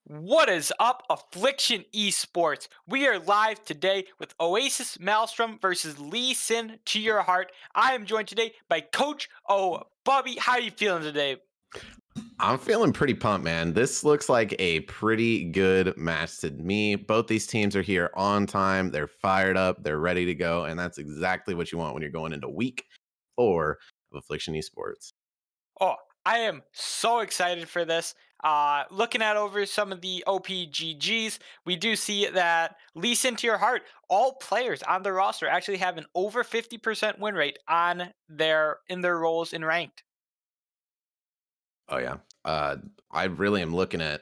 What is up, Affliction Esports? We are live today with Oasis Maelstrom versus Lee Sin to your heart. I am joined today by Coach O. Bubby, how are you feeling today? I'm feeling pretty pumped, man. This looks like a pretty good match to me. Both these teams are here on time. They're fired up. They're ready to go. And that's exactly what you want when you're going into week 4 of Affliction Esports. Oh, I am so excited for this. Looking at over some of the OPGGs, we do see that Lee Sin to your heart, all players on the roster actually have an over 50% win rate on their roles in ranked. Oh, yeah. I really am looking at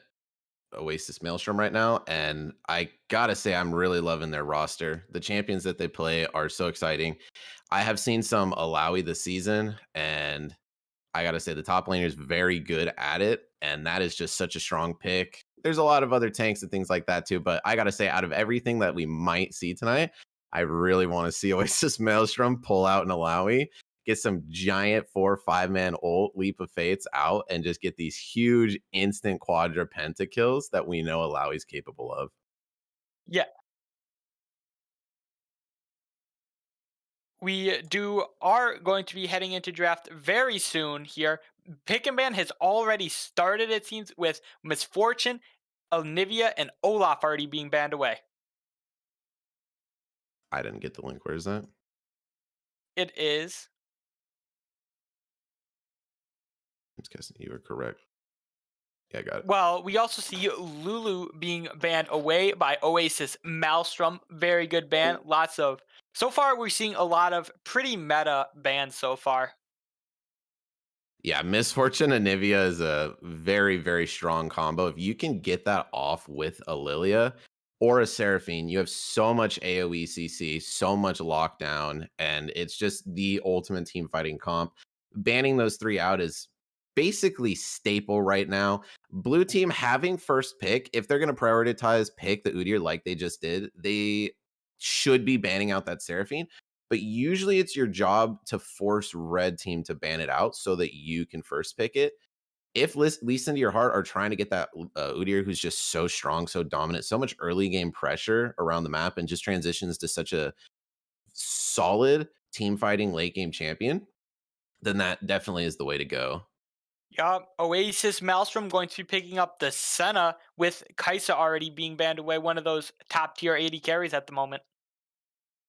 Oasis Maelstrom right now. And I got to say, I'm really loving their roster. The champions that they play are so exciting. I have seen some Alawi this season, and I gotta say the top laner is very good at it, and that is just such a strong pick. There's a lot of other tanks and things like that too, but I gotta say, out of everything that we might see tonight, I really want to see Oasis Maelstrom pull out an Alawi, get some giant 4 or 5 man ult leap of fates out, and just get these huge instant quadra pentakills that we know Alawi's capable of. Yeah, we are going to be heading into draft very soon here. Pick and Ban has already started, it seems, with Misfortune, Olivia, and Olaf already being banned away. I didn't get the link. Where is that? It is. I'm just guessing you were correct. Yeah, I got it. Well, we also see Lulu being banned away by Oasis Maelstrom. Very good ban. Lots of. So far, we're seeing a lot of pretty meta bans so far. Yeah, Misfortune and Nivea is a very, very strong combo. If you can get that off with a Lilia or a Seraphine, you have so much AoE CC, so much lockdown, and it's just the ultimate team fighting comp. Banning those three out is basically staple right now. Blue team having first pick, if they're going to prioritize pick the Udyr like they just did, they should be banning out that Seraphine, but usually it's your job to force red team to ban it out so that you can first pick it. If Lisa into your heart are trying to get that Udyr who's just so strong, so dominant, so much early game pressure around the map, and just transitions to such a solid team fighting late game champion, then that definitely is the way to go. Yup, Oasis Maelstrom going to be picking up the Senna with Kaisa already being banned away, one of those top tier 80 carries at the moment.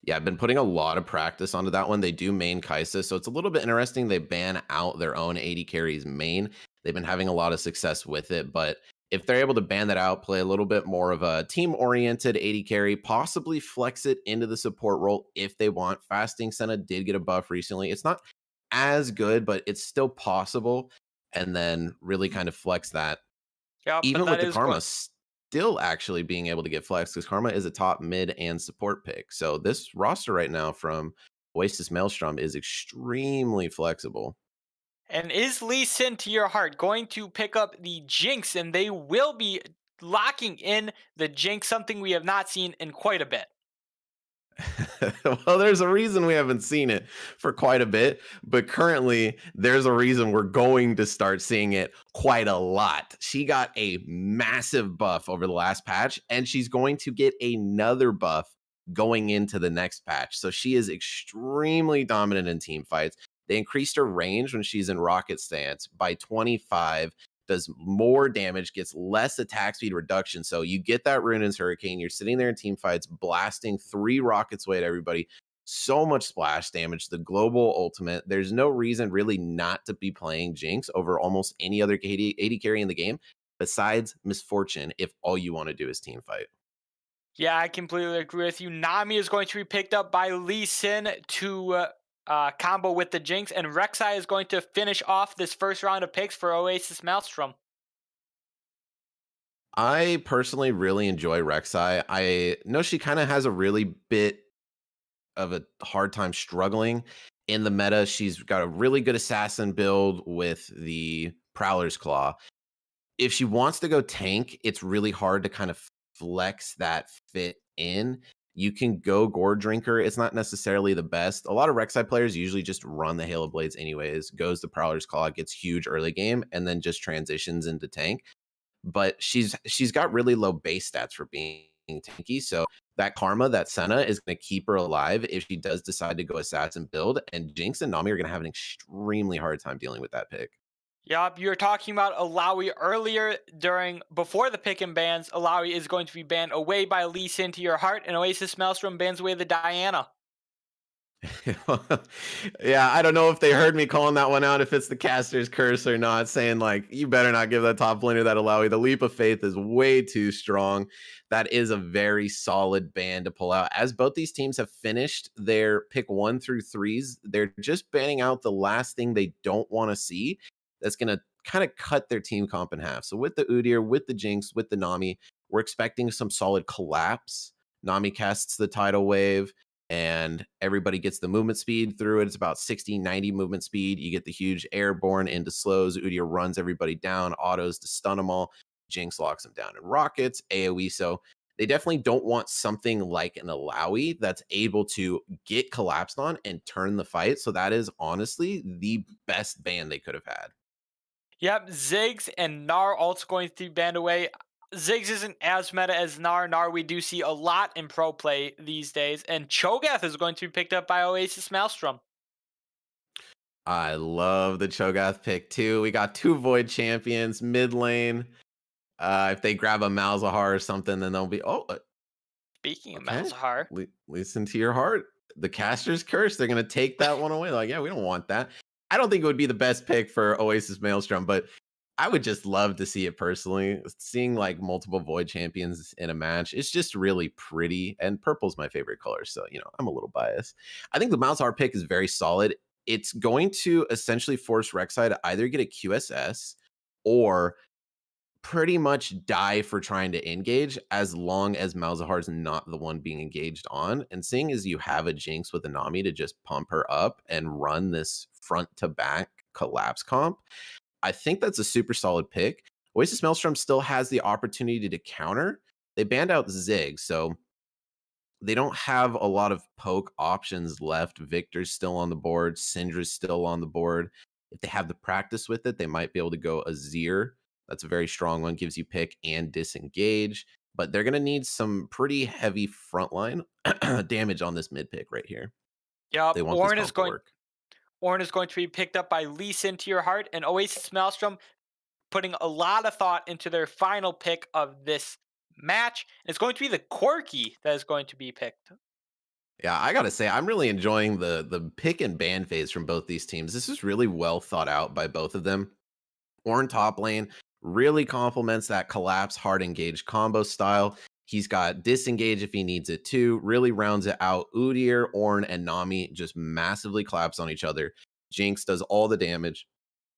Yeah, I've been putting a lot of practice onto that one. They do main Kaisa, so it's a little bit interesting. They ban out their own 80 carries main. They've been having a lot of success with it, but if they're able to ban that out, play a little bit more of a team-oriented 80 carry, possibly flex it into the support role if they want. Fasting Senna did get a buff recently. It's not as good, but it's still possible. And then really kind of flex that Yup, but even that with the is Karma going. still actually being able to get flex because Karma is a top mid and support pick. So this roster right now from Oasis Maelstrom is extremely flexible. And is Lee Sin to your heart going to pick up the Jinx? And they will be locking in the Jinx, something we have not seen in quite a bit. Well, there's a reason we haven't seen it for quite a bit, but currently there's a reason we're going to start seeing it quite a lot. She got a massive buff over the last patch, and she's going to get another buff going into the next patch. So she is extremely dominant in team fights. They increased her range when she's in rocket stance by 25, does more damage, gets less attack speed reduction. So you get that Runaan's Hurricane. You're sitting there in team fights, blasting 3 rockets away at everybody. So much splash damage, the global ultimate. There's no reason really not to be playing Jinx over almost any other 80 carry in the game besides Misfortune if all you want to do is team fight. Yeah, I completely agree with you. Nami is going to be picked up by Lee Sin to combo with the Jinx, and Rek'Sai is going to finish off this first round of picks for Oasis Maelstrom. I personally really enjoy Rek'Sai. I know she kind of has a really bit of a hard time struggling in the meta. She's got a really good assassin build with the Prowler's Claw. If she wants to go tank, it's really hard to kind of flex that fit in. You can go Gore Drinker. It's not necessarily the best. A lot of Rek'Sai players usually just run the Halo Blades anyways, goes the Prowler's Claw, gets huge early game, and then just transitions into tank. but she's got really low base stats for being tanky. So that karma, that Senna is going to keep her alive if she does decide to go assassin build. And Jinx and Nami are going to have an extremely hard time dealing with that pick. Yup, you were talking about Alawi earlier before the pick and bans. Alawi is going to be banned away by Lee Sin to your heart, and Oasis Maelstrom bans away the Diana. Yeah, I don't know if they heard me calling that one out, if it's the caster's curse or not, saying like, you better not give that top laner that Alawi. The leap of faith is way too strong. That is a very solid ban to pull out. As both these teams have finished their pick 1 through 3s, they're just banning out the last thing they don't want to see. That's going to kind of cut their team comp in half. So with the Udyr, with the Jinx, with the Nami, we're expecting some solid collapse. Nami casts the tidal wave and everybody gets the movement speed through it. It's about 60, 90 movement speed. You get the huge airborne into slows. Udyr runs everybody down, autos to stun them all. Jinx locks them down in rockets, AoE. So they definitely don't want something like an Alawi that's able to get collapsed on and turn the fight. So that is honestly the best ban they could have had. Yep, Ziggs and Gnar also going to be banned away. Ziggs isn't as meta as Gnar. Gnar we do see a lot in pro play these days, and Cho'Gath is going to be picked up by Oasis Maelstrom. I love the Cho'Gath pick too. We got 2 Void champions mid lane. If they grab a Malzahar or something, then they'll be, Speaking of okay. Malzahar, Listen to your heart. The caster's curse. They're going to take that one away. Like, yeah, we don't want that. I don't think it would be the best pick for Oasis Maelstrom, but I would just love to see it personally. Seeing like multiple Void champions in a match, it's just really pretty. And purple's my favorite color. So, I'm a little biased. I think the Malzahar pick is very solid. It's going to essentially force Rek'Sai to either get a QSS or pretty much die for trying to engage, as long as Malzahar's not the one being engaged on. And seeing as you have a Jinx with a Nami to just pump her up and run this front to back collapse comp, I think that's a super solid pick. Oasis Maelstrom still has the opportunity to counter. They banned out Zig, so they don't have a lot of poke options left. Victor's still on the board. Syndra's still on the board. If they have the practice with it, they might be able to go Azir. That's a very strong one. Gives you pick and disengage. But they're going to need some pretty heavy frontline damage on this mid pick right here. yep, They want this comp to work. Ornn is going to be picked up by Lee Sin to your heart, and Oasis Maelstrom putting a lot of thought into their final pick of this match. It's going to be the Corki that is going to be picked. Yeah, I gotta say, I'm really enjoying the pick and ban phase from both these teams. This is really well thought out by both of them. Ornn top lane really complements that collapse hard engage combo style. He's got disengage if he needs it too. Really rounds it out. Udyr, Ornn, and Nami just massively collapse on each other. Jinx does all the damage,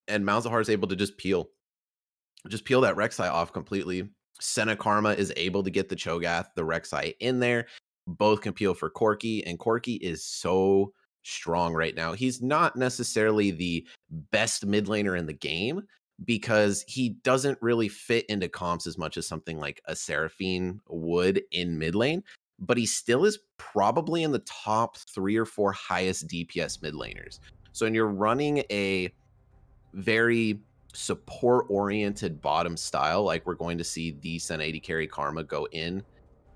and Malzahar is able to just peel that Rek'Sai off completely. Senna Karma is able to get the Cho'Gath, the Rek'Sai in there. Both can peel for Corki, and Corki is so strong right now. He's not necessarily the best mid laner in the game because he doesn't really fit into comps as much as something like a Seraphine would in mid lane, but he still is probably in the top 3 or 4 highest DPS mid laners. So when you're running a very support oriented bottom style, like we're going to see the Sen 80 carry Karma go in,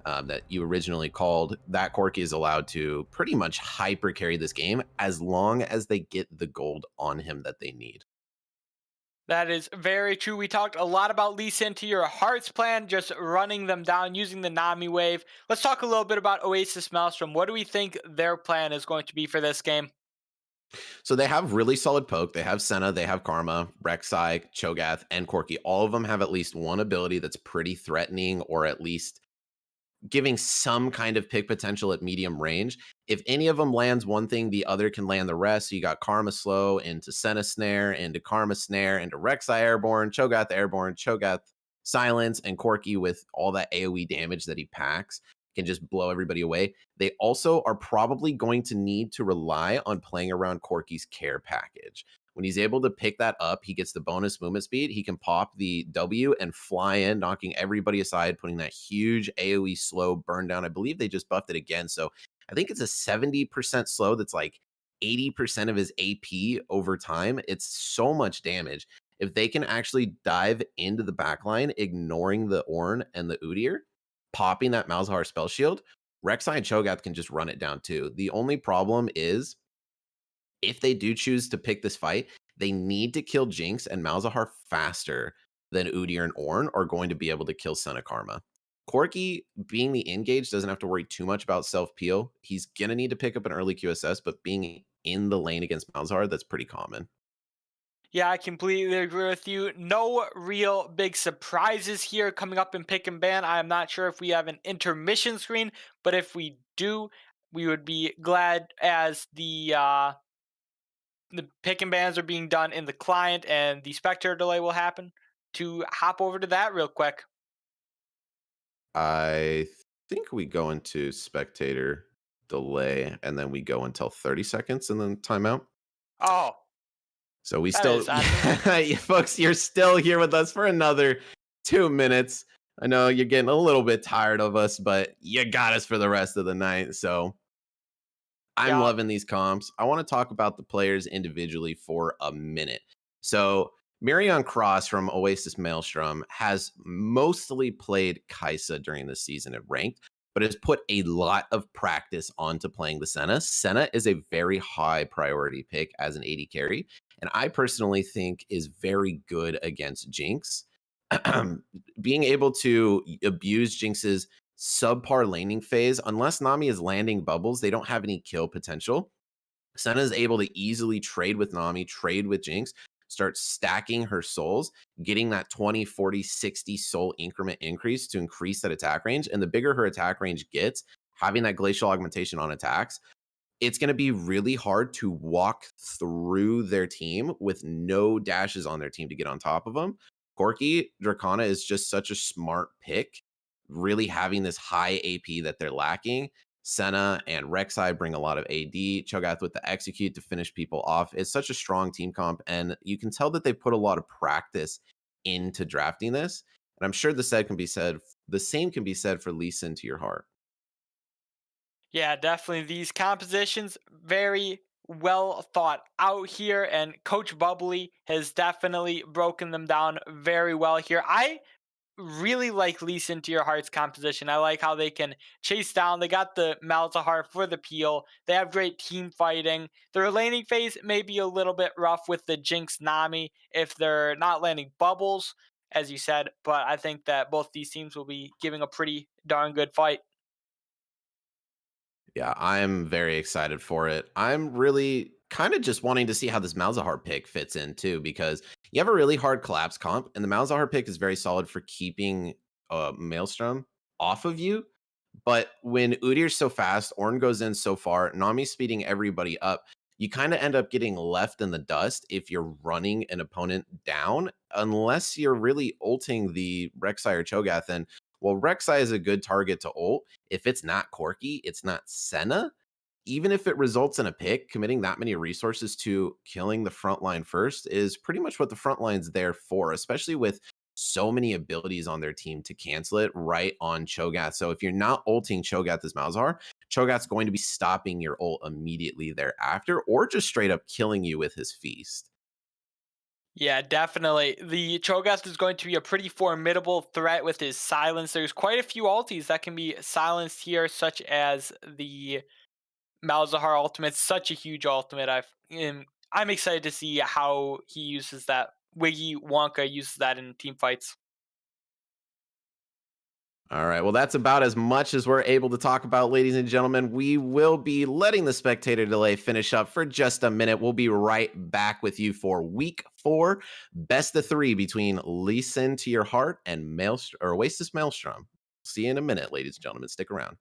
that you originally called, that Corki is allowed to pretty much hyper carry this game as long as they get the gold on him that they need. That is very true. We talked a lot about Lee Sin to your heart's plan, just running them down using the Nami wave. Let's talk a little bit about Oasis Maelstrom. What do we think their plan is going to be for this game? So they have really solid poke. They have Senna, they have Karma, Rek'Sai, Cho'Gath, and Corki. All of them have at least one ability that's pretty threatening, or at least giving some kind of pick potential at medium range. If any of them lands one thing, the other can land the rest. So you got Karma slow into Senna snare, into Karma snare, into Rek'Sai airborne, Cho'Gath silence, and Corki with all that AoE damage that he packs can just blow everybody away. They also are probably going to need to rely on playing around Corki's care package. When he's able to pick that up, he gets the bonus movement speed. He can pop the W and fly in, knocking everybody aside, putting that huge AoE slow burn down. I believe they just buffed it again. So I think it's a 70% slow that's like 80% of his AP over time. It's so much damage. If they can actually dive into the backline, ignoring the Ornn and the Udyr, popping that Malzahar spell shield, Rek'Sai and Cho'Gath can just run it down too. The only problem is if they do choose to pick this fight, they need to kill Jinx and Malzahar faster than Udyr and Ornn are going to be able to kill Senna Karma. Corki, being the engage, doesn't have to worry too much about self-peel. He's going to need to pick up an early QSS, but being in the lane against Malzahar, that's pretty common. Yeah, I completely agree with you. No real big surprises here coming up in pick and ban. I am not sure if we have an intermission screen, but if we do, we would be glad as the pick and bans are being done in the client and the spectator delay will happen to hop over to that real quick. I think we go into spectator delay and then we go until 30 seconds and then timeout. Oh, So we that still, is on me. yeah, folks, you're still here with us for another 2 minutes. I know you're getting a little bit tired of us, but you got us for the rest of the night. So I'm Yeah. loving these comps. I want to talk about the players individually for a minute. So Marion Cross from Oasis Maelstrom has mostly played Kaisa during the season at ranked, but has put a lot of practice onto playing the Senna. Senna is a very high priority pick as an AD carry, and I personally think is very good against Jinx. Being able to abuse Jinx's subpar laning phase, unless Nami is landing bubbles, they don't have any kill potential. Senna is able to easily trade with Nami, trade with Jinx, start stacking her souls, getting that 20, 40, 60 soul increment increase to increase that attack range. And the bigger her attack range gets, having that glacial augmentation on attacks, it's going to be really hard to walk through their team with no dashes on their team to get on top of them. Corki Dracana is just such a smart pick, really having this high AP that they're lacking. Senna and Rek'Sai bring a lot of AD. Cho'Gath with the execute to finish people off. It's such a strong team comp, and you can tell that they put a lot of practice into drafting this. And I'm sure the same can be said for Lee Sin to your heart. Yeah, definitely. These compositions very well thought out here, and Coach Bubbly has definitely broken them down very well here. I really like Lee Sin to your heart's composition. I like how they can chase down. They got the Malzahar for the peel. They have great team fighting. Their laning phase may be a little bit rough with the Jinx Nami if they're not landing bubbles, as you said, but I think that both these teams will be giving a pretty darn good fight. Yeah, I'm very excited for it. I'm really kind of just wanting to see how this Malzahar pick fits in too, because you have a really hard collapse comp, and the Malzahar pick is very solid for keeping Maelstrom off of you. But when Udyr's so fast, Ornn goes in so far, Nami's speeding everybody up. You kind of end up getting left in the dust if you're running an opponent down, unless you're really ulting the Rek'Sai or Cho'Gath. And well, Rek'Sai is a good target to ult. If it's not Corki, it's not Senna. Even if it results in a pick, committing that many resources to killing the front line first is pretty much what the front line's there for, especially with so many abilities on their team to cancel it right on Cho'Gath. So if you're not ulting Cho'Gath as Malzahar, Cho'Gath's going to be stopping your ult immediately thereafter, or just straight up killing you with his feast. Yeah, definitely. The Cho'Gath is going to be a pretty formidable threat with his silence. There's quite a few ultis that can be silenced here, such as the Malzahar ultimate. Such a huge ultimate. I'm excited to see how he uses that. Wiggy Wonka uses that in team fights. All right. Well, that's about as much as we're able to talk about, ladies and gentlemen. We will be letting the spectator delay finish up for just a minute. We'll be right back with you for week 4, best of 3 between Leeson to your heart and Maelstrom or Oasis Maelstrom. See you in a minute, ladies and gentlemen. Stick around.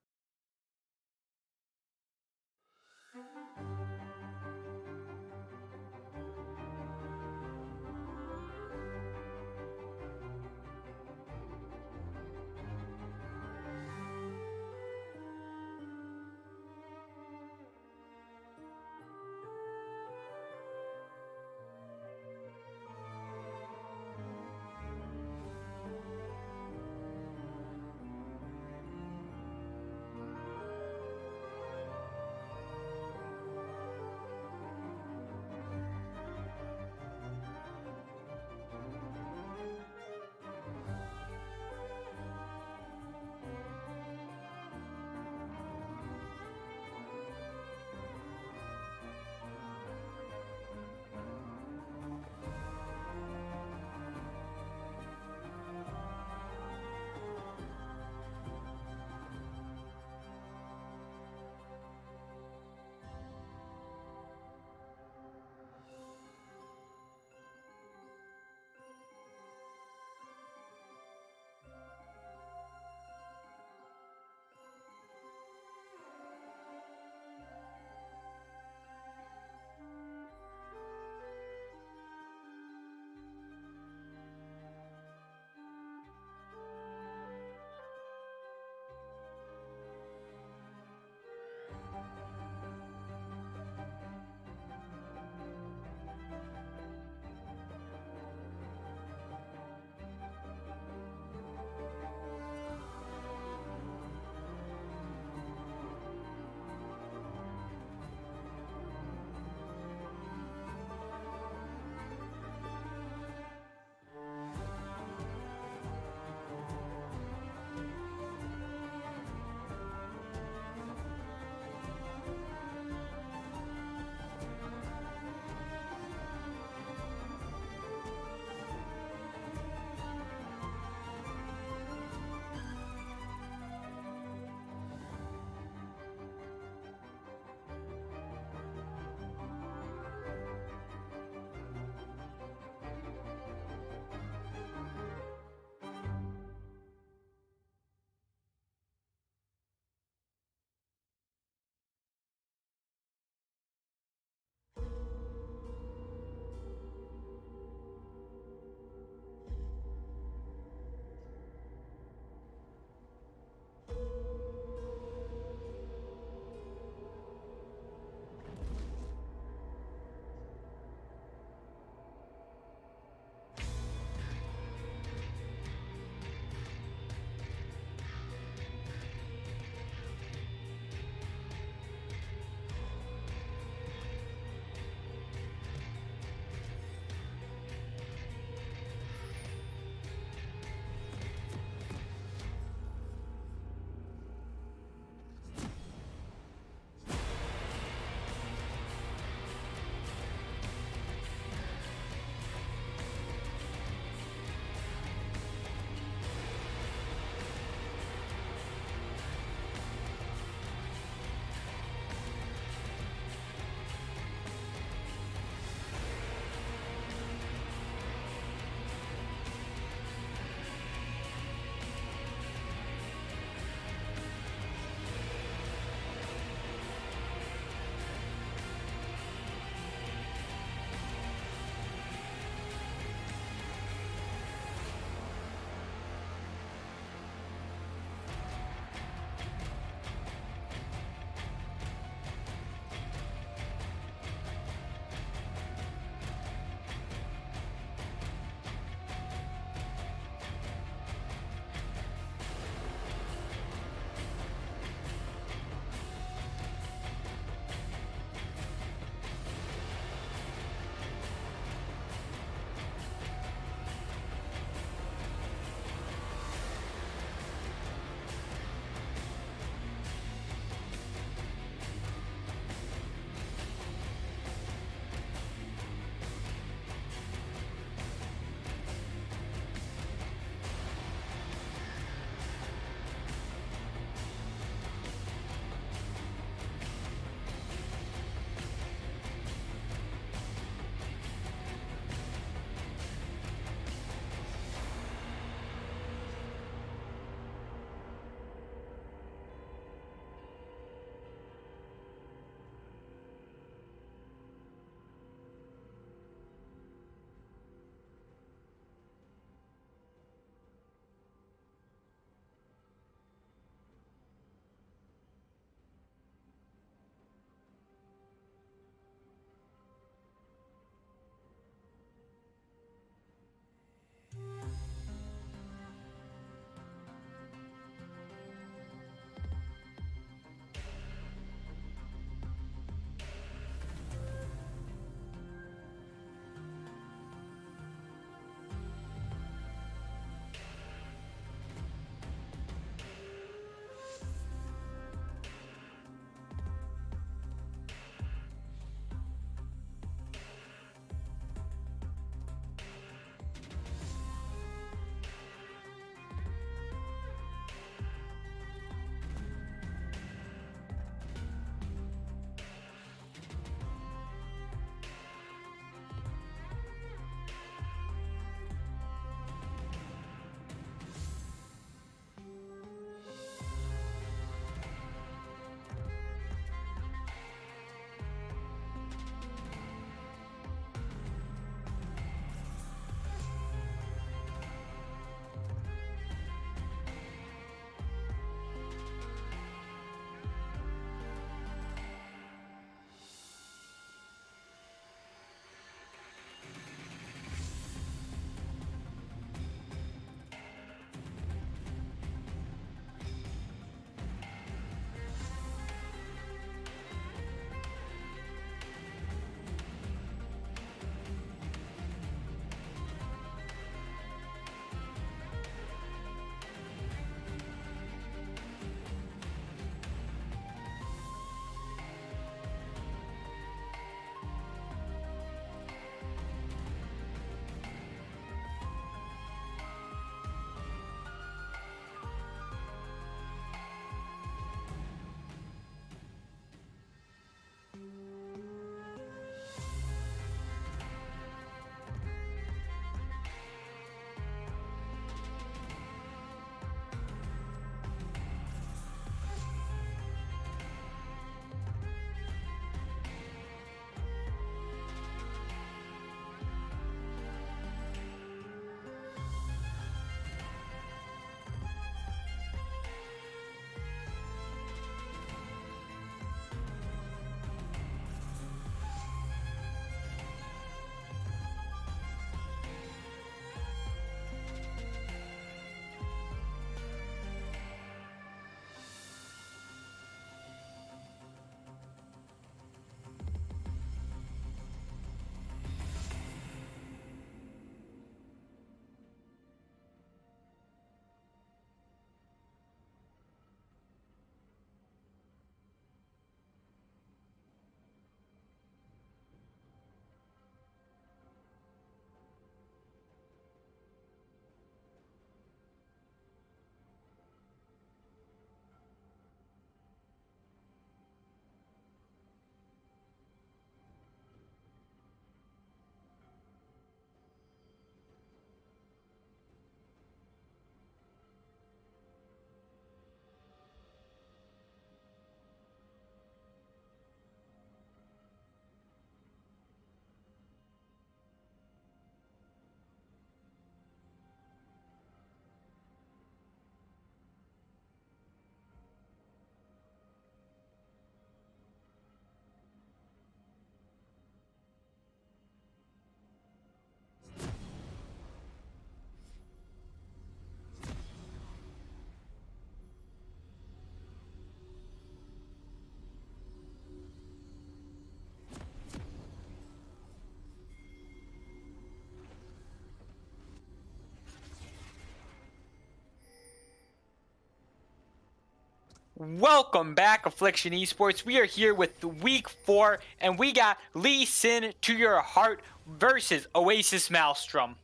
Welcome back, Affliction Esports. We are here with the week 4, and we got Lee Sin to your heart versus Oasis Maelstrom.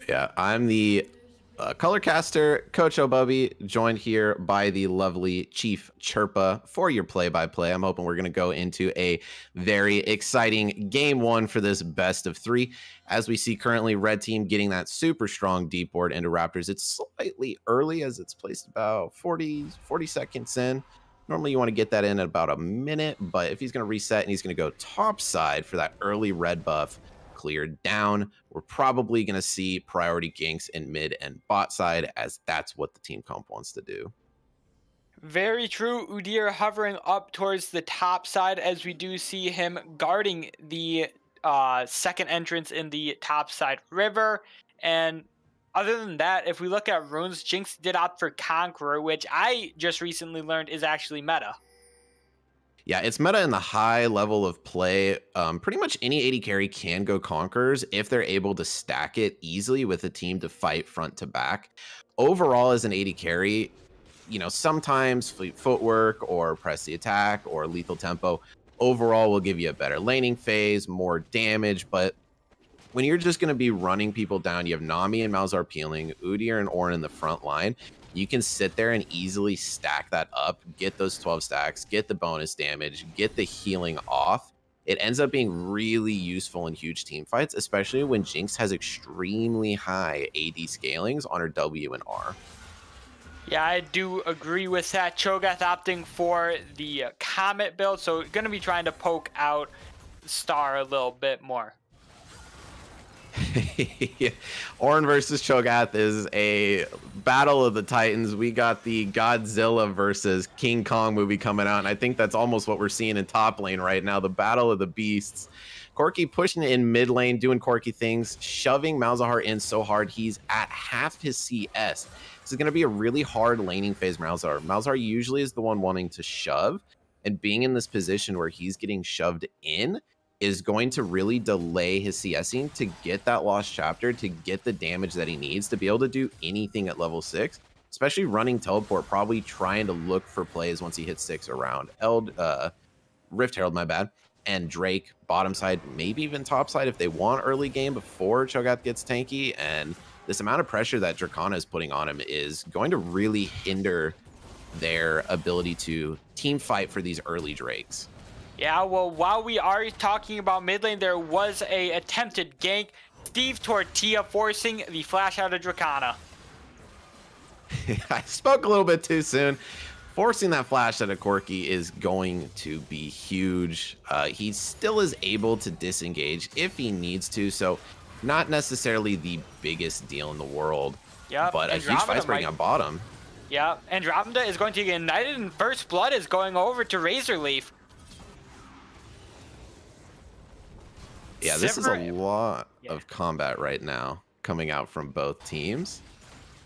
Yeah, I'm the color caster, Coach O'Bubby, joined here by the lovely Chief Chirpa for your play-by-play. I'm hoping we're going to go into a very exciting game 1 for this best of 3. As we see currently, red team getting that super strong deep board into Raptors. It's slightly early as it's placed about 40 seconds in. Normally you want to get that in at about a minute, but if he's going to reset and he's going to go top side for that early red buff, cleared down, we're probably going to see priority ganks in mid and bot side, as that's what the team comp wants to do. Very true. Udyr hovering up towards the top side as we do see him guarding the second entrance in the top side river. And other than that, if we look at runes, Jinx did opt for Conqueror, which I just recently learned is actually meta. Yeah, it's meta in the high level of play. Pretty much any AD carry can go Conquerors if they're able to stack it easily with a team to fight front to back. Overall, as an AD carry, sometimes fleet footwork or press the attack or lethal tempo overall will give you a better laning phase, more damage. But when you're just going to be running people down, you have Nami and Malzahar peeling, Udyr and Ornn in the front line. You can sit there and easily stack that up, get those 12 stacks, get the bonus damage, get the healing off. It ends up being really useful in huge team fights, especially when Jinx has extremely high AD scalings on her W and R. Yeah, I do agree with that. Cho'Gath opting for the Comet build, so going to be trying to poke out Star a little bit more. Ornn versus Cho'Gath is a battle of the Titans. We got the Godzilla versus King Kong movie coming out, and I think that's almost what we're seeing in top lane right now, the battle of the beasts. Corki pushing it in mid lane, doing Corki things, shoving Malzahar in so hard he's at half his CS. This is going to be a really hard laning phase Malzahar. Malzahar usually is the one wanting to shove, and being in this position where he's getting shoved in is going to really delay his CSing to get that lost chapter, to get the damage that he needs to be able to do anything at level 6, especially running teleport, probably trying to look for plays once he hits 6 around Rift Herald, my bad, and Drake bottom side, maybe even top side if they want early game before Cho'Gath gets tanky. And this amount of pressure that Dracana is putting on him is going to really hinder their ability to team fight for these early Drakes. Yeah, well, while we are talking about mid lane, there was a attempted gank. Steve Tortilla forcing the flash out of Dracana. I spoke a little bit too soon. Forcing that flash out of Corki is going to be huge. He still is able to disengage if he needs to, so not necessarily the biggest deal in the world. Yeah, but a huge fight's breaking on bottom. Yeah, Andromeda is going to get ignited, and First Blood is going over to Razorleaf. Yeah, this is a lot of combat right now coming out from both teams.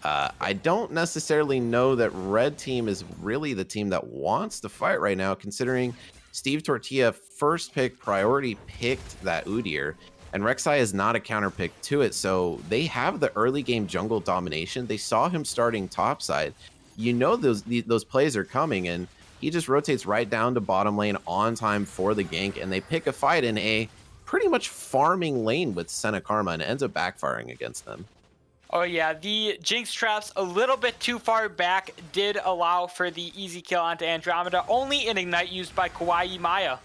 I don't necessarily know that red team is really the team that wants to fight right now, considering Steve Tortilla first pick priority picked that Udyr, and Rek'Sai is not a counter pick to it, so they have the early game jungle domination. They saw him starting topside. You know those plays are coming, and he just rotates right down to bottom lane on time for the gank, and they pick a fight in a pretty much farming lane with Senna Karma, and it ends up backfiring against them. Oh yeah, the Jinx traps a little bit too far back did allow for the easy kill onto Andromeda, only an ignite used by Kawaii Maya.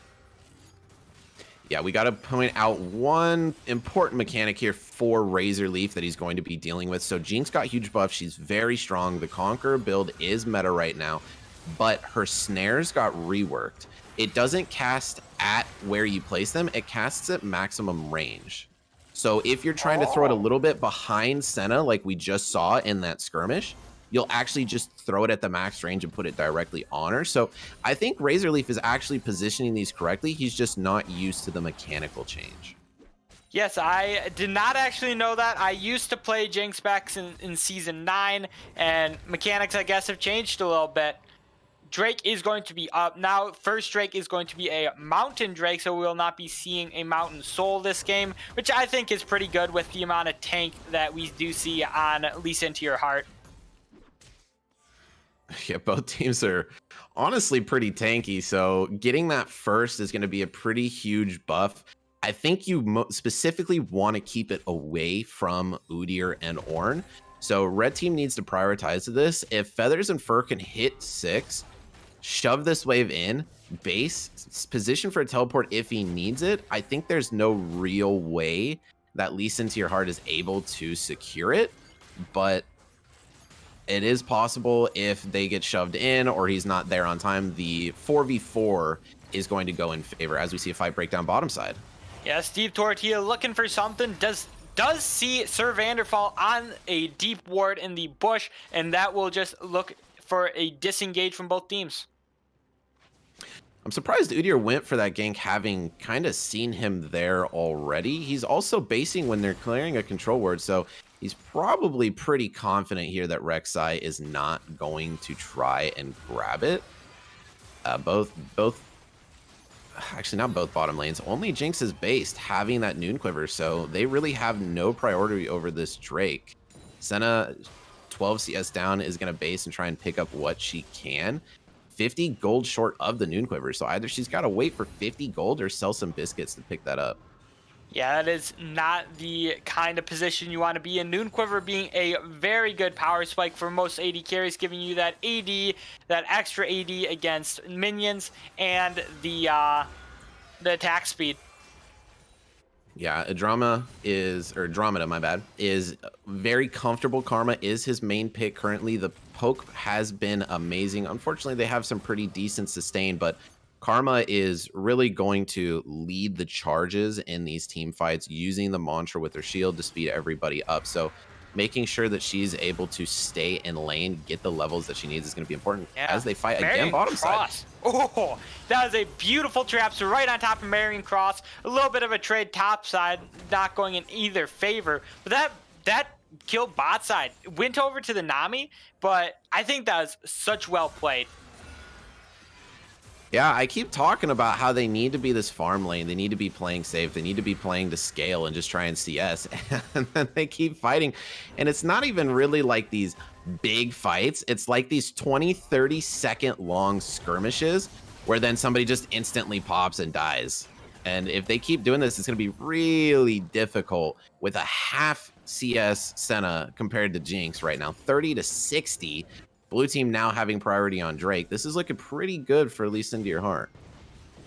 Yeah, we got to point out one important mechanic here for Razorleaf that he's going to be dealing with. So Jinx got huge buff. She's very strong. The Conqueror build is meta right now, but her snares got reworked. It doesn't cast at where you place them. It casts at maximum range. So if you're trying to throw it a little bit behind Senna, like we just saw in that skirmish, you'll actually just throw it at the max range and put it directly on her. So I think Razorleaf is actually positioning these correctly. He's just not used to the mechanical change. Yes, I did not actually know that. I used to play Jinx back in Season 9, and mechanics, I guess, have changed a little bit. Drake is going to be up. Now, first Drake is going to be a Mountain Drake, so we will not be seeing a Mountain Soul this game, which I think is pretty good with the amount of tank that we do see on Lisa Into Your Heart. Yeah, both teams are honestly pretty tanky. So getting that first is going to be a pretty huge buff. I think you specifically want to keep it away from Udyr and Ornn. So red team needs to prioritize this. If Feathers and Fur can hit 6, shove this wave in, base, position for a teleport if he needs it, I think there's no real way that Lee Sin to your heart is able to secure it. But it is possible if they get shoved in or he's not there on time, the 4v4 is going to go in favor as we see a fight break down bottom side. Yeah, Steve Tortilla looking for something. Does see Sir Vanderfall on a deep ward in the bush, and that will just look for a disengage from both teams. I'm surprised Udyr went for that gank, having kind of seen him there already. He's also basing when they're clearing a control ward, so he's probably pretty confident here that Rek'Sai is not going to try and grab it. Actually, not both bottom lanes. Only Jinx is based, having that Noon Quiver, so they really have no priority over this Drake. Senna, 12 CS down, is going to base and try and pick up what she can. 50 gold short of the Noon Quiver, so either she's got to wait for 50 gold or sell some biscuits to pick that up. Yeah, that is not the kind of position you want to be in. Noon Quiver being a very good power spike for most AD carries, giving you that AD, that extra AD against minions, and the attack speed. Yeah, Andromeda, my bad, is very comfortable. Karma is his main pick currently. The poke has been amazing. Unfortunately, they have some pretty decent sustain, but Karma is really going to lead the charges in these team fights, using the mantra with her shield to speed everybody up. So making sure that she's able to stay in lane, get the levels that she needs is going to be important as they fight again bottom side. Oh, that was a beautiful trap. So right on top of Marion Cross, a little bit of a trade top side, not going in either favor. But that killed bot side. Went over to the Nami, but I think that was such well played. Yeah, I keep talking about how they need to be this farm lane. They need to be playing safe. They need to be playing to scale and just try and CS. And then they keep fighting. And it's not even really like these big fights. It's like these 20, 30-second long skirmishes where then somebody just instantly pops and dies. And if they keep doing this, it's going to be really difficult with a half CS Senna compared to Jinx right now. 30 to 60. Blue team now having priority on Drake. This is looking pretty good for Lee Sin to your heart.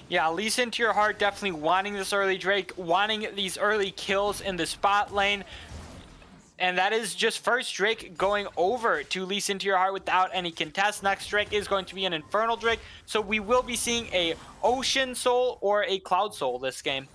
Yeah, Lee Sin to your heart definitely wanting this early Drake, wanting these early kills in the spot lane. And that is just first Drake going over to Lee Sin to your heart without any contest. Next Drake is going to be an Infernal Drake. So we will be seeing a Ocean Soul or a Cloud Soul this game.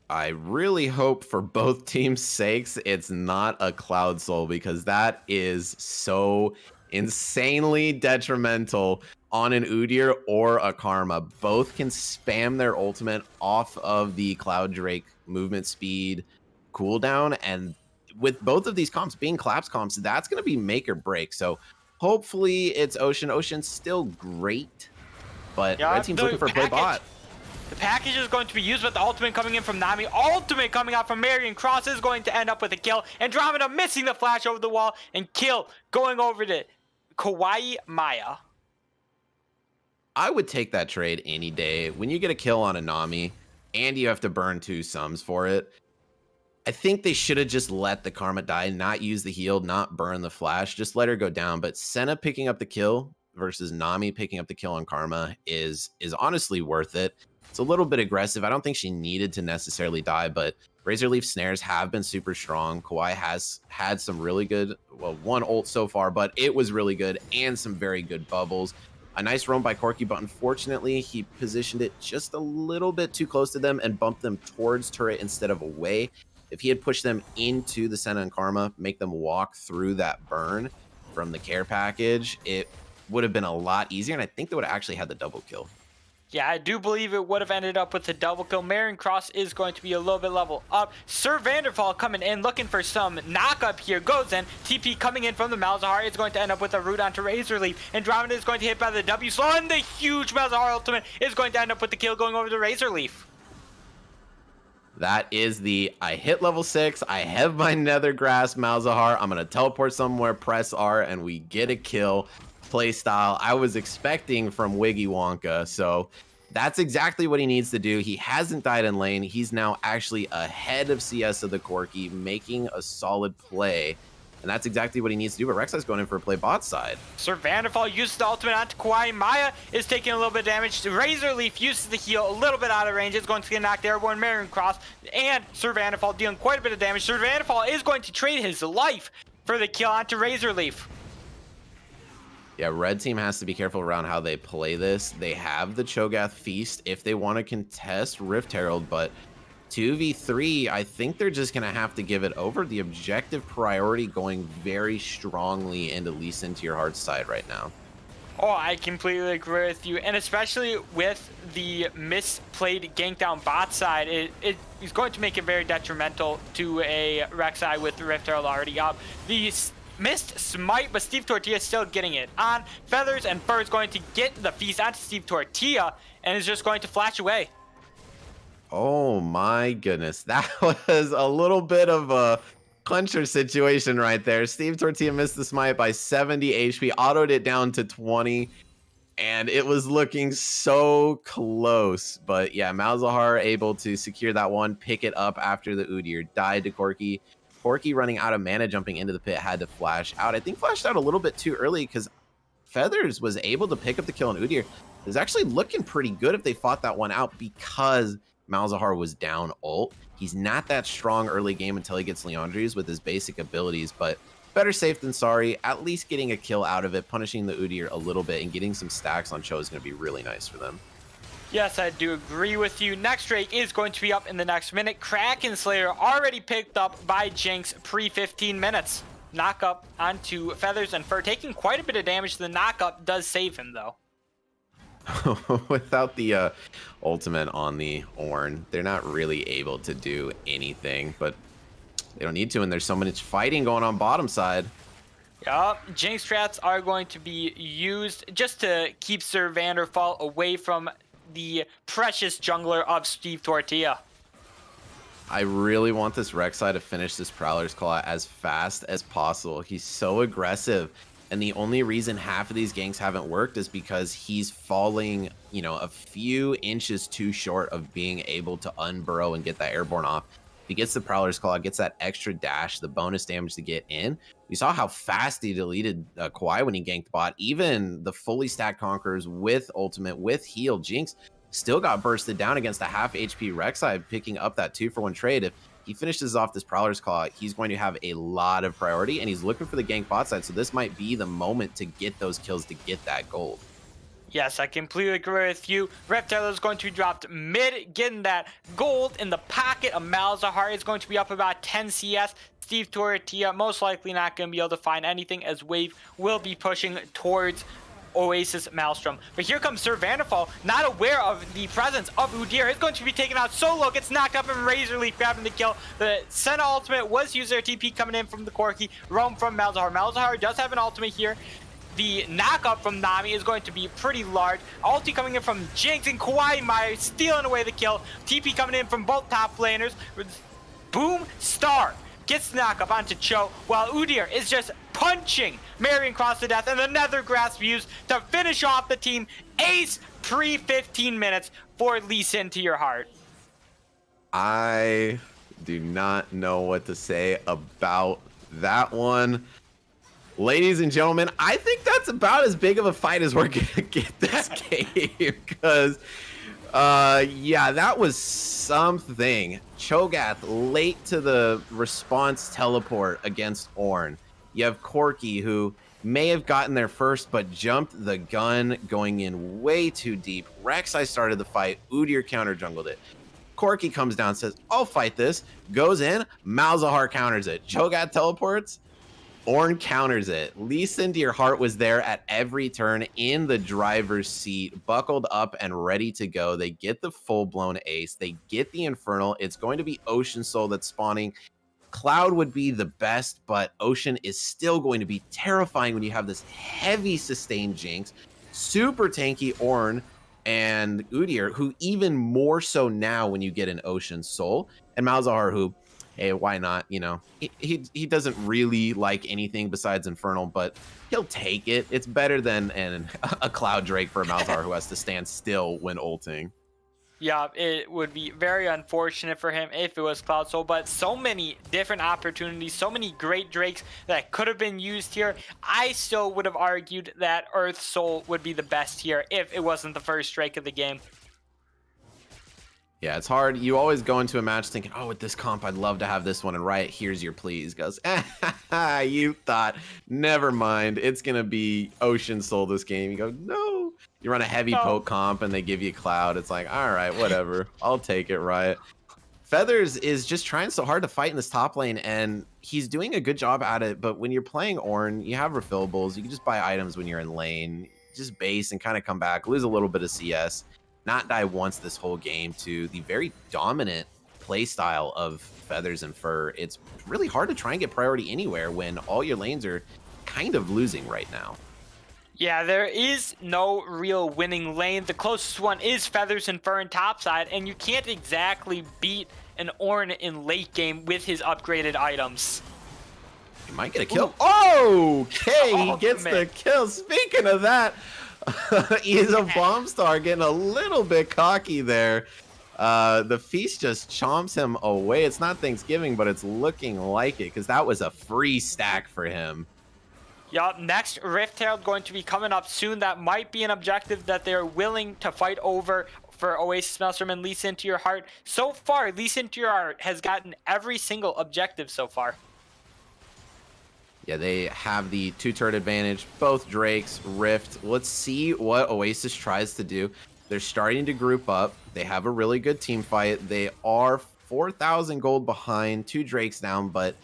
I really hope for both teams' sakes it's not a Cloud Soul, because that is so insanely detrimental on an Udyr or a Karma. Both can spam their ultimate off of the Cloud Drake movement speed cooldown, and with both of these comps being collapse comps, that's going to be make or break. So hopefully it's Ocean. Ocean's still great, but red team's looking for a play bot. The package is going to be used with the ultimate coming in from Nami. Ultimate coming out from Marion Cross is going to end up with a kill. Andromeda missing the flash over the wall, and kill going over to Kawaii Maya. I would take that trade any day. When you get a kill on a Nami and you have to burn 2 sums for it, I think they should have just let the Karma die, not use the heal, not burn the flash, just let her go down. But Senna picking up the kill versus Nami picking up the kill on Karma is honestly worth it. It's a little bit aggressive. I don't think she needed to necessarily die, but Razor Leaf snares have been super strong. Kawhi has had some really good, well, one ult so far, but it was really good, and some very good bubbles. A nice roam by Corky, but unfortunately he positioned it just a little bit too close to them and bumped them towards turret instead of away. If he had pushed them into the Senna and Karma, make them walk through that burn from the care package, it would have been a lot easier, and I think they would have actually had the double kill. Yeah, I do believe it would have ended up with a double kill. Marion Cross is going to be a little bit level up. Sir Vanderfall coming in, looking for some knock up here. Goes in. TP coming in from the Malzahar is going to end up with a root onto Razor Leaf. Andromeda is going to hit by the W slow, and the huge Malzahar ultimate is going to end up with the kill going over the Razor Leaf. That is I hit level 6. I have my Nether Grass Malzahar. I'm going to teleport somewhere, press R, and we get a kill. Play style I was expecting from Wiggy Wonka. So that's exactly what he needs to do. He hasn't died in lane. He's now actually ahead of CS of the Corki, making a solid play. And that's exactly what he needs to do. But Rek'Sai's going in for a play bot side. Sir Vanderfall uses the ultimate onto Kawhi. Maya is taking a little bit of damage. Razor Leaf uses the heal a little bit out of range. It's going to get knocked airborne. Marion Cross and Sir Vanderfall dealing quite a bit of damage. Sir Vanderfall is going to trade his life for the kill onto Razor Leaf. Yeah, red team has to be careful around how they play this. They have the Cho'Gath Feast if they want to contest Rift Herald, but 2v3, I think they're just going to have to give it over. The objective priority going very strongly into Lee Sin to your heart's side right now. Oh, I completely agree with you. And especially with the misplayed gank down bot side, it is going to make it very detrimental to a Rek'Sai with Rift Herald already up. The missed smite, but Steve Tortilla is still getting it on. Feathers and Fur is going to get the feast onto Steve Tortilla and is just going to flash away. Oh my goodness. That was a little bit of a puncher situation right there. Steve Tortilla missed the smite by 70 HP, autoed it down to 20, and it was looking so close. But yeah, Malzahar able to secure that one, pick it up after the Udyr died to Corki. Corki running out of mana, jumping into the pit, had to flash out. I think flashed out a little bit too early because Feathers was able to pick up the kill on Udyr. It was actually looking pretty good if they fought that one out because Malzahar was down ult. He's not that strong early game until he gets Leandri's with his basic abilities, but better safe than sorry. At least getting a kill out of it, punishing the Udyr a little bit, and getting some stacks on Cho is going to be really nice for them. Yes, I do agree with you. Next Drake is going to be up in the next minute. Kraken Slayer already picked up by Jinx pre-15 minutes. Knock up onto Feathers and Fur, taking quite a bit of damage. The knock up does save him though. Without the ultimate on the Ornn, they're not really able to do anything, but they don't need to, and there's so much fighting going on bottom side. Yup, Jinx strats are going to be used just to keep Sir Vanderfall away from the precious jungler of Steve Tortilla. I really want this Rek'Sai to finish this Prowler's Claw as fast as possible. He's so aggressive. And the only reason half of these ganks haven't worked is because he's falling, you know, a few inches too short of being able to unburrow and get that airborne off. If he gets the Prowler's Claw, gets that extra dash, the bonus damage to get in. We saw how fast he deleted Kawhi when he ganked bot. Even the fully stacked Conquerors with ultimate, with heal, Jinx still got bursted down against a half HP Rek'Sai, picking up that 2-for-1 trade. If he finishes off this Prowler's Claw, he's going to have a lot of priority, and he's looking for the gank bot side, so this might be the moment to get those kills to get that gold. Yes, I completely agree with you. Reptile is going to be dropped mid, getting that gold in the pocket of Malzahar. Is going to be up about 10 CS. Steve Tortilla most likely not going to be able to find anything, as Wave will be pushing towards Oasis Maelstrom. But here comes Sir Vanderfall, not aware of the presence of Udyr. He's going to be taken out solo, gets knocked up, and Razor Leaf grabbing the kill. The Senna ultimate was used there. TP coming in from the Corki, roam from Malzahar. Malzahar does have an ultimate here. The knockup from Nami is going to be pretty large. Ulti coming in from Jinx and Kawhi Meyer stealing away the kill. TP coming in from both top laners. Boom, Star gets the knockup onto Cho, while Udyr is just punching Marion Cross to death, and the Nether Grasp used to finish off the team. Ace pre-15 minutes for Lee Sin to your heart. I do not know what to say about that one. Ladies and gentlemen, I think that's about as big of a fight as we're going to get this game, because yeah, that was something. Cho'Gath late to the response teleport against Ornn. You have Corki, who may have gotten there first, but jumped the gun, going in way too deep. Rek'Sai started the fight. Udyr counter jungled it. Corki comes down, says, I'll fight this. Goes in. Malzahar counters it. Cho'Gath teleports. Ornn counters it. Lee Sin to your heart was there at every turn in the driver's seat, buckled up and ready to go. They get the full-blown ace. They get the Infernal. It's going to be Ocean Soul that's spawning. Cloud would be the best, but Ocean is still going to be terrifying when you have this heavy sustained Jinx. Super tanky Ornn. and Udyr, who even more so now when you get an Ocean Soul, and Malzahar, who, hey, why not? You know, he doesn't really like anything besides Infernal, but he'll take it. It's better than a Cloud Drake for a Malzahar who has to stand still when ulting. Yeah, it would be very unfortunate for him if it was Cloud Soul, but so many different opportunities, so many great Drakes that could have been used here. I still would have argued that Earth Soul would be the best here if it wasn't the first Drake of the game. Yeah, it's hard. You always go into a match thinking, oh, with this comp, I'd love to have this one. And Riot, here's your please. Goes, you thought, never mind. It's going to be Ocean Soul this game. You go, no. You run a heavy poke comp and they give you Cloud. It's like, all right, whatever. I'll take it, Riot. Feathers is just trying so hard to fight in this top lane, and he's doing a good job at it. But when you're playing Ornn, you have refillables. You can just buy items when you're in lane. Just base and kind of come back, lose a little bit of CS. Not die once this whole game to the very dominant play style of Feathers and Fur. It's really hard to try and get priority anywhere when all your lanes are kind of losing right now. Yeah, there is no real winning lane. The closest one is Feathers and Fur in topside, and you can't exactly beat an Ornn in late game with his upgraded items. He might get a kill. Ooh. Okay, he gets man. the kill. Speaking of that, he's a bomb star getting a little bit cocky there. The feast just chomps him away. It's not Thanksgiving, but it's looking like it because that was a free stack for him. Yup, next Rift Herald going to be coming up soon. That might be an objective that they're willing to fight over for Oasis, Maelstrom, and Lease Into Your Heart. So far, Lease Into Your Heart has gotten every single objective so far. Yeah, they have the two-turret advantage, both Drakes, Rift. Let's see what Oasis tries to do. They're starting to group up. They have a really good team fight. They are 4,000 gold behind, 2 Drakes down, but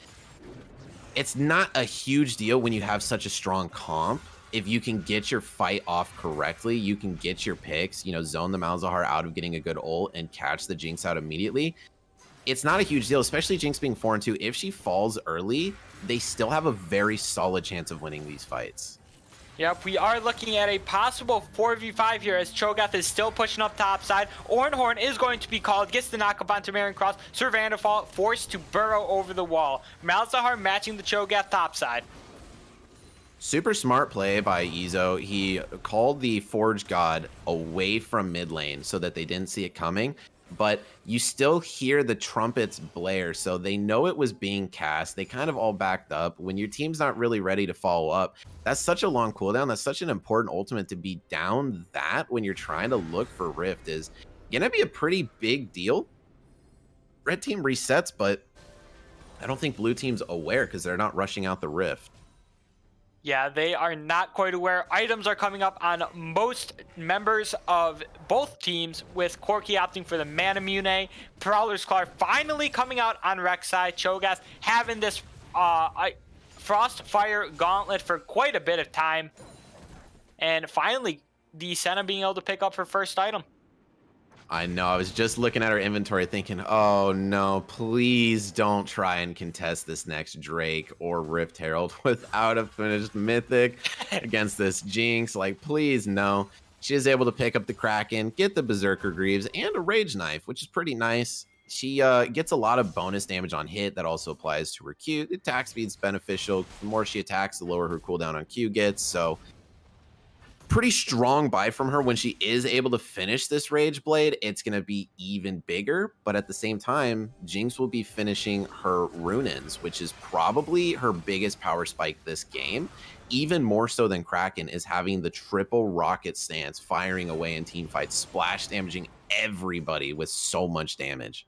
it's not a huge deal when you have such a strong comp. If you can get your fight off correctly, you can get your picks, you know, zone the Malzahar out of getting a good ult and catch the Jinx out immediately. It's not a huge deal, especially Jinx being 4-2. If she falls early, they still have a very solid chance of winning these fights. Yep, we are looking at a possible 4v5 here as Cho'Gath is still pushing up topside. Ornhorn is going to be called, gets the knockup onto Marion Cross. Sir Vanderfall forced to burrow over the wall. Malzahar matching the Cho'Gath topside. Super smart play by Ezo. He called the Forge God away from mid lane so that they didn't see it coming. But you still hear the trumpets blare, so they know it was being cast. They kind of all backed up. When your team's not really ready to follow up, that's such a long cooldown. That's such an important ultimate to be down that when you're trying to look for Rift is going to be a pretty big deal. Red team resets, but I don't think blue team's aware because they're not rushing out the Rift. Yeah, they are not quite aware. Items are coming up on most members of both teams, with Corki opting for the Manamune. Prowler's Claw finally coming out on Rek'Sai. Cho'Gath having this Frostfire Gauntlet for quite a bit of time. And finally, the Senna being able to pick up her first item. I know. I was just looking at her inventory thinking, oh no, please don't try and contest this next Drake or Rift Herald without a finished mythic against this Jinx. Like, please, no. She is able to pick up the Kraken, get the Berserker Greaves, and a Rage Knife, which is pretty nice. She gets a lot of bonus damage on hit that also applies to her Q. The attack speed's beneficial. The more she attacks, the lower her cooldown on Q gets, so pretty strong buy from her. When she is able to finish this Rage Blade, it's going to be even bigger. But at the same time, Jinx will be finishing her Rune-ins, which is probably her biggest power spike this game. Even more so than Kraken is having the triple rocket stance, firing away in team fights, splash damaging everybody with so much damage.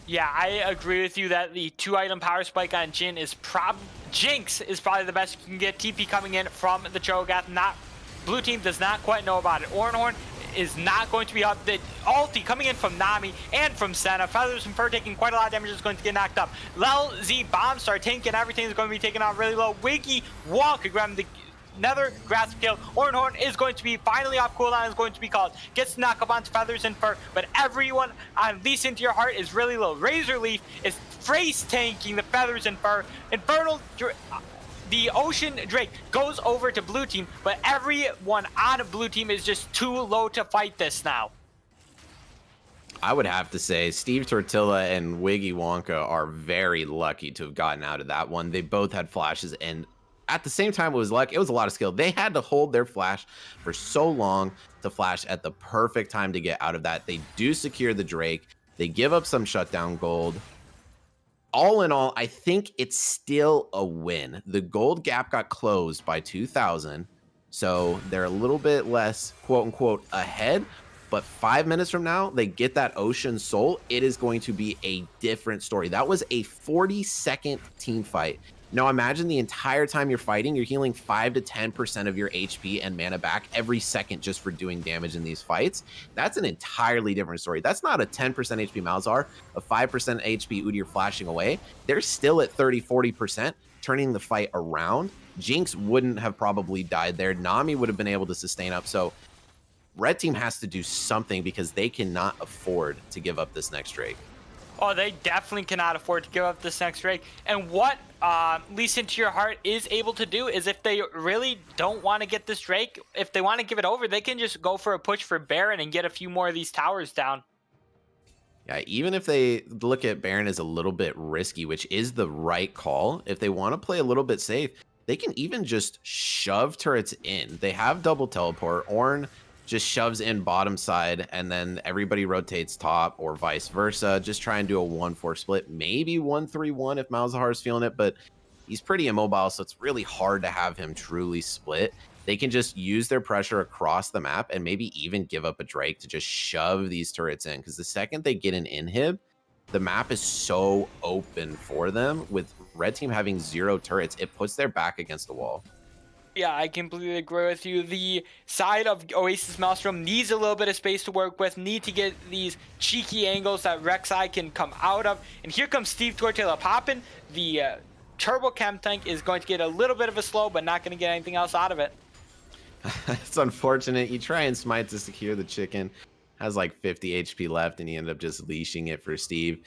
Yeah, I agree with you that the 2-item power spike on Jinx is probably the best you can get. TP coming in from the Cho'Gath. Blue team does not quite know about it. Ornhorn is not going to be up. The ulti coming in from Nami and from Senna. Feathers and Fur taking quite a lot of damage is going to get knocked up. Lel Z Bomb Star tank and everything is going to be taken out really low. Wiggy Walk grabbing the Nether grasp kill. Ornhorn is going to be finally off cooldown, is going to be called. Gets the knock up onto Feathers and Fur, but everyone on Lease Into Your Heart is really low. Razor Leaf is phrase tanking the Feathers and Fur. Infernal the Ocean Drake goes over to blue team, but everyone on blue team is just too low to fight this now. I would have to say Steve Tortilla and Wiggy Wonka are very lucky to have gotten out of that one. They both had flashes, and at the same time, it was luck. It was a lot of skill. They had to hold their flash for so long to flash at the perfect time to get out of that. They do secure the Drake. They give up some shutdown gold. All in all, I think it's still a win. The gold gap got closed by 2,000, so they're a little bit less, quote unquote, ahead. But 5 minutes from now, they get that Ocean Soul. It is going to be a different story. That was a 40-second team fight. Now imagine the entire time you're fighting, you're healing 5 to 10% of your HP and mana back every second just for doing damage in these fights. That's an entirely different story. That's not a 10% HP Malzahar, a 5% HP Udyr flashing away. They're still at 30, 40%, turning the fight around. Jinx wouldn't have probably died there. Nami would have been able to sustain up. So Red Team has to do something because they cannot afford to give up this next Drake. Oh, they definitely cannot afford to give up this next Drake. And what Listen to Your Heart is able to do is if they really don't want to get this Drake, if they want to give it over, they can just go for a push for Baron and get a few more of these towers down. Yeah, even if they look at Baron as a little bit risky, which is the right call, if they want to play a little bit safe, they can even just shove turrets in. They have double teleport. Ornn just shoves in bottom side, and then everybody rotates top or vice versa. Just try and do a 1-4 split, maybe 1-3-1 if Malzahar is feeling it, but he's pretty immobile, so it's really hard to have him truly split. They can just use their pressure across the map and maybe even give up a Drake to just shove these turrets in, because the second they get an inhib, the map is so open for them. With Red Team having 0 turrets, it puts their back against the wall. Yeah, I completely agree with you. The side of Oasis Maelstrom needs a little bit of space to work with, need to get these cheeky angles that Rek'Sai can come out of. And here comes Steve Tortilla popping. The Turbo Chem tank is going to get a little bit of a slow, but not going to get anything else out of it. It's unfortunate. You try and smite to secure the chicken. Has like 50 HP left, and you end up just leashing it for Steve.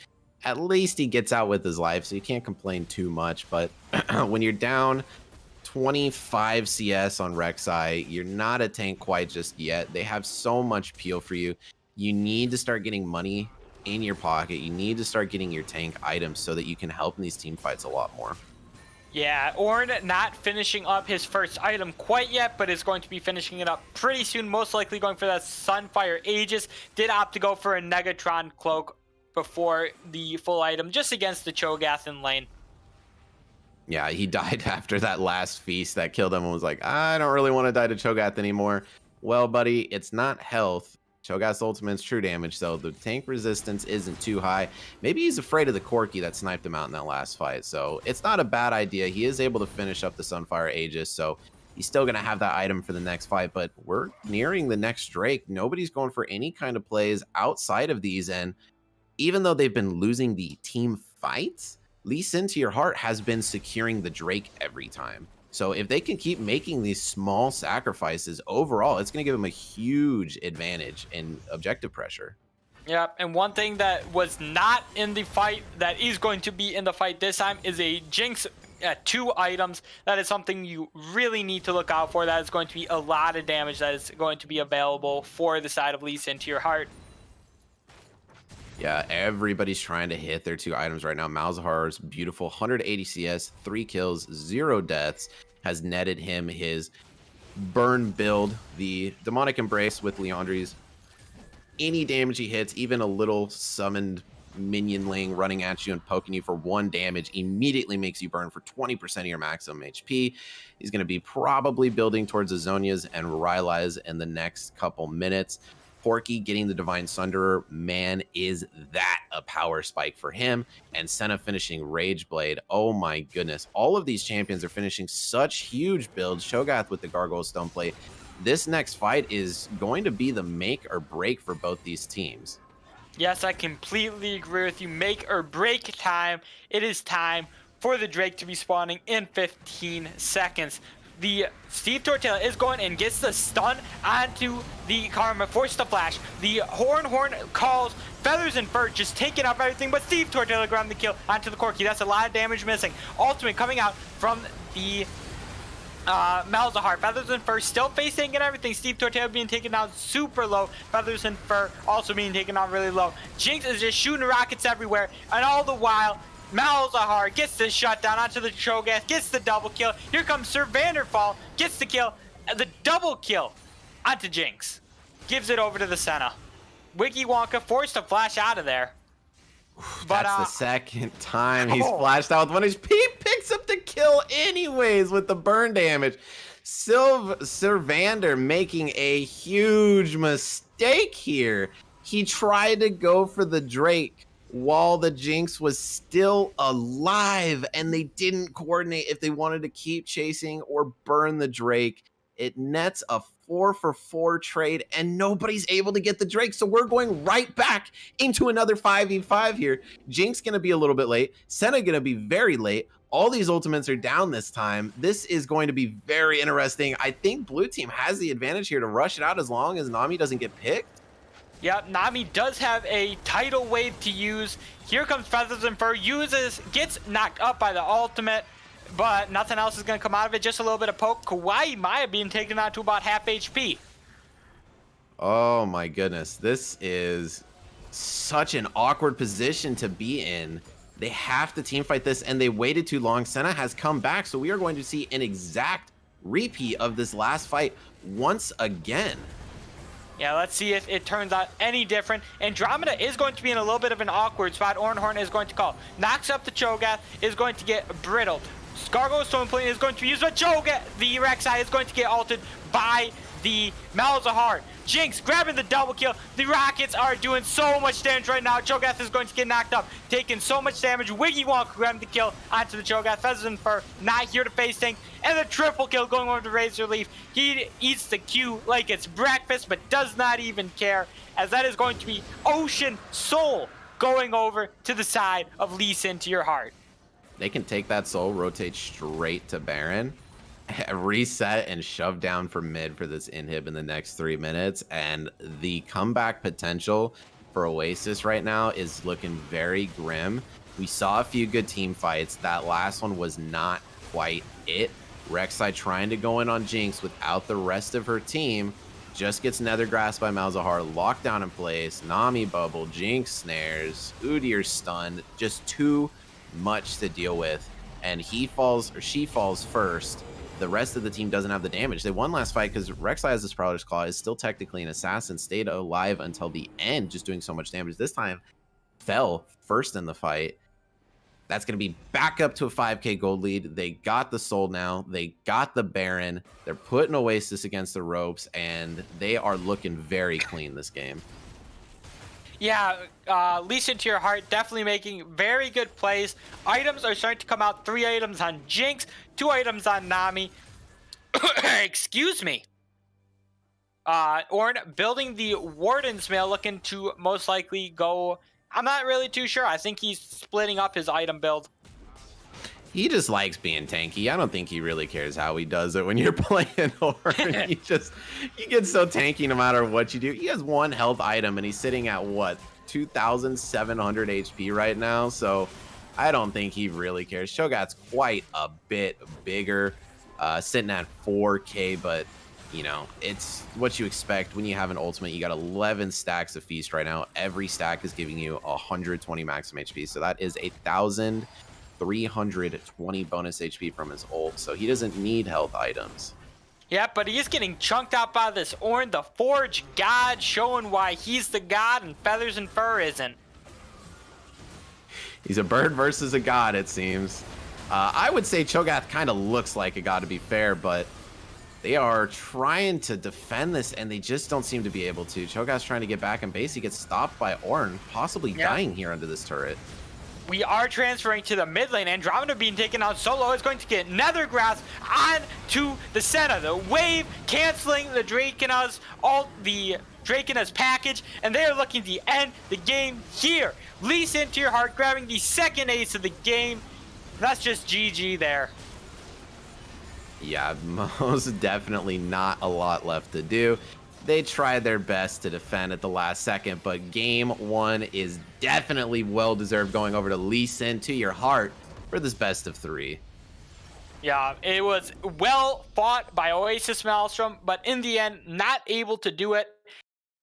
At least he gets out with his life, so you can't complain too much. But when you're down 25 CS on Rek'Sai, you're not a tank quite just yet. They have so much peel for you. You need to start getting money in your pocket. You need to start getting your tank items so that you can help in these team fights a lot more. Yeah, Ornn not finishing up his first item quite yet, but is going to be finishing it up pretty soon. Most likely going for that Sunfire Aegis. Did opt to go for a Negatron Cloak before the full item, just against the Cho'Gath in lane. Yeah, he died after that last feast that killed him and was like, I don't really want to die to Cho'Gath anymore. Well, buddy, it's not health. Cho'Gath's ultimate's true damage, so the tank resistance isn't too high. Maybe he's afraid of the Corki that sniped him out in that last fight, so it's not a bad idea. He is able to finish up the Sunfire Aegis, so he's still going to have that item for the next fight, but we're nearing the next Drake. Nobody's going for any kind of plays outside of these, and even though they've been losing the team fights, Listen to Your Heart has been securing the Drake every time. So if they can keep making these small sacrifices, overall, it's going to give them a huge advantage in objective pressure. Yeah, and one thing that was not in the fight that is going to be in the fight this time is a Jinx at 2 items. That is something you really need to look out for. That is going to be a lot of damage that is going to be available for the side of Listen to Your Heart. Yeah, everybody's trying to hit their 2 items right now. Malzahar's beautiful 180 CS, 3 kills, 0 deaths, has netted him his burn build, the Demonic Embrace with Liandry's. Any damage he hits, even a little summoned minion ling running at you and poking you for 1 damage, immediately makes you burn for 20% of your maximum HP. He's going to be probably building towards Azonias and Rylai's in the next couple minutes. Porky getting the Divine Sunderer, man, is that a power spike for him. And Senna finishing Rage Blade. Oh my goodness. All of these champions are finishing such huge builds. Cho'Gath with the Gargoyle Stoneplate. This next fight is going to be the make or break for both these teams. Yes, I completely agree with you. Make or break time. It is time for the Drake to be spawning in 15 seconds. The Steve Tortilla is going and gets the stun onto the Karma, forces the flash. The Horn calls, Feathers and Fur just taking up everything, but Steve Tortilla grabbing the kill onto the Corki. That's a lot of damage missing. Ultimate coming out from the Malzahar. Feathers and Fur still facing and everything. Steve Tortilla being taken down super low. Feathers and Fur also being taken down really low. Jinx is just shooting rockets everywhere, and all the while, Malzahar gets the shutdown onto the Cho'Gath, gets the double kill. Here comes Sir Vanderfall, gets the kill, the double kill onto Jinx. Gives it over to the Senna. Wiggy Wonka forced to flash out of there. But that's the second time he's flashed out with 1 HP. He picks up the kill anyways with the burn damage. Sylvander making a huge mistake here. He tried to go for the Drake while the Jinx was still alive, and they didn't coordinate if they wanted to keep chasing or burn the Drake. It nets a 4-for-4 trade, and nobody's able to get the Drake, so we're going right back into another 5v5 here. Jinx gonna be a little bit late, Senna gonna be very late. All these ultimates are down this time. This is going to be very interesting. I think blue team has the advantage here to rush it out as long as Nami doesn't get picked. Yeah, Nami does have a tidal wave to use. Here comes Feathers and Fur, gets knocked up by the ultimate, but nothing else is going to come out of it. Just a little bit of poke. Kawaii Maya being taken down to about half HP. Oh my goodness. This is such an awkward position to be in. They have to team fight this, and they waited too long. Senna has come back, so we are going to see an exact repeat of this last fight once again. Yeah, let's see if it turns out any different. Andromeda is going to be in a little bit of an awkward spot. Ornhorn is going to call. Knocks up the Cho'Gath, is going to get brittled. Gargoyle Stone Plane is going to be used, but Cho'Gath, the Rek'Sai, is going to get ulted by the Malzahar. Jinx grabbing the double kill. The Rockets are doing so much damage right now. Cho'Gath is going to get knocked up, taking so much damage. Wiggy Wonka grabbing the kill onto the Cho'Gath. Feathers and Fur not here to face tank. And the triple kill going over to Razor Leaf. He eats the Q like it's breakfast, but does not even care, as that is going to be Ocean Soul going over to the side of Lease Into Your Heart. They can take that soul, rotate straight to Baron, reset, and shove down for mid for this inhib in the next 3 minutes. And the comeback potential for Oasis right now is looking very grim. We saw a few good team fights. That last one was not quite it. Rek'Sai trying to go in on Jinx without the rest of her team. Just gets nether grass by Malzahar, locked down in place. Nami bubble, Jinx snares, Udyr stunned. Just too much to deal with, and he falls, or she falls first. The rest of the team doesn't have the damage. They won last fight because Rek'Sai has this Prowler's Claw, is still technically an assassin, stayed alive until the end, just doing so much damage. This time fell first in the fight. That's going to be back up to a 5k gold lead. They got the soul now, they got the Baron, they're putting Oasis against the ropes, and they are looking very clean this game. Yeah, Lease Into Your Heart definitely making very good plays. Items are starting to come out. 3 items on Jinx, 2 items on Nami. Excuse me. Ornn building the Warden's Mail, looking to most likely go. I'm not really too sure. I think he's splitting up his item build. He just likes being tanky. I don't think he really cares how he does it when you're playing Ornn. You get so tanky no matter what you do. He has 1 health item and he's sitting at what, 2,700 HP right now. So I don't think he really cares. Cho'Gath's quite a bit bigger, sitting at 4k, but you know, it's what you expect when you have an ultimate. You got 11 stacks of feast right now. Every stack is giving you 120 maximum HP. So that is 1,320 bonus HP from his ult. So he doesn't need health items. Yeah, but he is getting chunked out by this Ornn, the Forge God, showing why he's the god and Feathers and Fur isn't. He's a bird versus a god, it seems. I would say Cho'Gath kind of looks like a god, to be fair, but they are trying to defend this, and they just don't seem to be able to. Cho'Gath's trying to get back in base. He gets stopped by Ornn, possibly dying here under this turret. We are transferring to the mid lane. Andromeda being taken out solo is going to get Nethergrass on to the Senna. The wave canceling the Drakena's package, and they are looking to end the game here. Lease Into Your Heart grabbing the second ace of the game. That's just GG there. Yeah, most definitely not a lot left to do. They tried their best to defend at the last second, but game one is definitely well deserved, going over to Lee Sin to your heart for this best of three. Yeah, it was well fought by Oasis Maelstrom, but in the end, not able to do it.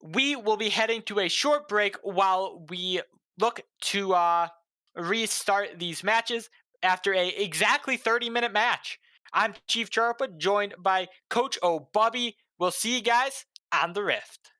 We will be heading to a short break while we look to restart these matches after a exactly 30-minute match. I'm Chief Charpa, joined by Coach O'Bubby. We'll see you guys on the Rift.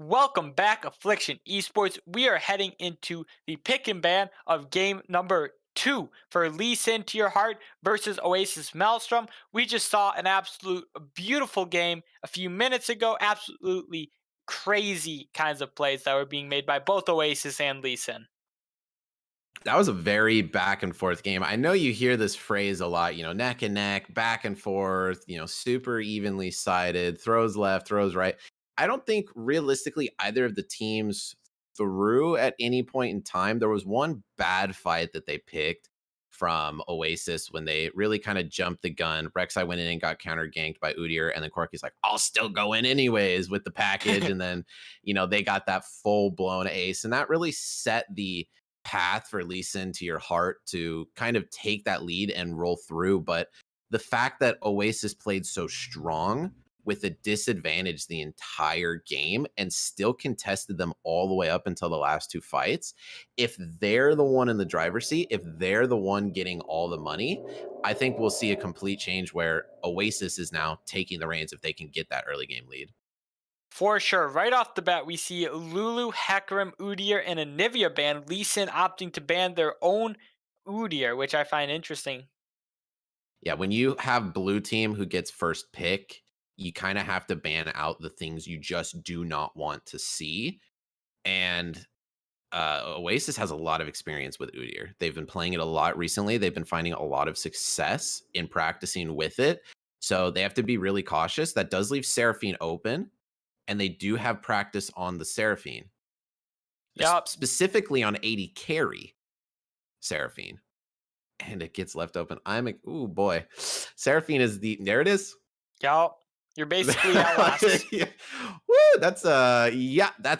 Welcome back, Affliction Esports. We are heading into the pick and ban of game number 2 for Lee Sin to Your Heart versus Oasis Maelstrom. We just saw an absolute beautiful game a few minutes ago. Absolutely crazy kinds of plays that were being made by both Oasis and Lee Sin. That was a very back and forth game. I know you hear this phrase a lot, neck and neck, back and forth, super evenly sided, throws left, throws right. I don't think realistically either of the teams threw at any point in time. There was one bad fight that they picked from Oasis when they really kind of jumped the gun. Rek'Sai went in and got counter ganked by Udyr, and then Corky's like, I'll still go in anyways with the package. And then, they got that full blown ace. And that really set the path for Lee Sin to Your Heart to kind of take that lead and roll through. But the fact that Oasis played so strong with a disadvantage the entire game and still contested them all the way up until the last two fights, if they're the one in the driver's seat, if they're the one getting all the money, I think we'll see a complete change where Oasis is now taking the reins if they can get that early game lead. For sure. Right off the bat, we see Lulu, Hecarim, Udyr, and a Nivea ban. Lee Sin opting to ban their own Udyr, which I find interesting. Yeah, when you have blue team who gets first pick, you kind of have to ban out the things you just do not want to see. And Oasis has a lot of experience with Udyr. They've been playing it a lot recently. They've been finding a lot of success in practicing with it. So they have to be really cautious. That does leave Seraphine open, and they do have practice on the Seraphine, Yup. specifically on 80 carry Seraphine. And it gets left open. Ooh boy. Seraphine is there it is. Yup. You're basically at last. Yeah. Woo, that's a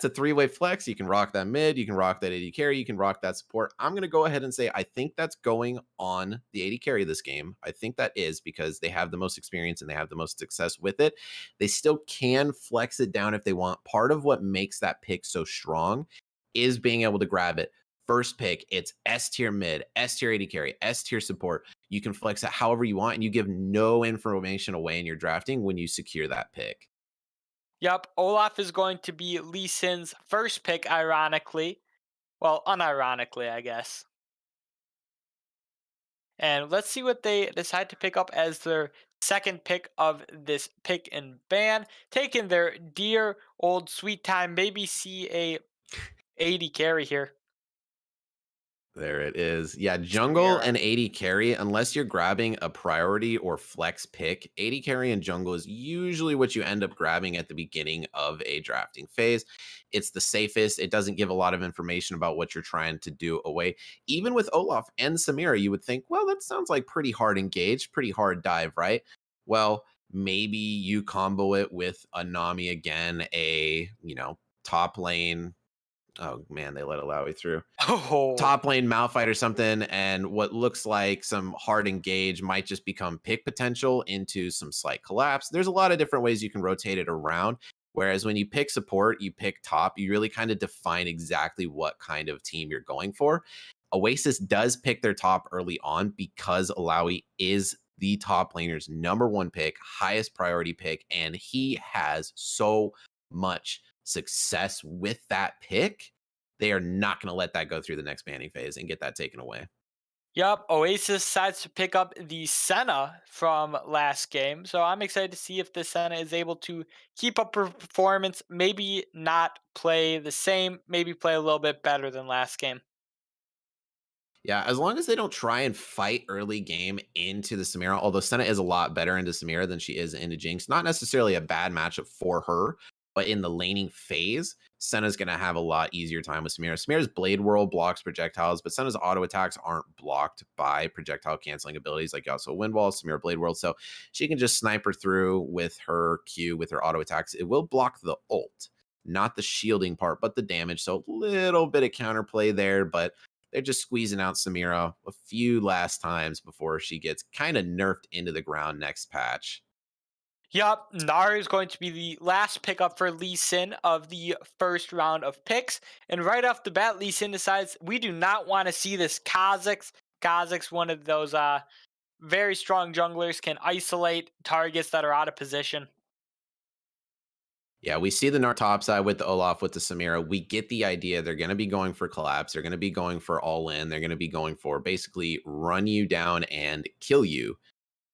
three-way flex. You can rock that mid, you can rock that 80 carry, you can rock that support. I'm gonna go ahead and say I think that's going on the 80 carry this game. I think that is because they have the most experience and they have the most success with it. They still can flex it down if they want. Part of what makes that pick so strong is being able to grab it. First pick, it's S tier mid, S tier 80 carry, S tier support. You can flex it however you want, and you give no information away in your drafting when you secure that pick. Yup. Olaf is going to be Lee Sin's first pick, ironically. Well, unironically, I guess. And let's see what they decide to pick up as their second pick of this pick and ban. Taking their dear old sweet time, maybe see a 80 carry here. There it is. Yeah, jungle Samira. and 80 carry, unless you're grabbing a priority or flex pick, 80 carry and jungle is usually what you end up grabbing at the beginning of a drafting phase. It's the safest. It doesn't give a lot of information about what you're trying to do away. Even with Olaf and Samira, you would think, well, that sounds like pretty hard engage, pretty hard dive, right? Well, maybe you combo it with a Nami again, top lane. Oh man, they let Alawi through Oh, top lane Malphite or something, and what looks like some hard engage might just become pick potential into some slight collapse. There's a lot of different ways you can rotate it around. Whereas when you pick support, you pick top, you really kind of define exactly what kind of team you're going for. Oasis does pick their top early on because Alawi is the top laner's number one pick, highest priority pick, and he has so much success with that pick. They are not going to let that go through the next banning phase and get that taken away. yep. Oasis decides to pick up the Senna from last game. So I'm excited to see if the Senna is able to keep up her performance, maybe not play the same, maybe play a little bit better than last game. Yeah, as long as they don't try and fight early game into the Samira, although Senna is a lot better into Samira than she is into Jinx. Not necessarily a bad matchup for her, but in the laning phase, Senna's going to have a lot easier time with Samira. Samira's Blade Whirl blocks projectiles, but Senna's auto attacks aren't blocked by projectile canceling abilities like also Wind Wall, Samira Blade Whirl. So she can just snipe her through with her Q, with her auto attacks. It will block the ult, not the shielding part, but the damage. So a little bit of counterplay there, but they're just squeezing out Samira a few last times before she gets kind of nerfed into the ground next patch. Yup, Nara is going to be the last pickup for Lee Sin of the first round of picks. And right off the bat, Lee Sin decides we do not want to see this Kha'Zix. Kha'Zix, one of those very strong junglers, can isolate targets that are out of position. Yeah, we see the top side with the Olaf, with the Samira. We get the idea. They're going to be going for collapse. They're going to be going for all in. They're going to be going for basically run you down and kill you.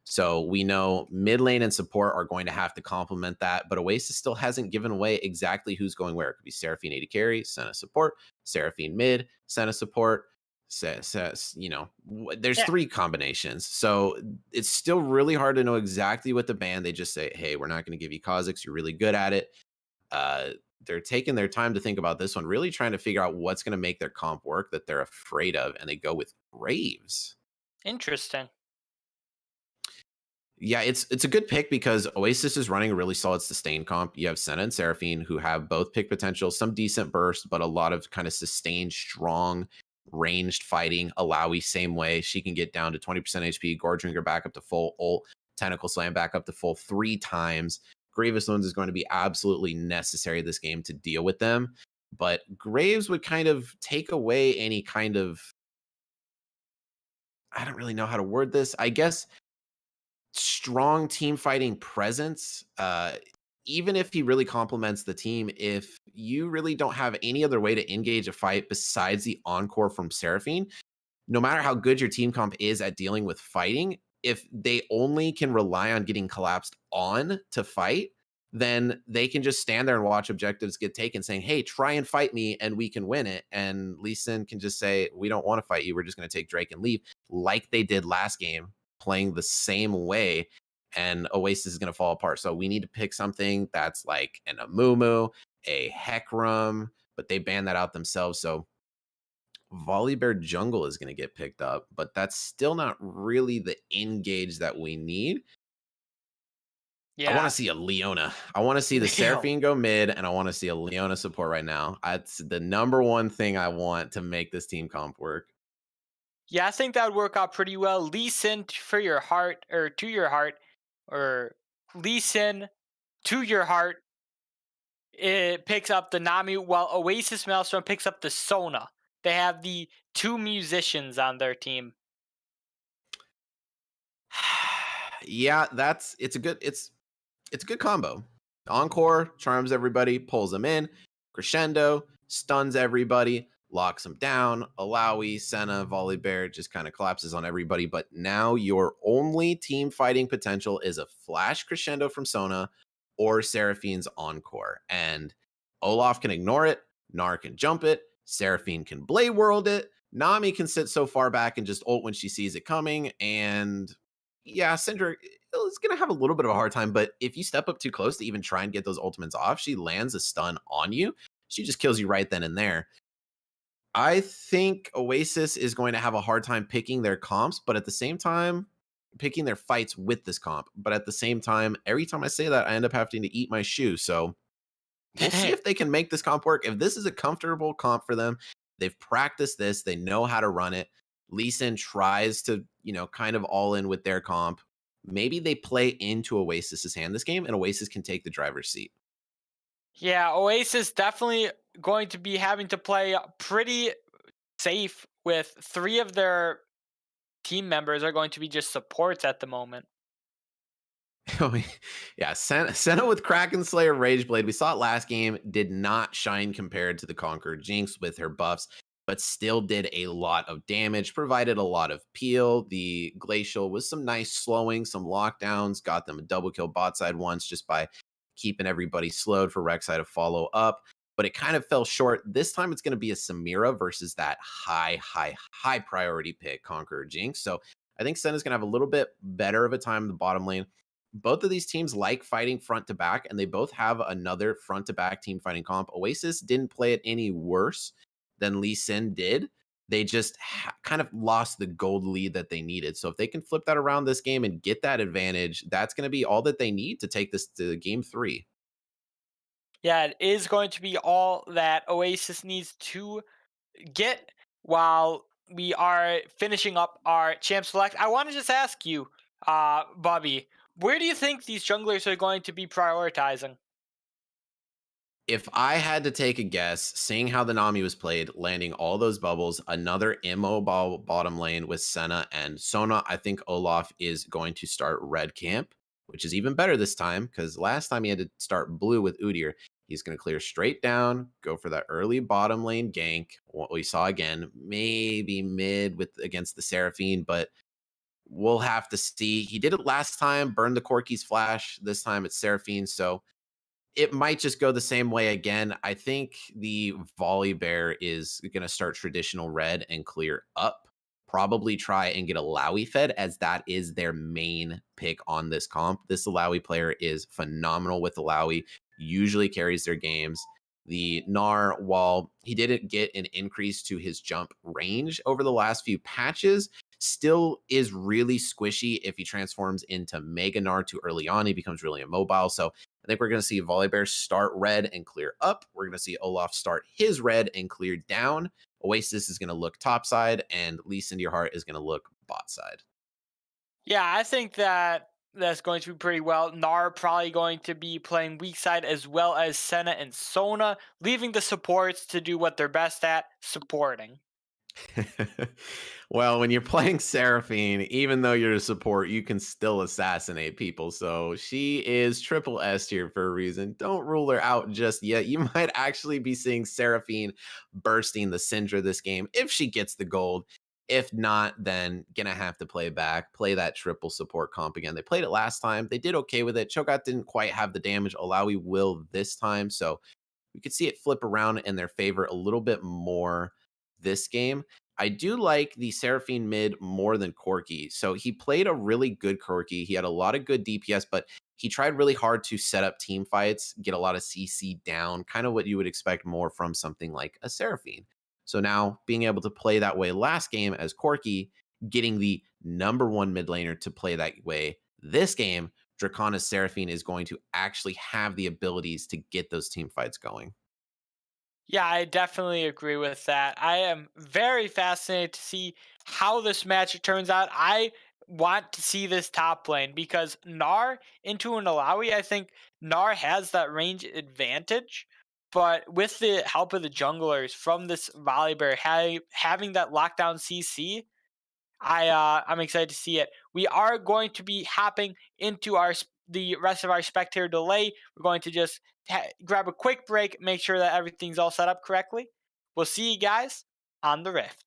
So we know mid lane and support are going to have to complement that, but Oasis still hasn't given away exactly who's going where. It could be Seraphine AD carry, Senna support, Seraphine mid, Senna support. There's Yeah, three combinations. So it's still really hard to know exactly what the ban. They just say, hey, we're not going to give you Kha'Zix. You're really good at it. Uh, they're taking their time to think about this one, really trying to figure out what's going to make their comp work that they're afraid of, and they go with Graves. interesting. Yeah, it's a good pick because Oasis is running a really solid sustain comp. You have Senna and Seraphine who have both pick potential, some decent burst, but a lot of kind of sustained, strong, ranged fighting. Alawi, same way. She can get down to 20% HP, Gore Drinker back up to full, ult, Tentacle Slam back up to full 3 times. Grievous Wounds is going to be absolutely necessary this game to deal with them. But Graves would kind of take away any kind of, I don't really know how to word this. I guess strong team fighting presence. Even if he really complements the team, if you really don't have any other way to engage a fight besides the encore from Seraphine, no matter how good your team comp is at dealing with fighting, if they only can rely on getting collapsed on to fight, then they can just stand there and watch objectives get taken, saying, hey, try and fight me and we can win it. And Lee Sin can just say, we don't want to fight you. We're just going to take Drake and leave, like they did last game, playing the same way. And Oasis is going to fall apart. So we need to pick something that's like an Amumu, a Hecarim, but they banned that out themselves. So Volibear Jungle is going to get picked up, but that's still not really the engage that we need. I want to Yeah, see a Leona. I want to see the Leo. Seraphine go mid, and I want to see a Leona support right now. That's the number one thing I want to make this team comp work. Yeah, I think that would work out pretty well. Lee Sin for your heart, or to your heart, or Lee Sin to your heart. It picks up the Nami, while Oasis Maelstrom picks up the Sona. They have the two musicians on their team. Yeah, it's a good combo. Encore charms everybody, pulls them in. Crescendo stuns everybody, locks them down. Alawi, Senna, Volibear just kind of collapses on everybody. But now your only team fighting potential is a flash crescendo from Sona or Seraphine's Encore. And Olaf can ignore it. Gnar can jump it. Seraphine can Blade World it. Nami can sit so far back and just ult when she sees it coming. And yeah, Syndra is going to have a little bit of a hard time, but if you step up too close to even try and get those ultimates off, she lands a stun on you. She just kills you right then and there. I think Oasis is going to have a hard time picking their comps, but at the same time, picking their fights with this comp. But at the same time, every time I say that, I end up having to eat my shoe. So we'll see if they can make this comp work. If this is a comfortable comp for them, they've practiced this, they know how to run it. Lee Sin tries to, kind of all in with their comp. Maybe they play into Oasis's hand this game, and Oasis can take the driver's seat. Yeah, Oasis definitely going to be having to play pretty safe with three of their team members are going to be just supports at the moment. Yeah, Senna with Kraken Slayer Rageblade. We saw it last game, did not shine compared to the Conqueror Jinx with her buffs, but still did a lot of damage, provided a lot of peel. The Glacial was some nice slowing, some lockdowns, got them a double kill bot side once just by keeping everybody slowed for Rek'Sai to follow up. But it kind of fell short. This time it's going to be a Samira versus that high priority pick, Conqueror Jinx. So I think Senna's going to have a little bit better of a time in the bottom lane. Both of these teams like fighting front to back, and they both have another front to back team fighting comp. Oasis didn't play it any worse than Lee Sin did. They just kind of lost the gold lead that they needed. So if they can flip that around this game and get that advantage, that's going to be all that they need to take this to game 3. Yeah, it is going to be all that Oasis needs to get while we are finishing up our champ select. I want to just ask you, Bobby, where do you think these junglers are going to be prioritizing? If I had to take a guess, seeing how the Nami was played, landing all those bubbles, another immobile bottom lane with Senna and Sona, I think Olaf is going to start red camp. which is even better this time because last time he had to start blue with Udyr. He's going to clear straight down, go for that early bottom lane gank. What we saw again, maybe mid with against the Seraphine, but we'll have to see. He did it last time, burned the Corki's flash. This time it's Seraphine, so it might just go the same way again. I think the Volley Bear is going to start traditional red and clear up. Probably try and get a Lowy fed, as that is their main pick on this comp. This Lowy player is phenomenal with the Lowy, usually carries their games. The Gnar, while he didn't get an increase to his jump range over the last few patches, still is really squishy if he transforms into Mega Gnar too early on. He becomes really immobile. So I think we're going to see Volibear start red and clear up. We're going to see Olaf start his red and clear down. Oasis is going to look top side, and Lee Send Your Heart is going to look bot side. Yeah, I think that that's going to be pretty well. Nar probably going to be playing weak side as well as Senna and Sona, leaving the supports to do what they're best at, supporting. Well, when you're playing Seraphine, even though you're a support, you can still assassinate people. So she is triple S here for a reason. Don't rule her out just yet. You might actually be seeing Seraphine bursting the Syndra this game if she gets the gold. If not, then gonna have to play back, play that triple support comp again. They played it last time. They did okay with it. Cho'Gath didn't quite have the damage. Alawi will this time. So we could see it flip around in their favor a little bit more this game. I do like the Seraphine mid more than Corki. So he played a really good Corki. He had a lot of good DPS, but he tried really hard to set up team fights, get a lot of CC down, kind of what you would expect more from something like a Seraphine. So now being able to play that way last game as Corki, getting the number one mid laner to play that way this game, Draconis Seraphine is going to actually have the abilities to get those team fights going. Yeah, I definitely agree with that. I am very fascinated to see how this match turns out. I want to see this top lane because Gnar into an Alawi, I think Gnar has that range advantage. But with the help of the junglers from this Volibear having that lockdown CC, I'm excited to see it. We are going to be hopping into the rest of our spectator delay. We're going to just grab a quick break, make sure that everything's all set up correctly. We'll see you guys on the Rift.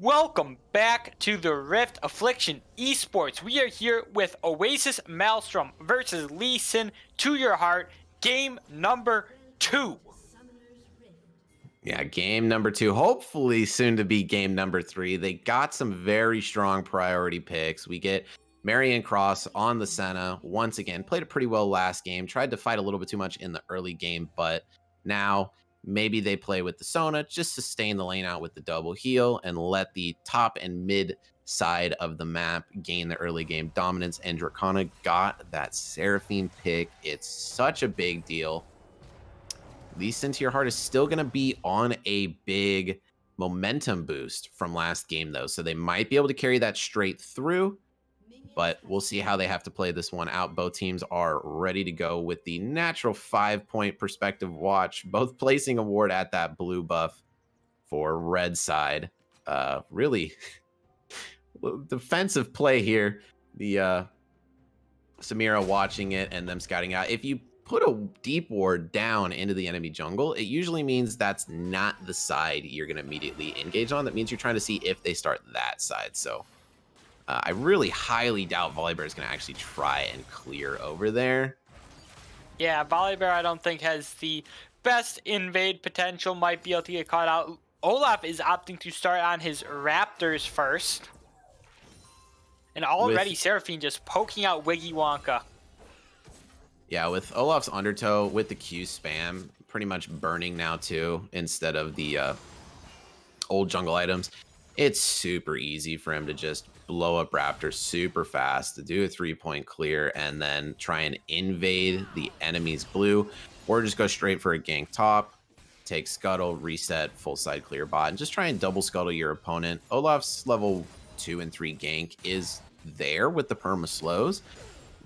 Welcome back to the Rift Affliction Esports. We are here with Oasis Maelstrom versus Lee Sin to your heart. Game number 2. Yeah, game number 2, hopefully soon to be game number 3. They got some very strong priority picks. We get Marion Cross on the Senna once again. Played it pretty well last game. Tried to fight a little bit too much in the early game, but now maybe they play with the Sona, just sustain the lane out with the double heal and let the top and mid side of the map gain the early game dominance. And Dracona got that Seraphine pick. It's such a big deal. Lee Sin to your heart is still going to be on a big momentum boost from last game, though. So they might be able to carry that straight through, but we'll see how they have to play this one out. Both teams are ready to go with the natural 5-point perspective watch, both placing a ward at that blue buff for red side. Really defensive play here. The Samira watching it and them scouting out. If you put a deep ward down into the enemy jungle, it usually means that's not the side you're going to immediately engage on. That means you're trying to see if they start that side. So I really highly doubt Volibear is going to actually try and clear over there. Yeah, Volibear I don't think has the best invade potential. Might be able to get caught out. Olaf is opting to start on his Raptors first. And already Seraphine just poking out Wiggy Wonka. Yeah, with Olaf's Undertow, with the Q spam, pretty much burning now too, instead of the old jungle items, it's super easy for him to just blow up Raptor super fast, to do a 3-point clear, and then try and invade the enemy's blue, or just go straight for a gank top, take Scuttle, reset, full side clear bot, and just try and double Scuttle your opponent. Olaf's level 2 and 3 gank is there with the perma slows,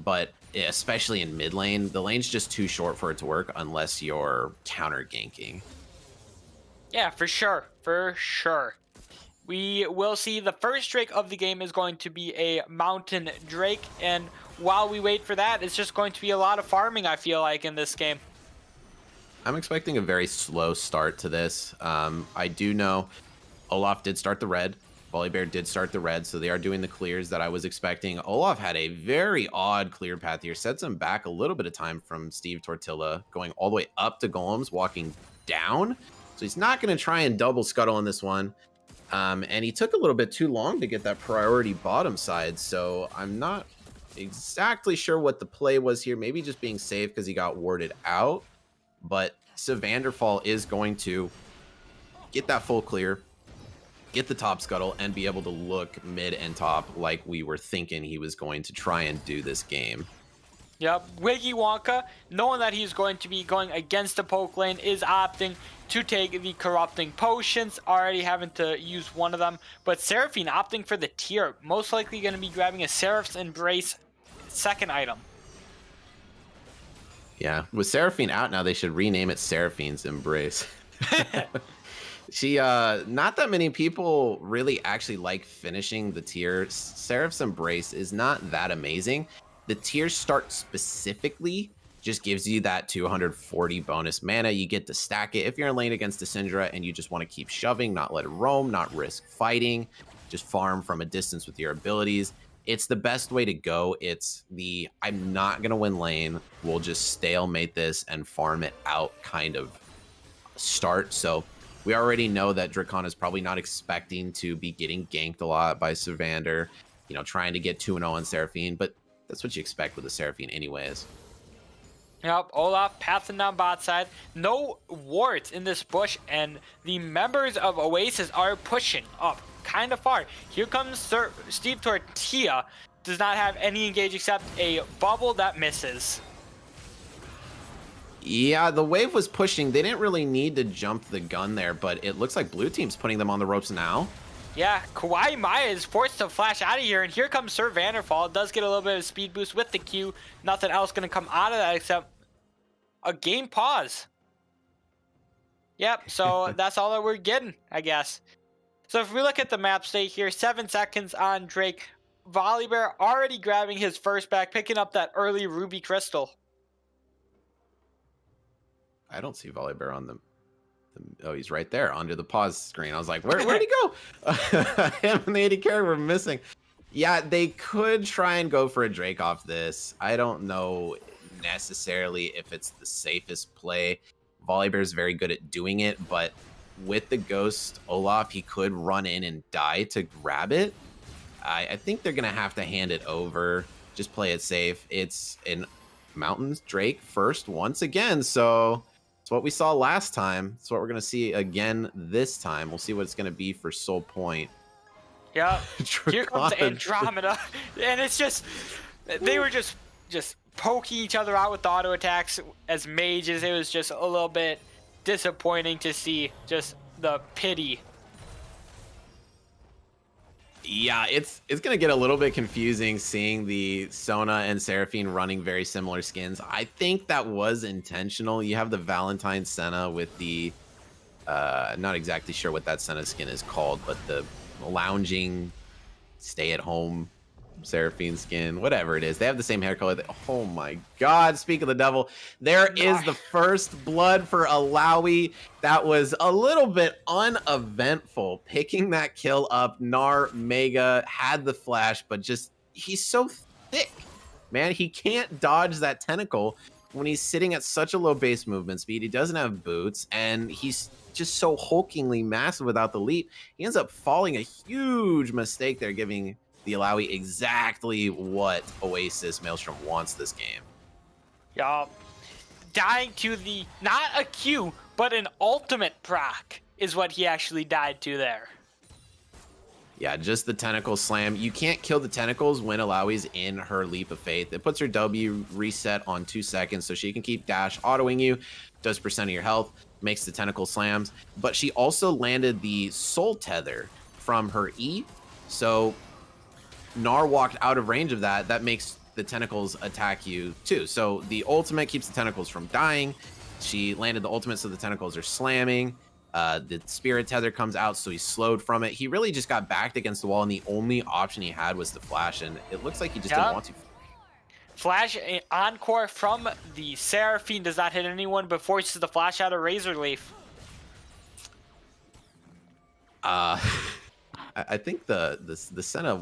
but especially in mid lane, the lane's just too short for it to work unless you're counter ganking. Yeah, for sure. For sure. We will see the first Drake of the game is going to be a Mountain Drake. And while we wait for that, it's just going to be a lot of farming, I feel like, in this game. I'm expecting a very slow start to this. I do know Olaf did start the red. Volibear did start the red, so they are doing the clears that I was expecting. Olaf had a very odd clear path here. Sets him back a little bit of time from Steve Tortilla, going all the way up to Golems, walking down. So he's not going to try and double Scuttle on this one. And he took a little bit too long to get that priority bottom side, so I'm not exactly sure what the play was here. Maybe just being safe because he got warded out. But Svanderfall is going to get that full clear, get the top Scuttle, and be able to look mid and top like we were thinking he was going to try and do this game. Yep, Wiggy Wonka, knowing that he's going to be going against the poke lane, is opting to take the corrupting potions, already having to use one of them. But Seraphine opting for the tier, most likely going to be grabbing a Seraph's Embrace second item. Yeah, with Seraphine out now, they should rename it Seraphine's Embrace. She, not that many people really actually like finishing the tier. Seraph's Embrace is not that amazing. The tier start specifically just gives you that 240 bonus mana. You get to stack it if you're in lane against the Syndra and you just want to keep shoving, not let it roam, not risk fighting, just farm from a distance with your abilities. It's the best way to go. It's the I'm not going to win lane, we'll just stalemate this and farm it out kind of start. So we already know that Dracon is probably not expecting to be getting ganked a lot by Savander, you know, trying to get 2-0 on Seraphine, but that's what you expect with a Seraphine anyways. Yep, Olaf passing down bot side. No wards in this bush, and the members of Oasis are pushing up kind of far. Here comes Steve Tortilla. Does not have any engage except a bubble that misses. Yeah, the wave was pushing. They didn't really need to jump the gun there, but it looks like blue team's putting them on the ropes now. Yeah, Kawaii Maya is forced to flash out of here, and here comes Sir Vanderfall. It does get a little bit of speed boost with the Q. Nothing else going to come out of that except a game pause. Yep, so that's all that we're getting, I guess. So if we look at the map state here, 7 seconds on Drake. Volibear already grabbing his first back, picking up that early Ruby Crystal. I don't see Volibear on Oh, he's right there under the pause screen. I was like, where'd he go? Him and the AD carry were missing. Yeah, they could try and go for a Drake off this. I don't know necessarily if it's the safest play. Volibear is very good at doing it, but with the Ghost Olaf, he could run in and die to grab it. I think they're going to have to hand it over. Just play it safe. It's in Mountains Drake first once again, so it's what we saw last time. It's what we're going to see again this time. We'll see what it's going to be for Soul Point. Yeah, here comes Andromeda, and it's just, they were just poking each other out with auto attacks as mages. It was just a little bit disappointing to see just the pity. Yeah, it's gonna get a little bit confusing seeing the Sona and Seraphine running very similar skins. I think that was intentional. You have the Valentine Senna with the not exactly sure what that Senna skin is called, but the lounging stay at home Seraphine skin, whatever it is. They have the same hair color. Oh my god, speak of the devil. There is the first blood for Alawi. That was a little bit uneventful. Picking that kill up, Gnar Mega had the flash, but just, he's so thick, man. He can't dodge that tentacle when he's sitting at such a low base movement speed. He doesn't have boots, and he's just so hulkingly massive without the leap. He ends up falling a huge mistake there, giving the Alawi exactly what Oasis Maelstrom wants this game. Yup. Dying to the, not a Q, but an ultimate proc is what he actually died to there. Yeah, just the tentacle slam. You can't kill the tentacles when Alawi's in her Leap of Faith. It puts her W reset on 2 seconds, so she can keep dash autoing you, does percent of your health, makes the tentacle slams. But she also landed the soul tether from her E, so Gnar walked out of range of that. That makes the tentacles attack you too. So the ultimate keeps the tentacles from dying. She landed the ultimate, so the tentacles are slamming. The spirit tether comes out, so he's slowed from it. He really just got backed against the wall, and the only option he had was the flash, and it looks like he just didn't want to. Flash encore from the Seraphine does not hit anyone, but forces the flash out of Razor Leaf. I think the Senna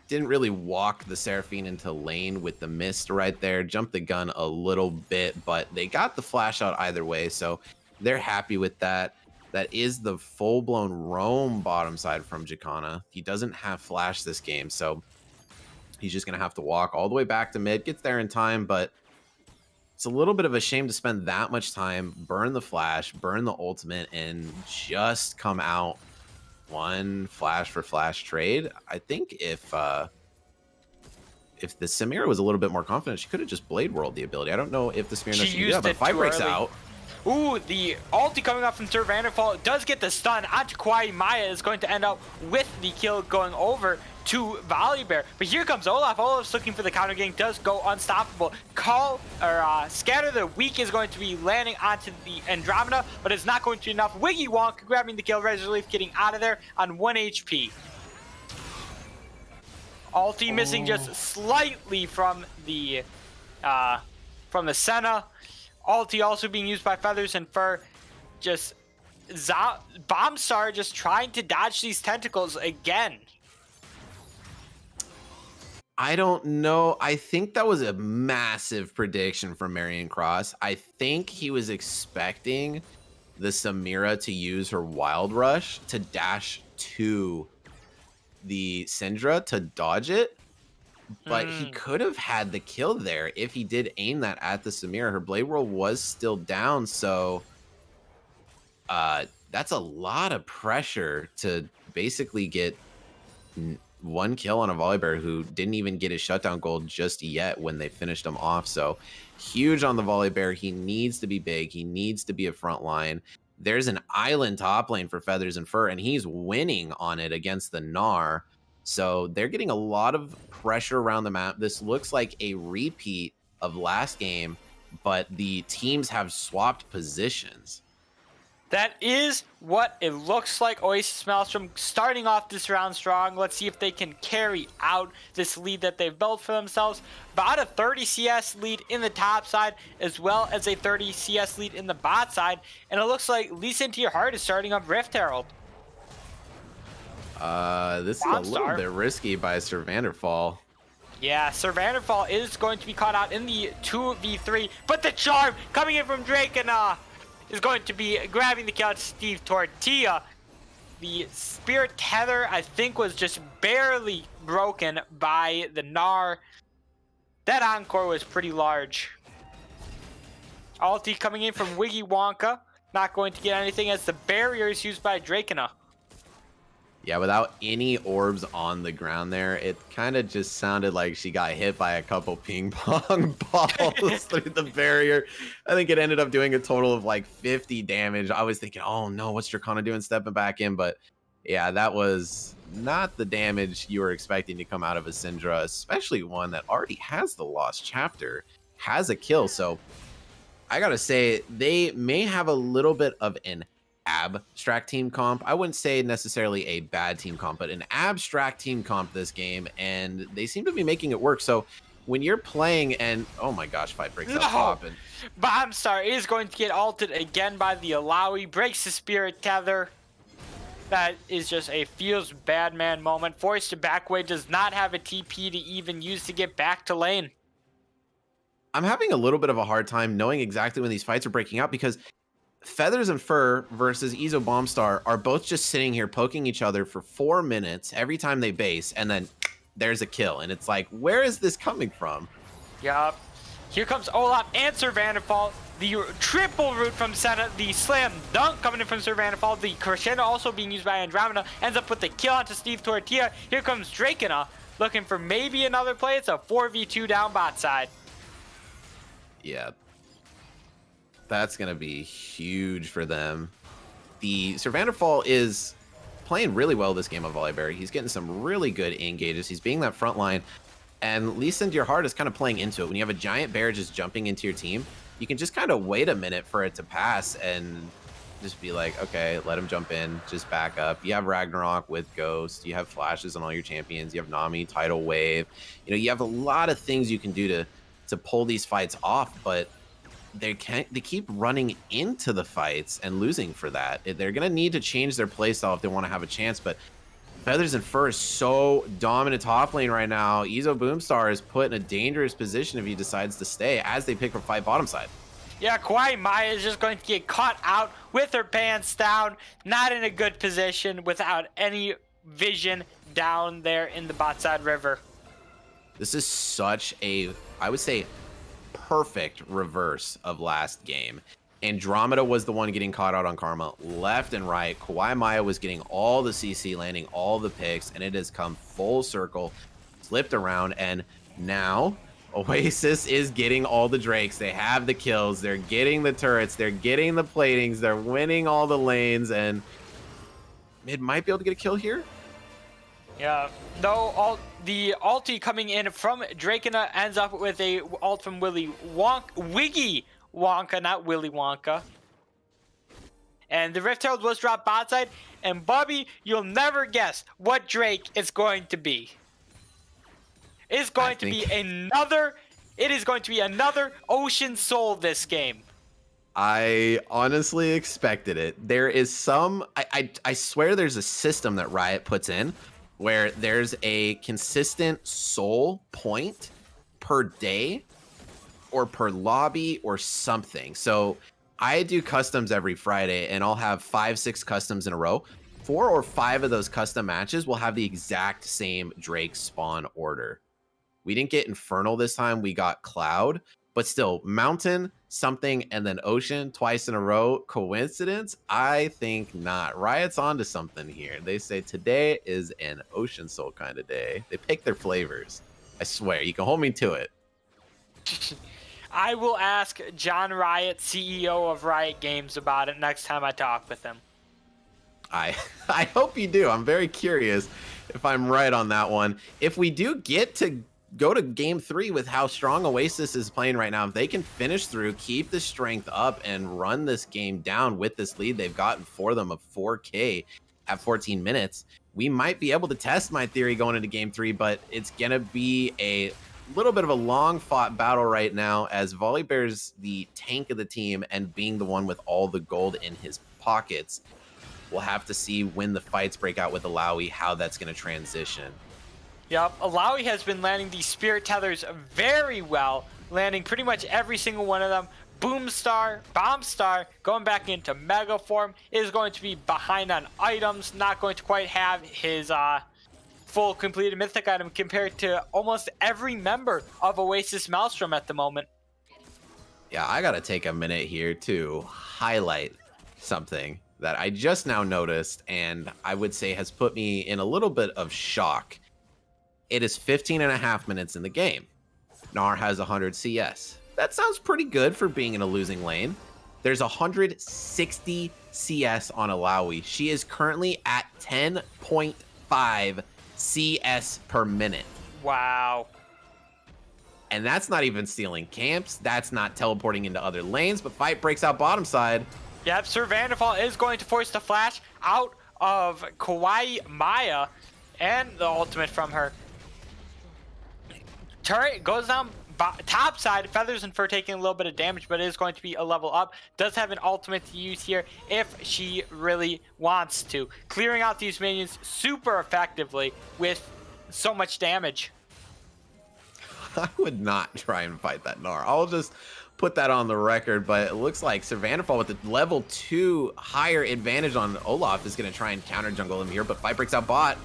didn't really walk the Seraphine into lane with the mist right there. Jumped the gun a little bit, but they got the flash out either way, so they're happy with that. That is the full-blown roam bottom side from Jacana. He doesn't have flash this game, so he's just going to have to walk all the way back to mid. Gets there in time, but it's a little bit of a shame to spend that much time, burn the flash, burn the ultimate, and just come out one flash for flash trade. I think if the Samira was a little bit more confident, she could have just Blade World the ability. I don't know if the Samira knows she can do that, but Fight breaks out. Ooh, the ulti coming up from Sir Vanderfall does get the stun onto Kawaii. Maya is going to end up with the kill going over to Volibear. But here comes Olaf. Olaf's looking for the counter gank, does go unstoppable. Scatter the Weak is going to be landing onto the Andromeda, but it's not going to be enough. Wiggy Wonk grabbing the kill, Razor Leaf getting out of there on 1 HP. Ulti missing just slightly from the Senna. Ulti also being used by Feathers and Fur. Just Bombstar just trying to dodge these tentacles again. I don't know. I think that was a massive prediction from Marion Cross. I think he was expecting the Samira to use her Wild Rush to dash to the Syndra to dodge it. But he could have had the kill there if he did aim that at the Samira. Her Blade World was still down, so that's a lot of pressure to basically get one kill on a Volibear who didn't even get his shutdown gold just yet when they finished him off. So huge on the Volibear. He needs to be big. He needs to be a front line. There's an island top lane for Feathers and Fur, and he's winning on it against the Gnar. So they're getting a lot of pressure around the map. This looks like a repeat of last game, but the teams have swapped positions. That is what it looks like. Oasis Maelstrom starting off this round strong. Let's see if they can carry out this lead that they've built for themselves. About a 30 CS lead in the top side, as well as a 30 CS lead in the bot side. And it looks like Lisa Into Your Heart is starting up Rift Herald. This is a little bit risky by Sir Vanderfall. Yeah, Sir Vanderfall is going to be caught out in the 2v3, but the charm coming in from Drake and is going to be grabbing the kill at Steve Tortilla. The Spirit Tether, I think, was just barely broken by the Gnar. That Encore was pretty large. Ulti coming in from Wiggy Wonka. Not going to get anything as the barrier is used by Drakena. Yeah, without any orbs on the ground there, it kind of just sounded like she got hit by a couple ping pong balls through the barrier. I think it ended up doing a total of like 50 damage. I was thinking, oh no, what's Drakena doing stepping back in? But yeah, that was not the damage you were expecting to come out of a Syndra, especially one that already has the Lost Chapter, has a kill. So I gotta say, they may have a little bit of an abstract team comp. I wouldn't say necessarily a bad team comp, but an abstract team comp this game, and they seem to be making it work. So when you're playing and oh my gosh, fight breaks up top and Bomb Star is going to get ulted again by the Alawi, breaks the Spirit Tether. That is just a feels bad man moment. Forced to back away, does not have a TP to even use to get back to lane. I'm having a little bit of a hard time knowing exactly when these fights are breaking out, because Feathers and Fur versus Ezo Bombstar are both just sitting here poking each other for 4 minutes every time they base, and then there's a kill. And it's like, where is this coming from? Yup. Here comes Olaf and Sir Vanderfall. The triple root from Senna. The slam dunk coming in from Sir Vanderfall. The crescendo also being used by Andromeda. Ends up with the kill onto Steve Tortilla. Here comes Drakena looking for maybe another play. It's a 4v2 down bot side. Yeah. That's going to be huge for them. The Sir Vanderfall is playing really well this game of Volibear. He's getting some really good engages. He's being that front line. And Lisa Into Your Heart is kind of playing into it. When you have a giant bear just jumping into your team, you can just kind of wait a minute for it to pass and just be like, okay, let him jump in, just back up. You have Ragnarok with Ghost. You have flashes on all your champions. You have Nami, Tidal Wave. You know, you have a lot of things you can do to pull these fights off, but they keep running into the fights and losing for that. They're going to need to change their playstyle if they want to have a chance, but Feathers and Fur is so dominant top lane right now. Ezo Boomstar is put in a dangerous position if he decides to stay as they pick for fight bottom side. Yeah, Kawaii Maya is just going to get caught out with her pants down, not in a good position, without any vision down there in the bot side river. This is such a, I would say, perfect reverse of last game. Andromeda was the one getting caught out on Karma left and right. Kawaii Maya was getting all the CC, landing all the picks, and it has come full circle, flipped around, and now Oasis is getting all the Drakes. They have the kills, they're getting the turrets, they're getting the platings, they're winning all the lanes, and mid might be able to get a kill here. Yeah, no, the ulti coming in from Drakena ends up with a ult from Wiggy Wonka, not Willy Wonka. And the Rift Herald was dropped bot side, and Bobby, you'll never guess what Drake is going to be. It is going to be another Ocean Soul this game. I honestly expected it. There is some, I swear there's a system that Riot puts in where there's a consistent soul point per day or per lobby or something. So I do customs every Friday, and I'll have 5-6 customs in a row. 4 or 5 of those custom matches will have the exact same Drake spawn order. We didn't get Infernal this time, we got Cloud, but still, Mountain, something, and then Ocean twice in a row. Coincidence? I think not. Riot's onto something here. They say today is an Ocean Soul kind of day. They pick their flavors. I swear, you can hold me to it. I will ask John Riot, CEO of Riot Games, about it next time I talk with him. I hope you do. I'm very curious if I'm right on that one. If we do get to go to game 3 with how strong Oasis is playing right now. If they can finish through, keep the strength up, and run this game down with this lead they've gotten for them of 4K at 14 minutes, we might be able to test my theory going into game 3, but it's going to be a little bit of a long fought battle right now, as Volibear's the tank of the team and being the one with all the gold in his pockets. We'll have to see when the fights break out with Alawi, how that's going to transition. Yep, Alawi has been landing these spirit tethers very well, landing pretty much every single one of them. Boomstar, Bombstar, going back into Mega Form, is going to be behind on items, not going to quite have his full completed mythic item compared to almost every member of Oasis Maelstrom at the moment. Yeah, I gotta take a minute here to highlight something that I just now noticed, and I would say has put me in a little bit of shock. It is 15 and a half minutes in the game. Gnar has 100 CS. That sounds pretty good for being in a losing lane. There's 160 CS on Alawi. She is currently at 10.5 CS per minute. Wow. And that's not even stealing camps. That's not teleporting into other lanes, but fight breaks out bottom side. Yep, Sir Vanderfall is going to force the flash out of Kawaii Maya and the ultimate from her. Turret goes down top side. Feathers and Fur taking a little bit of damage, but it is going to be a level up. Does have an ultimate to use here if she really wants to. Clearing out these minions super effectively with so much damage. I would not try and fight that Gnar. I'll just put that on the record, but it looks like Sir Vanderfall with the level 2 higher advantage on Olaf is going to try and counter jungle him here, but fight breaks out bot.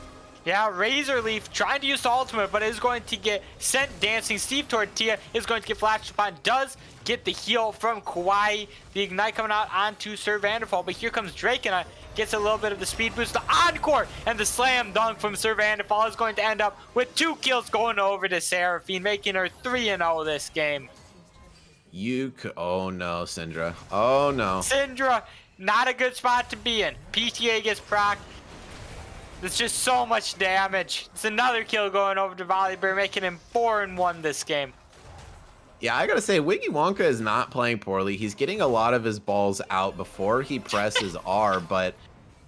Yeah, Razor Leaf trying to use the ultimate, but is going to get sent dancing. Steve Tortilla is going to get flashed upon. Does get the heal from Kawaii. The ignite coming out onto Sir Vanderfall, but here comes Drake and gets a little bit of the speed boost. The encore and the slam dunk from Sir Vanderfall is going to end up with 2 kills going over to Seraphine, making her 3-0 this game. You could, oh no, Syndra. Oh no. Syndra, not a good spot to be in. PTA gets procced. It's just so much damage. It's another kill going over to Volibear, making him 4-1 this game. Yeah, I gotta say, Wiggy Wonka is not playing poorly. He's getting a lot of his balls out before he presses R, but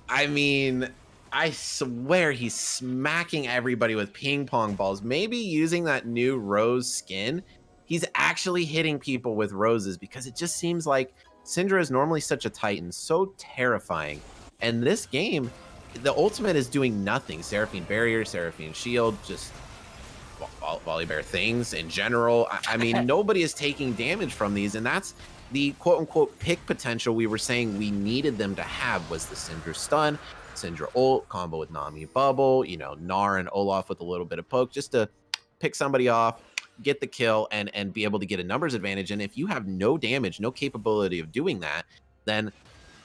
I mean, I swear he's smacking everybody with ping pong balls. Maybe using that new rose skin, he's actually hitting people with roses, because it just seems like Syndra is normally such a titan, so terrifying. And this game, the ultimate is doing nothing. Seraphine Barrier, Seraphine Shield, just Volibear things in general. I mean, nobody is taking damage from these, and that's the quote-unquote pick potential we were saying we needed them to have, was the Syndra stun, Syndra ult, combo with Nami Bubble, you know, Gnar and Olaf with a little bit of poke, just to pick somebody off, get the kill, and be able to get a numbers advantage. And if you have no damage, no capability of doing that, then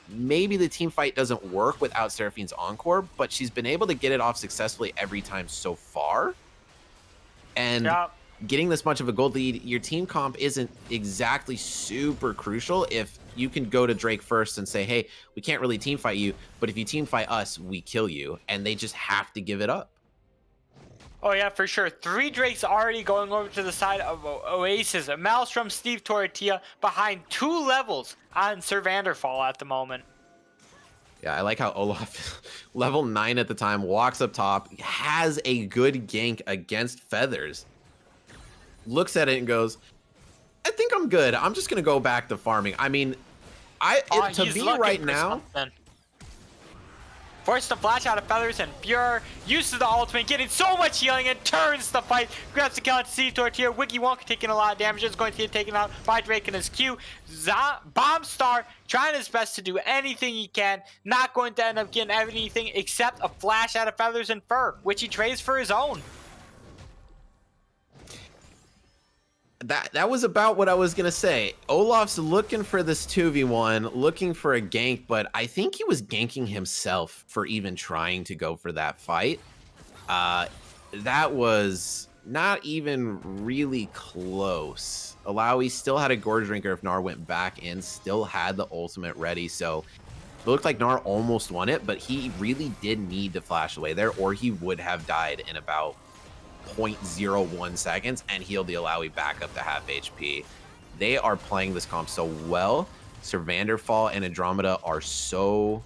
maybe the team fight doesn't work without Seraphine's encore, but she's been able to get it off successfully every time so far. And getting this much of a gold lead, your team comp isn't exactly super crucial if you can go to Drake first and say, hey, we can't really team fight you, but if you team fight us, we kill you. And they just have to give it up. Oh yeah, for sure. 3 Drakes already going over to the side of Oasis. Maelstrom, Steve Tortilla behind 2 levels on Sir Vanderfall at the moment. Yeah, I like how Olaf, level 9 at the time, walks up top, has a good gank against Feathers, looks at it and goes, I think I'm good. I'm just going to go back to farming. I mean, to me right now... Forced the flash out of Feathers, and Pure uses the ultimate, getting so much healing and turns the fight. Grabs the kill on Steve Tortilla. Wiggy Wonka taking a lot of damage. Is going to get taken out by Drake and his Q. Bombstar trying his best to do anything he can. Not going to end up getting anything except a flash out of Feathers and Fur, which he trades for his own. That was about what I was going to say. Olaf's looking for this 2v1, looking for a gank, but I think he was ganking himself for even trying to go for that fight. That was not even really close. Alawi still had a Gore Drinker if Gnar went back in, still had the ultimate ready, so it looked like Gnar almost won it, but he really did need to flash away there, or he would have died in about 0.01 seconds and healed the Alawi back up to half HP. They are playing this comp so well. Sir Vanderfall and Andromeda are so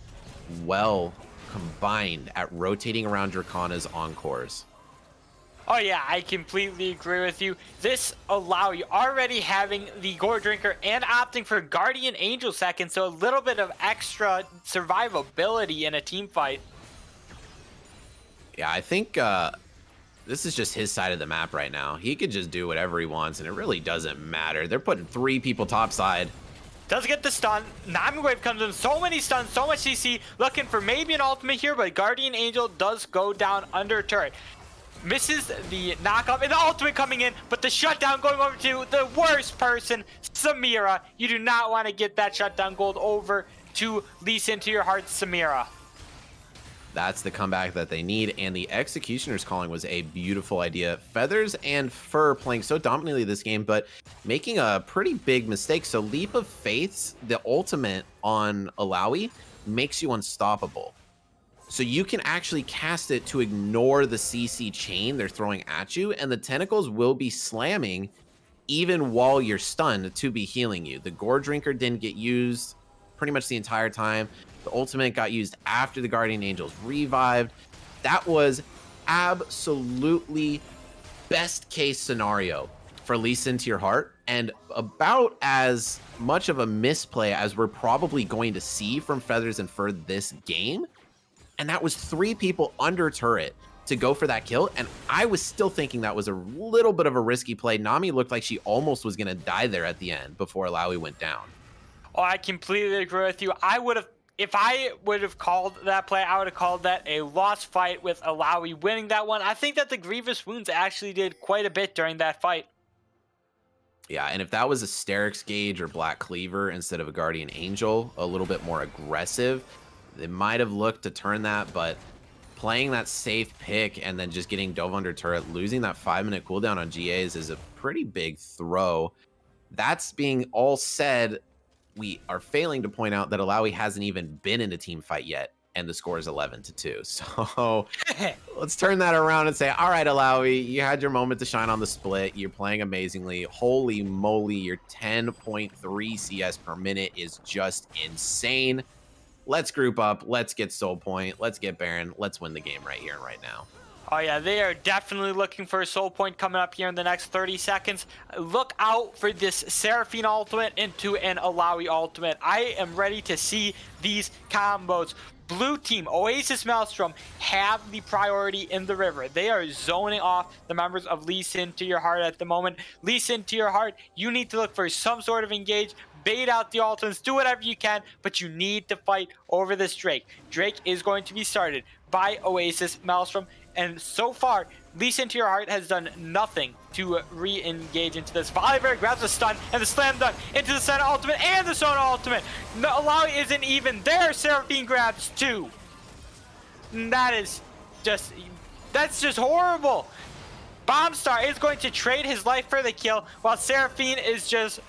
well combined at rotating around Dracana's encores. Oh yeah, I completely agree with you. This Alawi already having the Gore Drinker and opting for Guardian Angel second, so a little bit of extra survivability in a team fight. Yeah, I think this is just his side of the map right now. He could just do whatever he wants, and it really doesn't matter. They're putting 3 people topside. Does get the stun. Nami Wave comes in. So many stuns, so much CC. Looking for maybe an ultimate here, but Guardian Angel does go down under turret. Misses the knockup, and the ultimate coming in, but the shutdown going over to the worst person, Samira. You do not want to get that shutdown gold over to Lisa into your heart, Samira. That's the comeback that they need, and the Executioner's calling was a beautiful idea. Feathers and Fur playing so dominantly this game, but making a pretty big mistake. So Leap of Faiths, the ultimate on Alawi, makes you unstoppable. So you can actually cast it to ignore the CC chain they're throwing at you, and the tentacles will be slamming even while you're stunned to be healing you. The Gore Drinker didn't get used pretty much the entire time. The ultimate got used after the Guardian Angels revived. That was absolutely best case scenario for Lisa into your heart, and about as much of a misplay as we're probably going to see from Feathers and Fur this game. And that was 3 people under turret to go for that kill. And I was still thinking that was a little bit of a risky play. Nami looked like she almost was going to die there at the end before Alawi went down. Oh, I completely agree with you. If I would have called that play, I would have called that a lost fight with Alawi winning that one. I think that the Grievous Wounds actually did quite a bit during that fight. Yeah, and if that was a Sterix Gauge or Black Cleaver instead of a Guardian Angel, a little bit more aggressive, they might have looked to turn that, but playing that safe pick and then just getting dove under turret, losing that 5-minute cooldown on GAs is a pretty big throw. That's being all said, we are failing to point out that Alawi hasn't even been in a team fight yet, and the score is 11-2. So let's turn that around and say, all right, Alawi, you had your moment to shine on the split. You're playing amazingly. Holy moly, your 10.3 CS per minute is just insane. Let's group up. Let's get Soul Point. Let's get Baron. Let's win the game right here and right now. Oh yeah, they are definitely looking for a Soul Point coming up here in the next 30 seconds. Look out for this Seraphine ultimate into an Alawi ultimate. I am ready to see these combos. Blue team, Oasis Maelstrom, have the priority in the river. They are zoning off the members of Lee Sin to your heart at the moment. Lee Sin to your heart, you need to look for some sort of engage. Bait out the ultimates, do whatever you can, but you need to fight over this Drake. Drake is going to be started by Oasis Maelstrom, and so far, Lee Sin to your heart has done nothing to re-engage into this. Volibear grabs a stun and the slam dunk into the Senna ultimate and the Sona ultimate. No, Alawi isn't even there. Seraphine grabs 2. That's just horrible. Bombstar is going to trade his life for the kill, while Seraphine is just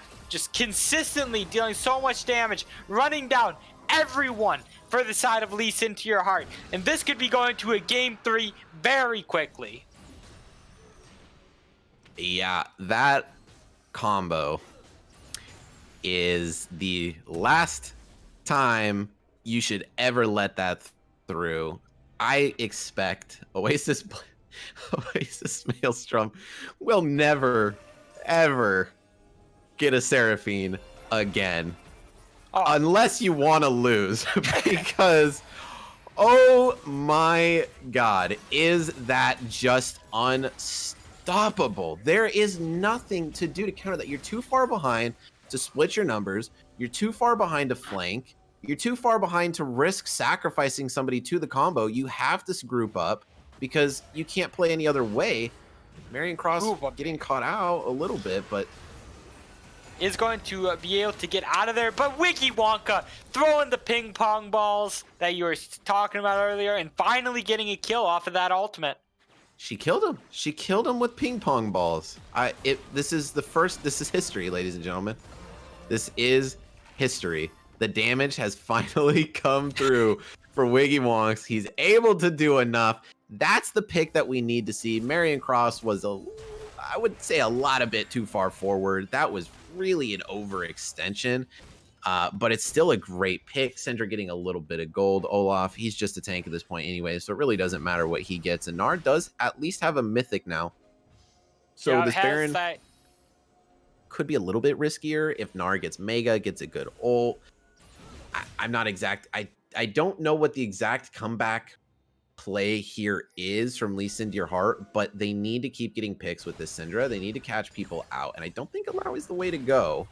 consistently dealing so much damage, running down everyone for the side of Lee Sin to your heart. And this could be going to a game 3 very quickly. Yeah, that combo is the last time you should ever let that through. I expect Oasis Maelstrom will never, ever get a Seraphine again. Unless you want to lose, because oh my god, is that just unstoppable? There is nothing to do to counter that. You're too far behind to split your numbers. You're too far behind to flank. You're too far behind to risk sacrificing somebody to the combo. You have to group up because you can't play any other way. Marion Cross getting caught out a little bit, but is going to be able to get out of there, but Wiki Wonka throwing the ping pong balls that you were talking about earlier and finally getting a kill off of that ultimate. She killed him. She killed him with ping pong balls. This is history, ladies and gentlemen. This is history. The damage has finally come through for Wiggy Wonks. He's able to do enough. That's the pick that we need to see. Marion Cross was I would say a lot a bit too far forward. That was really an overextension. But it's still a great pick. Syndra getting a little bit of gold. Olaf, he's just a tank at this point anyway, so it really doesn't matter what he gets. And Gnar does at least have a mythic now. So Yeah, it this has Baron that. could be a little bit riskier if Gnar gets Mega, gets a good ult. I'm not exact. I don't know what the exact comeback play here is from Lee Sin to your heart, but they need to keep getting picks with this Syndra. They need to catch people out, and I don't think Allow is the way to go.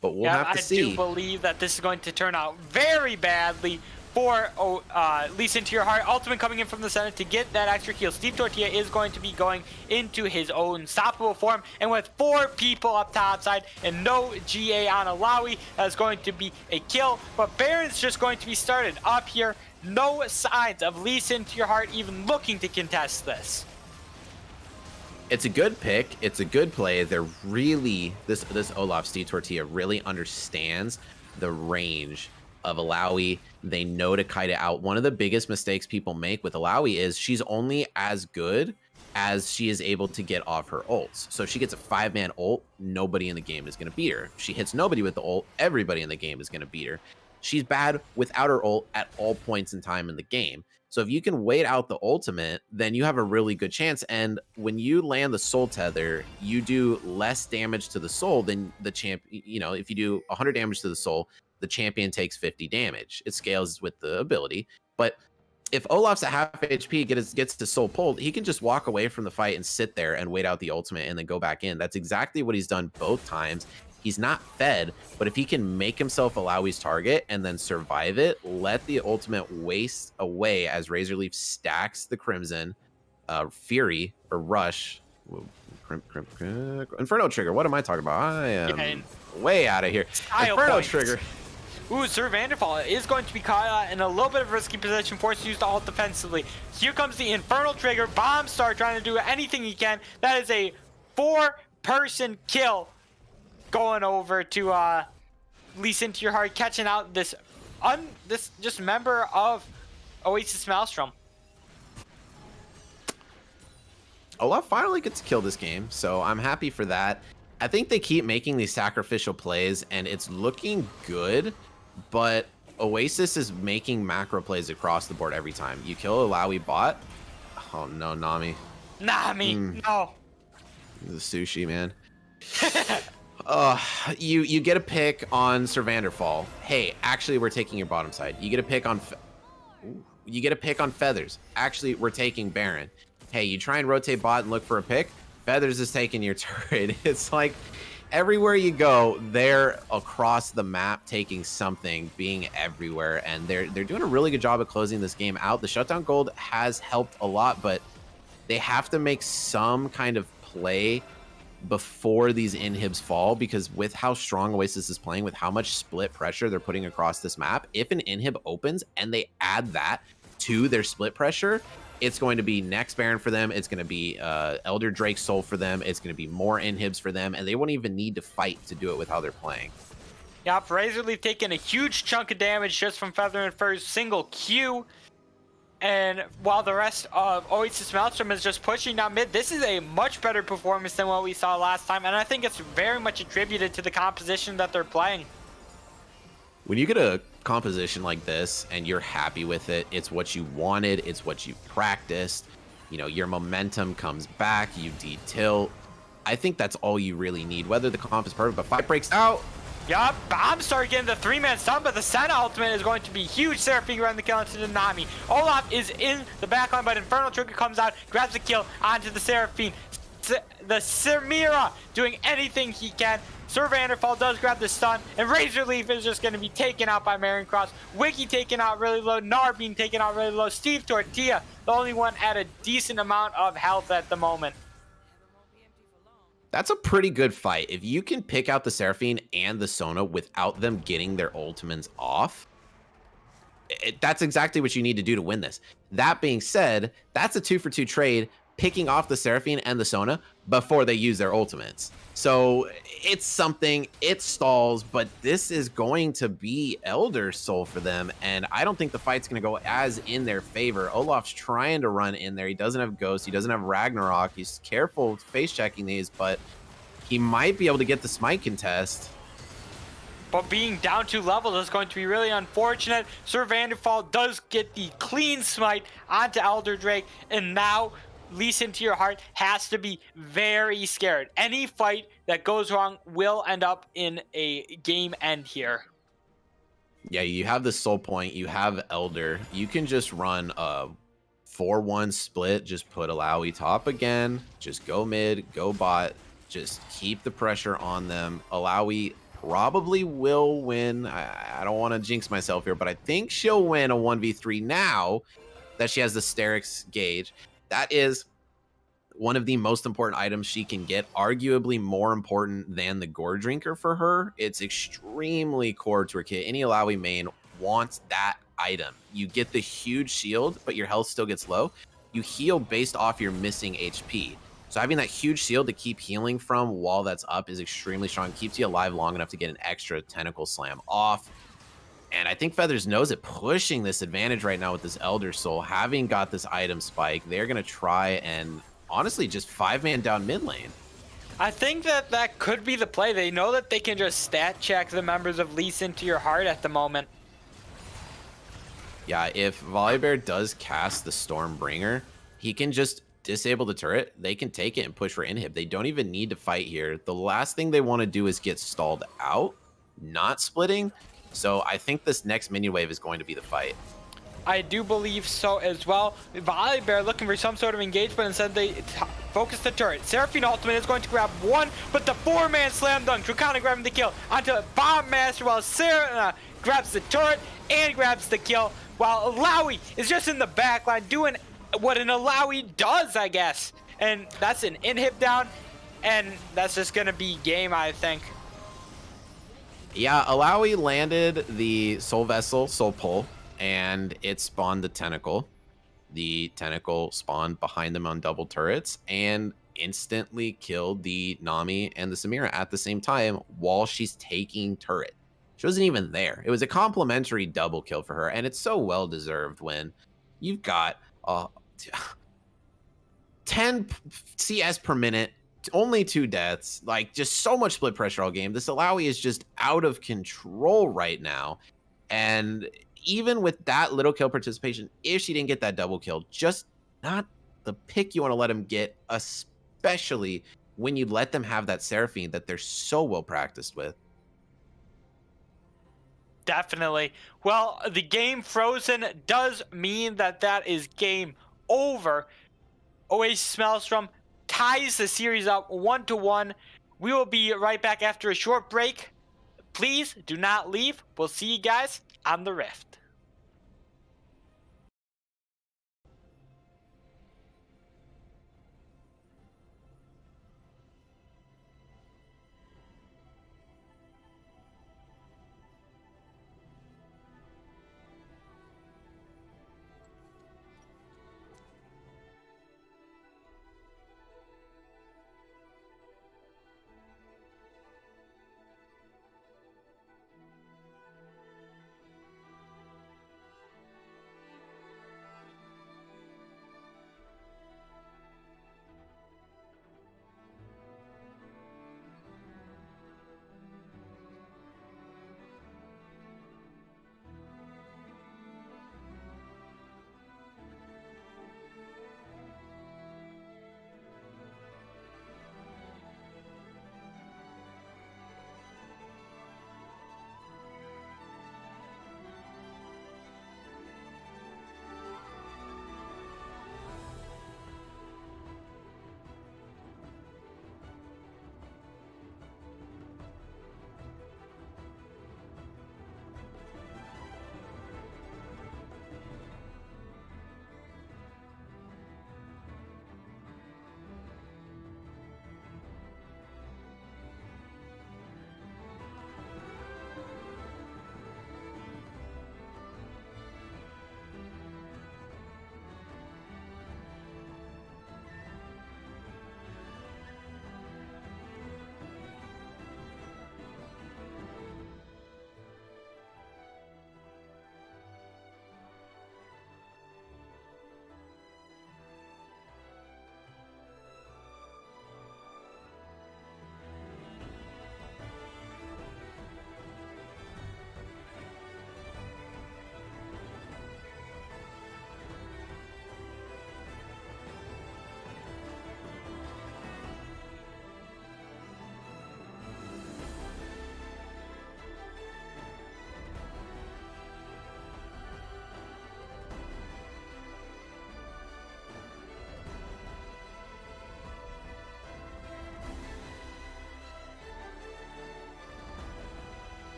But we'll Yeah, have to I see. do believe that this is going to turn out very badly for Lee Sin to your heart. Ultimate coming in from the center to get that extra kill. Steve Tortilla is going to be going into his own unstoppable form, and with 4 people up top side and no GA on Alawi, that's going to be a kill. But Baron's just going to be started up here. No signs of Lee Sin to your heart even looking to contest this. It's a good pick. It's a good play. They're really this Olaf Steve Tortilla really understands the range of Alawi. They know to kite it out. One of the biggest mistakes people make with Alawi is she's only as good as she is able to get off her ults. So if she gets a 5-man ult, nobody in the game is going to beat her. If she hits nobody with the ult, everybody in the game is going to beat her. She's bad without her ult at all points in time in the game. So if you can wait out the ultimate, then you have a really good chance. And when you land the soul tether, you do less damage to the soul than the champ. You know, if you do 100 damage to the soul, the champion takes 50 damage. It scales with the ability. But if Olaf's at half HP, gets the soul pulled, he can just walk away from the fight and sit there and wait out the ultimate and then go back in. That's exactly what he's done both times. He's not fed, but if he can make himself Alawi's target and then survive it, let the ultimate waste away as Razorleaf stacks the Crimson, Fury, or Rush. Inferno Trigger, what am I talking about? I am way out of here. Inferno Trigger. Ooh, Sir Vanderfall is going to be caught in a little bit of a risky position, forced to use the ult defensively. Here comes the Infernal Trigger. Bomb Star trying to do anything he can. That is a 4-person kill. Going over to Lee Sin to your heart, catching out this just member of Oasis Maelstrom. Olaf finally gets to kill this game, so I'm happy for that. I think they keep making these sacrificial plays, and it's looking good, but Oasis is making macro plays across the board every time. You kill Alawi bot. Oh no, Nami. No. The sushi, man. You get a pick on Sir Vanderfall. Hey, actually, we're taking your bottom side. You get a pick on Feathers. Actually, we're taking Baron. Hey, you try and rotate bot and look for a pick. Feathers is taking your turret. It's like everywhere you go, they're across the map taking something, being everywhere, and they're doing a really good job of closing this game out. The shutdown gold has helped a lot, but they have to make some kind of play before these inhibs fall, because with how strong Oasis is playing, with how much split pressure they're putting across this map, if an inhib opens and they add that to their split pressure, it's going to be next Baron for them. It's going to be Elder Drake Soul for them. It's going to be more inhibs for them, and they won't even need to fight to do it with how they're playing. Yep, Razorleaf taking a huge chunk of damage just from Feather and Fur's single Q. And while the rest of Oasis Maelstrom is just pushing down mid, this is a much better performance than what we saw last time. And I think it's very much attributed to the composition that they're playing. When you get a composition like this and you're happy with it, it's what you wanted, it's what you practiced, you know, your momentum comes back, you detilt. I think that's all you really need, whether the comp is perfect, but fight breaks out. Yup, Bomb Star getting the 3-man stun, but the Senna ultimate is going to be huge. Seraphine around the kill into the Nami. Olaf is in the backline, but Infernal Trigger comes out, grabs the kill onto the Seraphine. The Samira doing anything he can. Sir Vanderfall does grab the stun, and Razorleaf is just going to be taken out by Marion Cross. Wiki taken out really low, Gnar being taken out really low. Steve Tortilla, the only one at a decent amount of health at the moment. That's a pretty good fight. If you can pick out the Seraphine and the Sona without them getting their ultimates off, that's exactly what you need to do to win this. That being said, that's a 2-for-2 trade, picking off the Seraphine and the Sona before they use their ultimates. So it's something, it stalls, but this is going to be Elder Soul for them. And I don't think the fight's going to go as in their favor. Olaf's trying to run in there. He doesn't have Ghost. He doesn't have Ragnarok. He's careful face checking these, but he might be able to get the smite contest. But being down 2 levels is going to be really unfortunate. Sir Vanderfall does get the clean smite onto Elder Drake, and now Listen to Your Heart has to be very scared. Any fight that goes wrong will end up in a game end here. Yeah, you have the soul point, you have Elder. You can just run a 4-1 split, just put Alawi top again, just go mid, go bot, just keep the pressure on them. Alawi probably will win. I don't want to jinx myself here, but I think she'll win a 1v3 now that she has the Sterix gauge. That is one of the most important items she can get, arguably more important than the Gore Drinker for her. It's extremely core to her kit. Any Alawi main wants that item. You get the huge shield, but your health still gets low. You heal based off your missing HP. So having that huge shield to keep healing from while that's up is extremely strong. Keeps you alive long enough to get an extra tentacle slam off. And I think Feathers knows it, pushing this advantage right now with this Elder Soul. Having got this item spike, they're going to try and honestly just 5-man down mid lane. I think that could be the play. They know that they can just stat check the members of Listen to Your Heart at the moment. Yeah, if Volibear does cast the Stormbringer, he can just disable the turret. They can take it and push for inhib. They don't even need to fight here. The last thing they want to do is get stalled out, not splitting. So I think this next minion wave is going to be the fight. I do believe so as well. Volibear looking for some sort of engagement, instead they focus the turret. Seraphine ultimate is going to grab one, but the 4-man slam dunk. Dracana grabbing the kill onto Bomb Master, while Sarah grabs the turret and grabs the kill, while Alawi is just in the back line doing what an Alawi does, I guess. And that's an inhib down, and that's just going to be game, I think. Yeah, Alawi landed the Soul Vessel, Soul Pull, and it spawned the Tentacle. The Tentacle spawned behind them on double turrets and instantly killed the Nami and the Samira at the same time while she's taking turret. She wasn't even there. It was a complimentary double kill for her, and it's so well deserved when you've got 10 CS per minute, only 2 deaths, like just so much split pressure all game. This Alawi is just out of control right now. And even with that little kill participation, if she didn't get that double kill, just not the pick you want to let them get, especially when you let them have that Seraphine that they're so well practiced with. Definitely. Well, the game frozen does mean that is game over. Oasis Maelstrom ties the series up 1-1. We will be right back after a short break. Please do not leave. We'll see you guys on the Rift.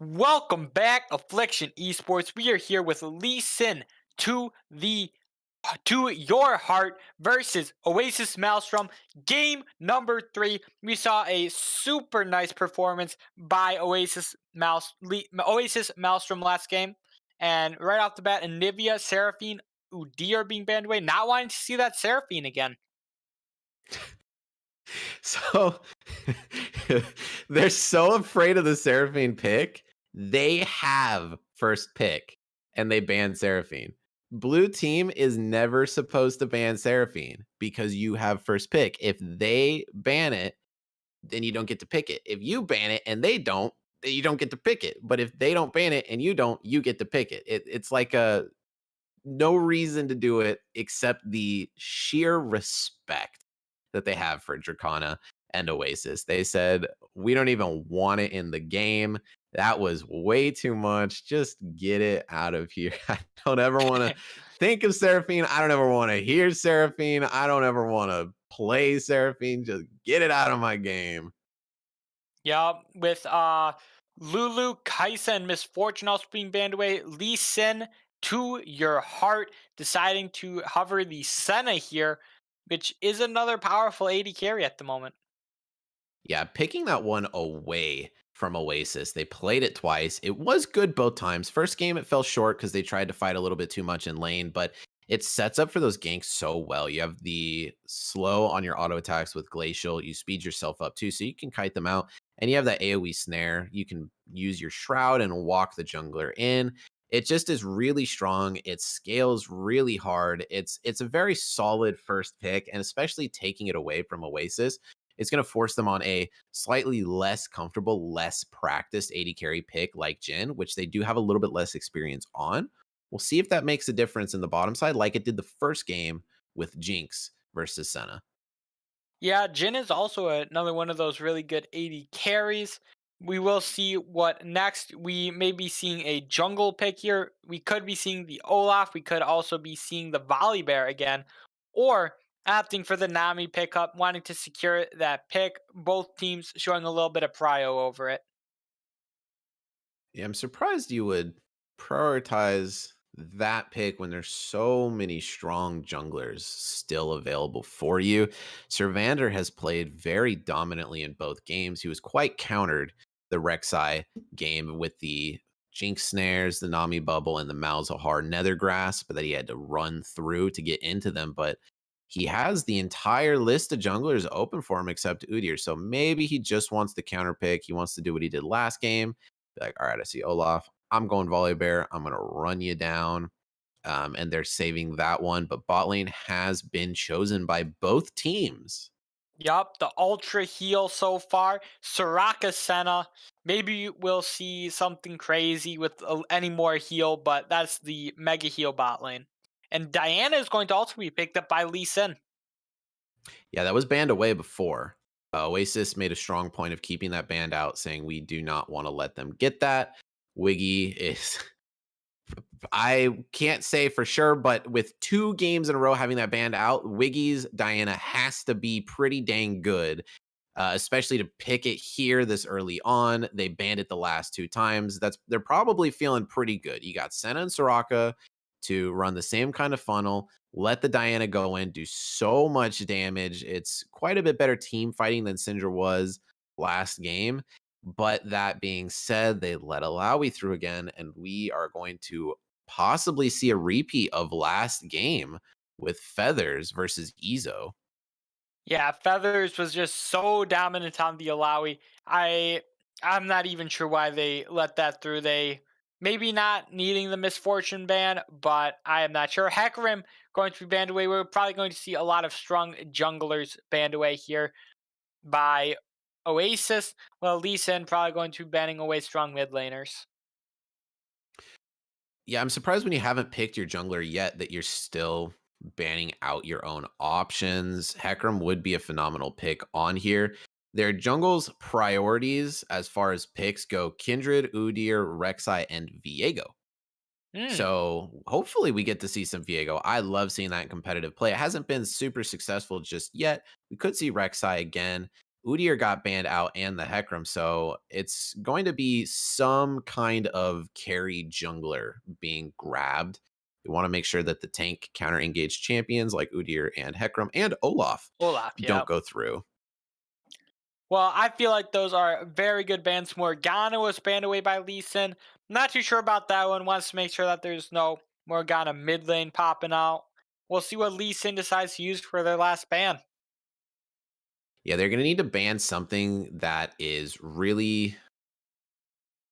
Welcome back, Affliction Esports. We are here with Lee Sin to the to your heart versus Oasis Maelstrom. Game number 3. We saw a super nice performance by Oasis Maelstrom last game. And right off the bat, Anivia, Seraphine, Udyr are being banned away. Not wanting to see that Seraphine again. So they're so afraid of the Seraphine pick. They have first pick and they ban Seraphine. Blue team is never supposed to ban Seraphine because you have first pick. If they ban it, then you don't get to pick it. If you ban it and they don't, then you don't get to pick it. But if they don't ban it and you don't, you get to pick it. It's like a no reason to do it except the sheer respect that they have for Dracana and Oasis. They said, we don't even want it in the game. That was way too much. Just get it out of here. I don't ever want to think of Seraphine. I don't ever want to hear Seraphine. I don't ever want to play Seraphine. Just get it out of my game. Yeah, with Lulu, Kaisa, and Misfortune also being banned away. Lee Sin to your heart, deciding to hover the Senna here, which is another powerful AD carry at the moment. Yeah, picking that one away from Oasis. They played it twice. It was good both times. First game, it fell short because they tried to fight a little bit too much in lane, but it sets up for those ganks so well. You have the slow on your auto attacks with Glacial. You speed yourself up too, so you can kite them out. And you have that AoE snare. You can use your Shroud and walk the jungler in. It just is really strong. It scales really hard. It's a very solid first pick, and especially taking it away from Oasis, it's going to force them on a slightly less comfortable, less practiced AD carry pick like Jin, which they do have a little bit less experience on. We'll see if that makes a difference in the bottom side, like it did the first game with Jinx versus Senna. Yeah, Jin is also another one of those really good AD carries. We will see what next. We may be seeing a jungle pick here. We could be seeing the Olaf. We could also be seeing the Volibear again. Or opting for the Nami pickup, wanting to secure that pick. Both teams showing a little bit of prio over it. Yeah, I'm surprised you would prioritize that pick when there's so many strong junglers still available for you. Servander has played very dominantly in both games. He was quite countered the Rek'Sai game with the Jinx snares, the Nami bubble, and the Malzahar nether grasp that he had to run through to get into them. But he has the entire list of junglers open for him except Udyr. So maybe he just wants the counter pick. He wants to do what he did last game. Be like, all right, I see Olaf. I'm going Volibear. I'm going to run you down. And they're saving that one. But bot lane has been chosen by both teams. Yup, the ultra heal so far. Soraka Senna. Maybe we'll see something crazy with any more heal, but that's the mega heal bot lane. And Diana is going to also be picked up by Lee Sin. Yeah, that was banned away before. Oasis made a strong point of keeping that banned out, saying we do not want to let them get that. Wiggy is I can't say for sure, but with 2 games in a row having that banned out, Wiggy's Diana has to be pretty dang good, especially to pick it here this early on. They banned it the last 2 times. They're probably feeling pretty good. You got Senna and Soraka to run the same kind of funnel. Let the Diana go in, do so much damage. It's quite a bit better team fighting than Syndra was last game. But that being said, they let Alawi through again, and we are going to possibly see a repeat of last game with Feathers versus Ezo. Yeah, Feathers was just so dominant on the Alawi. I'm not even sure why they let that through. They maybe not needing the misfortune ban, but I am not sure. Hecarim going to be banned away. We're probably going to see a lot of strong junglers banned away here by Oasis. Well, Lee Sin probably going to be banning away strong mid laners. Yeah, I'm surprised when you haven't picked your jungler yet that you're still banning out your own options. Hecarim would be a phenomenal pick on here. Their jungle's priorities as far as picks go: Kindred, Udyr, Rek'Sai, and Viego. Hmm. So hopefully we get to see some Viego. I love seeing that in competitive play. It hasn't been super successful just yet. We could see Rek'Sai again. Udyr got banned out and the Hecarim, so it's going to be some kind of carry jungler being grabbed. You want to make sure that the tank counter engaged champions like Udyr and Hecarim and Olaf Olaf, don't yeah. go through. Well, I feel like those are very good bans. Morgana was banned away by Lee Sin. Not too sure about that one. Wants to make sure that there's no Morgana mid lane popping out. We'll see what Lee Sin decides to use for their last ban. Yeah, they're going to need to ban something that is really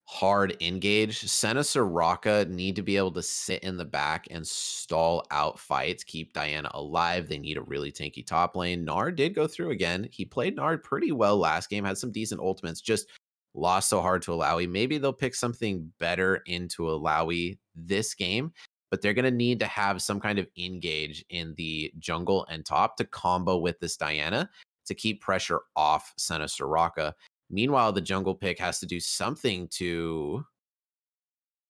hard engage. Senna Soraka need to be able to sit in the back and stall out fights, keep Diana alive. They need a really tanky top lane. Nard did go through again. He played Nard pretty well last game, had some decent ultimates, just lost so hard to Alawi. Maybe they'll pick something better into Alawi this game, but they're going to need to have some kind of engage in the jungle and top to combo with this Diana to keep pressure off Senna Soraka. Meanwhile, the jungle pick has to do something to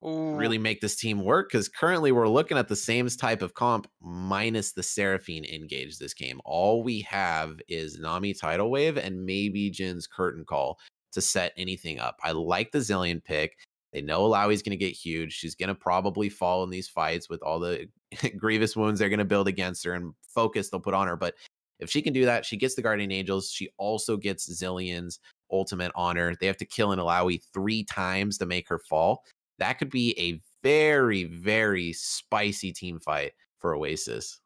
Ooh, really make this team work because currently we're looking at the same type of comp minus the Seraphine engage this game. All we have is Nami Tidal Wave and maybe Jin's Curtain Call to set anything up. I like the Zillion pick. They know Alawi's going to get huge. She's going to probably fall in these fights with all the grievous wounds they're going to build against her and focus they'll put on her. But if she can do that, she gets the Guardian Angels. She also gets Zillion's ultimate on her. They have to kill an Alawi 3 times to make her fall. That could be a very, very spicy team fight for Oasis.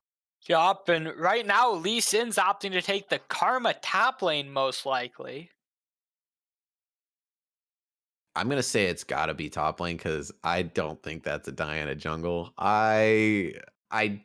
yup. And right now, Lee Sin's opting to take the Karma top lane, most likely. I'm gonna say it's gotta be top lane because I don't think that's a Diana jungle. I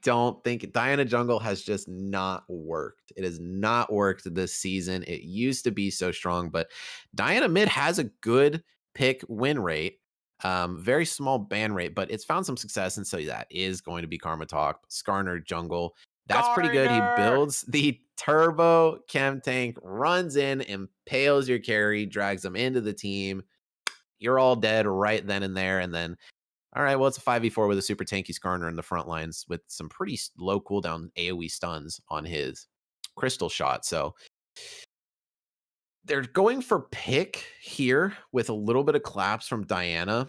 don't think Diana jungle has just not worked. It has not worked this season. It used to be so strong, but Diana mid has a good pick win rate. Very small ban rate, but it's found some success, and so that is going to be Karma Talk. Skarner jungle. That's pretty good. He Garner! builds the turbo chem tank, runs in, impales your carry, drags them into the team. You're all dead right then and there. And then, all right, well, it's a 5v4 with a super tanky Skarner in the front lines with some pretty low cooldown AoE stuns on his crystal shot. So they're going for pick here with a little bit of collapse from Diana.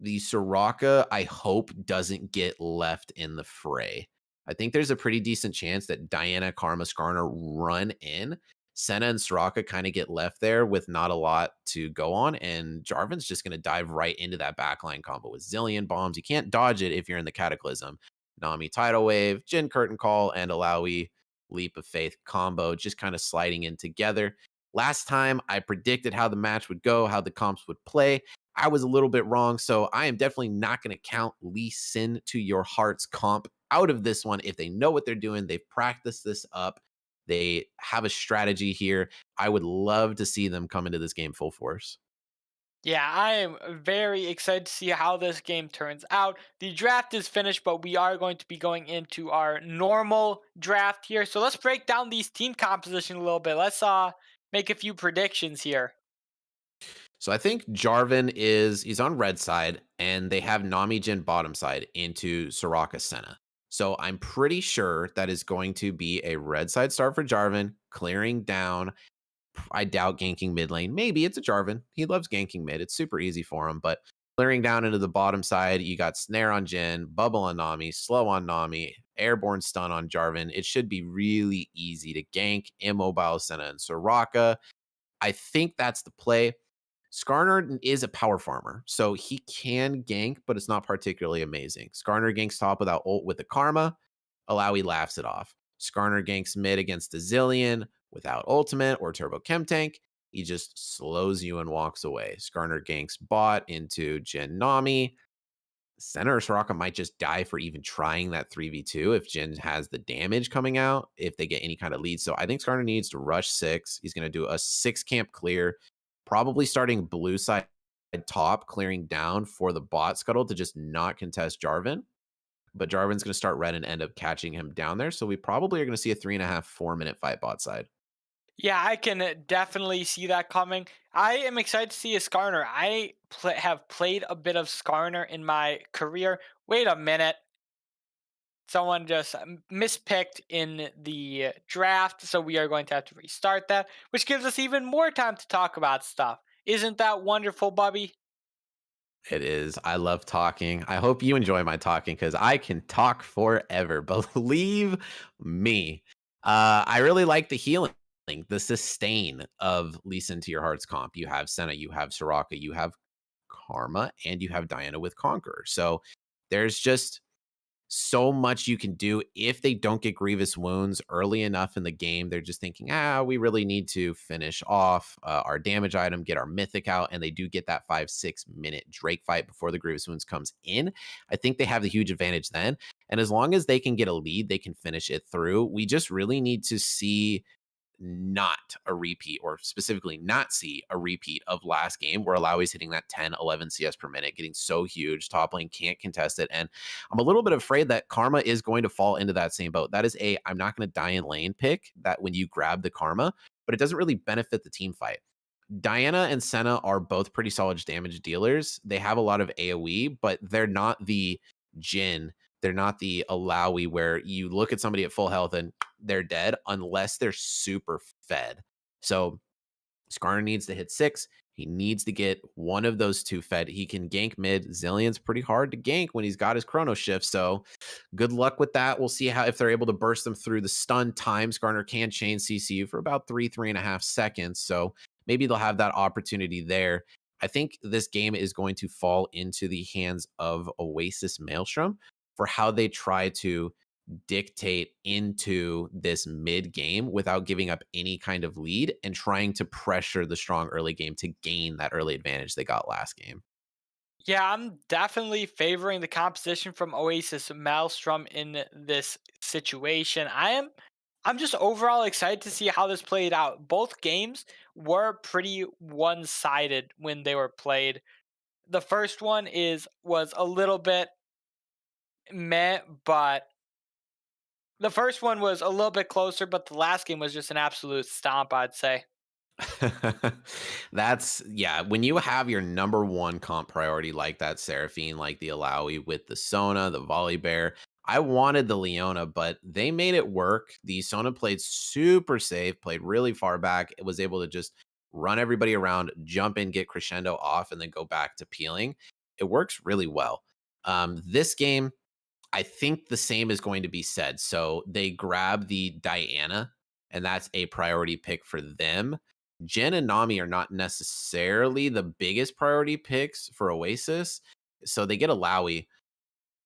The Soraka, I hope, doesn't get left in the fray. I think there's a pretty decent chance that Diana, Karma, Skarner run in. Senna and Soraka kind of get left there with not a lot to go on, and Jarvan's just going to dive right into that backline combo with Zillion bombs. You can't dodge it if you're in the Cataclysm. Nami Tidal Wave, Jin Curtain Call, and Alawi Leap of Faith combo just kind of sliding in together. Last time I predicted how the match would go, how the comps would play. I was a little bit wrong, so I am definitely not going to count Lee Sin to your heart's comp out of this one. If they know what they're doing, they've practiced this up, they have a strategy here. I would love to see them come into this game full force. Yeah, I am very excited to see how this game turns out. The draft is finished, but we are going to be going into our normal draft here. So let's break down these team composition a little bit. Let's make a few predictions here. So I think Jarvan he's on red side, and they have Nami Jin bottom side into Soraka Senna. So I'm pretty sure that is going to be a red side start for Jarvan, clearing down. I doubt ganking mid lane. Maybe it's a Jarvan. He loves ganking mid. It's super easy for him. But clearing down into the bottom side, you got Snare on Jin, Bubble on Nami, Slow on Nami, Airborne Stun on Jarvan. It should be really easy to gank Immobile Senna and Soraka. I think that's the play. Skarner is a power farmer, so he can gank, but it's not particularly amazing. Skarner ganks top without ult with the Karma. Alawi laughs it off. Skarner ganks mid against a Zillion without ultimate or turbo chem tank. He just slows you and walks away. Skarner ganks bot into Jin Nami. Center or Soraka might just die for even trying that 3v2 if Jin has the damage coming out, if they get any kind of lead. So I think Skarner needs to rush 6. He's going to do a 6 camp clear, probably starting blue side top, clearing down for the bot scuttle to just not contest Jarvan. But Jarvan's going to start red and end up catching him down there. So we probably are going to see a 3.5, 4 minute fight bot side. Yeah, I can definitely see that coming. I am excited to see a Skarner. Have played a bit of Skarner in my career. Wait a minute. Someone just mispicked in the draft, so we are going to have to restart that, which gives us even more time to talk about stuff. Isn't that wonderful, Bubby? It is. I love talking. I hope you enjoy my talking because I can talk forever. Believe me. I really like the healing, the sustain of Listen to Your Heart's comp. You have Senna, you have Soraka, you have Karma, and you have Diana with Conqueror. So there's just so much you can do if they don't get grievous wounds early enough in the game. They're just thinking, we really need to finish off our damage item, get our mythic out, and they do get that 5-6 minute Drake fight before the grievous wounds comes in. I think they have the huge advantage then. And as long as they can get a lead, they can finish it through. We just really need to see not a repeat, or specifically not see a repeat of last game where Alawi's hitting that 10, 11 CS per minute, getting so huge. Top lane can't contest it. And I'm a little bit afraid that Karma is going to fall into that same boat. That is I'm not going to die in lane pick that when you grab the Karma, but it doesn't really benefit the team fight. Diana and Senna are both pretty solid damage dealers. They have a lot of AoE, but they're not the Jin. They're not the Alawi where you look at somebody at full health and they're dead unless they're super fed. So Skarner needs to hit 6. He needs to get one of those two fed. He can gank mid. Zillion's pretty hard to gank when he's got his chrono shift. So good luck with that. We'll see how if they're able to burst them through the stun time. Skarner can chain CCU for about 3.5 seconds. So maybe they'll have that opportunity there. I think this game is going to fall into the hands of Oasis Maelstrom for how they try to dictate into this mid game without giving up any kind of lead and trying to pressure the strong early game to gain that early advantage they got last game. Yeah, I'm definitely favoring the composition from Oasis Maelstrom in this situation. I'm just overall excited to see how this played out. Both games were pretty one-sided when they were played. The first one was a little bit meh, but the first one was a little bit closer, but the last game was just an absolute stomp, I'd say. That's yeah. When you have your number one comp priority like that, Seraphine, like the Alawi with the Sona, the Volley Bear. I wanted the Leona, but they made it work. The Sona played super safe, played really far back. It was able to just run everybody around, jump in, get crescendo off, and then go back to peeling. It works really well. This game, I think the same is going to be said. So they grab the Diana, and that's a priority pick for them. Jen and Nami are not necessarily the biggest priority picks for Oasis. So they get a Lowy.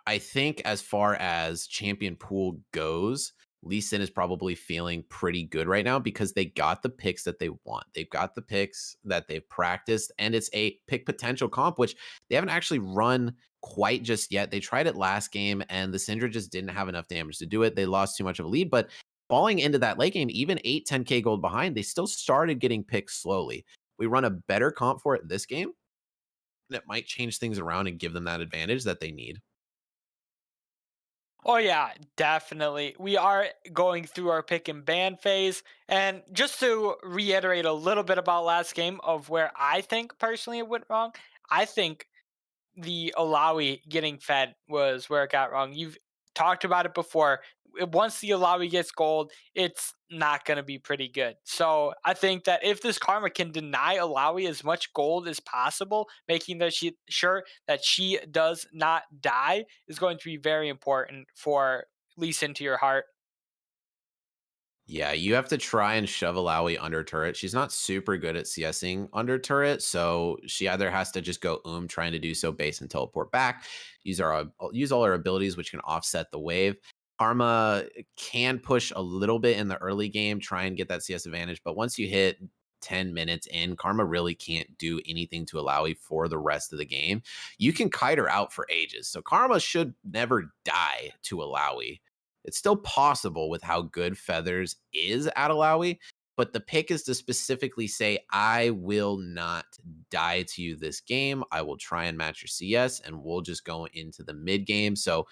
I think as far as champion pool goes, Lee Sin is probably feeling pretty good right now because they got the picks that they want. They've got the picks that they've practiced, and it's a pick potential comp, which they haven't actually run quite just yet. They tried it last game, and the Syndra just didn't have enough damage to do it. They lost too much of a lead, but falling into that late game, even 8, 10K gold behind, they still started getting picks slowly. We run a better comp for it this game, that might change things around and give them that advantage that they need. Oh yeah, definitely. We are going through our pick and ban phase. And just to reiterate a little bit about last game of where I think personally it went wrong, I think the Alawi getting fed was where it got wrong. You've talked about it before. Once the Alawi gets gold, it's not going to be pretty good. So I think that if this Karma can deny Alawi as much gold as possible, making that sure that she does not die, is going to be very important for Lease into your heart. Yeah, you have to try and shove Alawi under turret. She's not super good at CSing under turret, so she either has to just go trying to do so base and teleport back, use all her abilities, which can offset the wave. Karma can push a little bit in the early game, try and get that CS advantage, but once you hit 10 minutes in, Karma really can't do anything to Alawi for the rest of the game. You can kite her out for ages, so Karma should never die to Alawi. It's still possible with how good Feathers is at Alawi, but the pick is to specifically say, I will not die to you this game. I will try and match your CS, and we'll just go into the mid game. So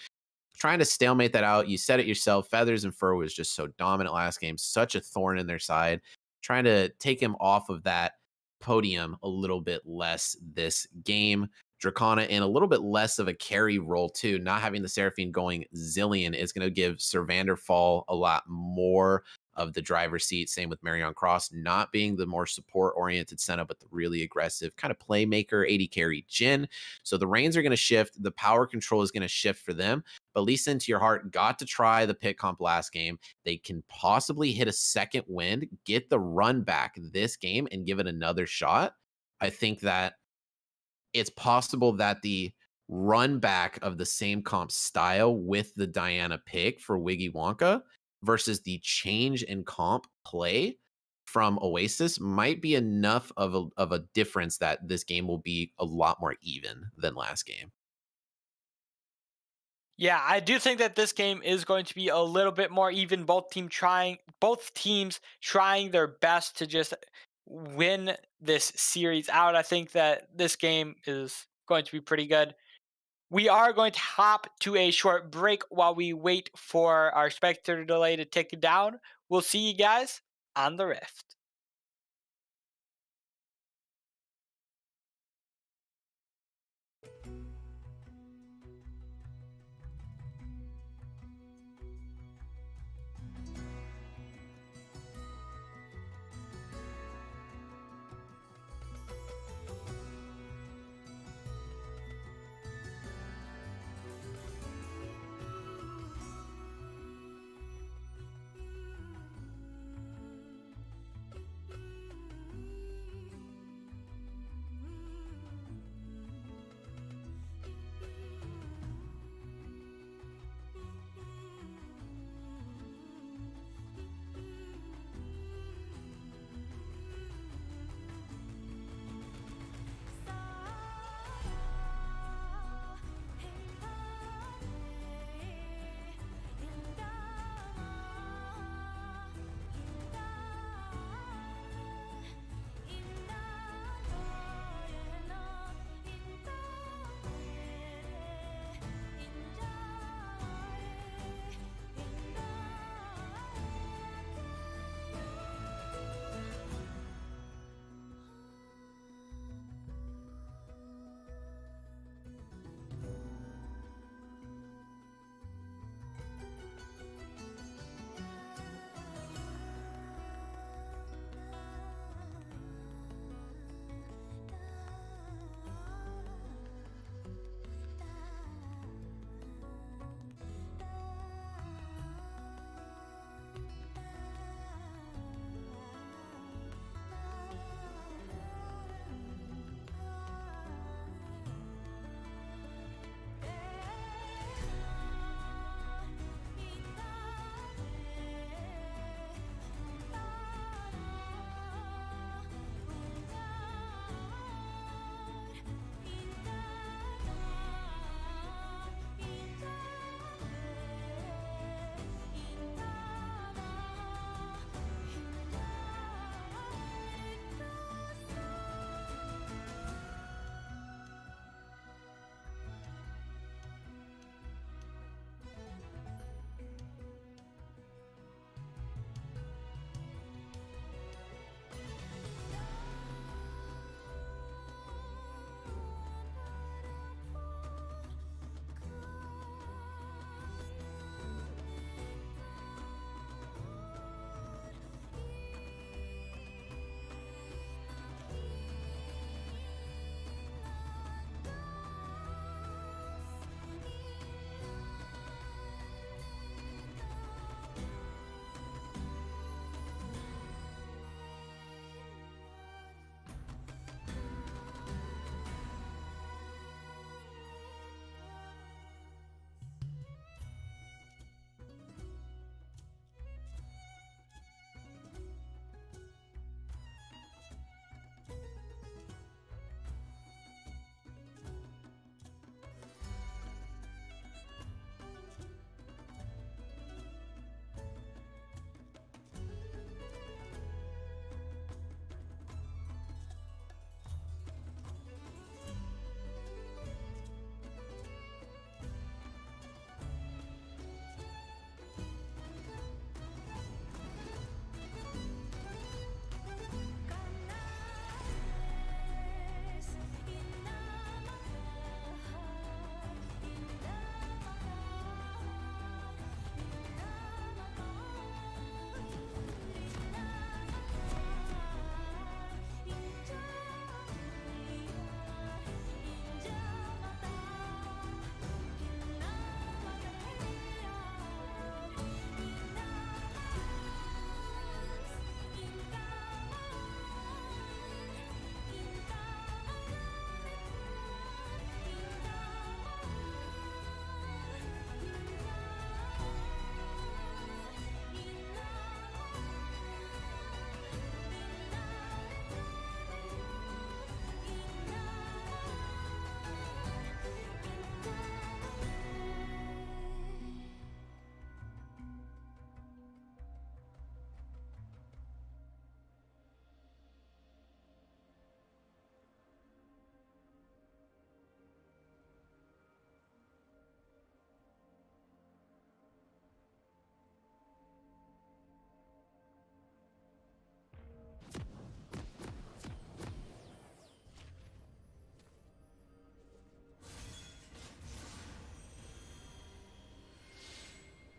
trying to stalemate that out. You said it yourself. Feathers and Fur was just so dominant last game, such a thorn in their side. Trying to take him off of that podium a little bit less this game. Dracana in a little bit less of a carry role too. Not having the Seraphine going Zillion is going to give Survander Fall a lot more of the driver's seat. Same with Marion Cross, not being the more support oriented setup, but the really aggressive kind of playmaker 80 carry Jin. So the reins are going to shift. The power control is going to shift for them. But Lisa Into Your Heart got to try the pit comp last game. They can possibly hit a second win, get the run back this game, and give it another shot. I think that it's possible that the run back of the same comp style with the Diana pick for Wiggy Wonka versus the change in comp play from Oasis might be enough of a difference that this game will be a lot more even than last game. Yeah, I do think that this game is going to be a little bit more even. Both teams trying their best to just win this series out. I think that this game is going to be pretty good. We are going to hop to a short break while we wait for our spectator delay to tick down. We'll see you guys on the Rift.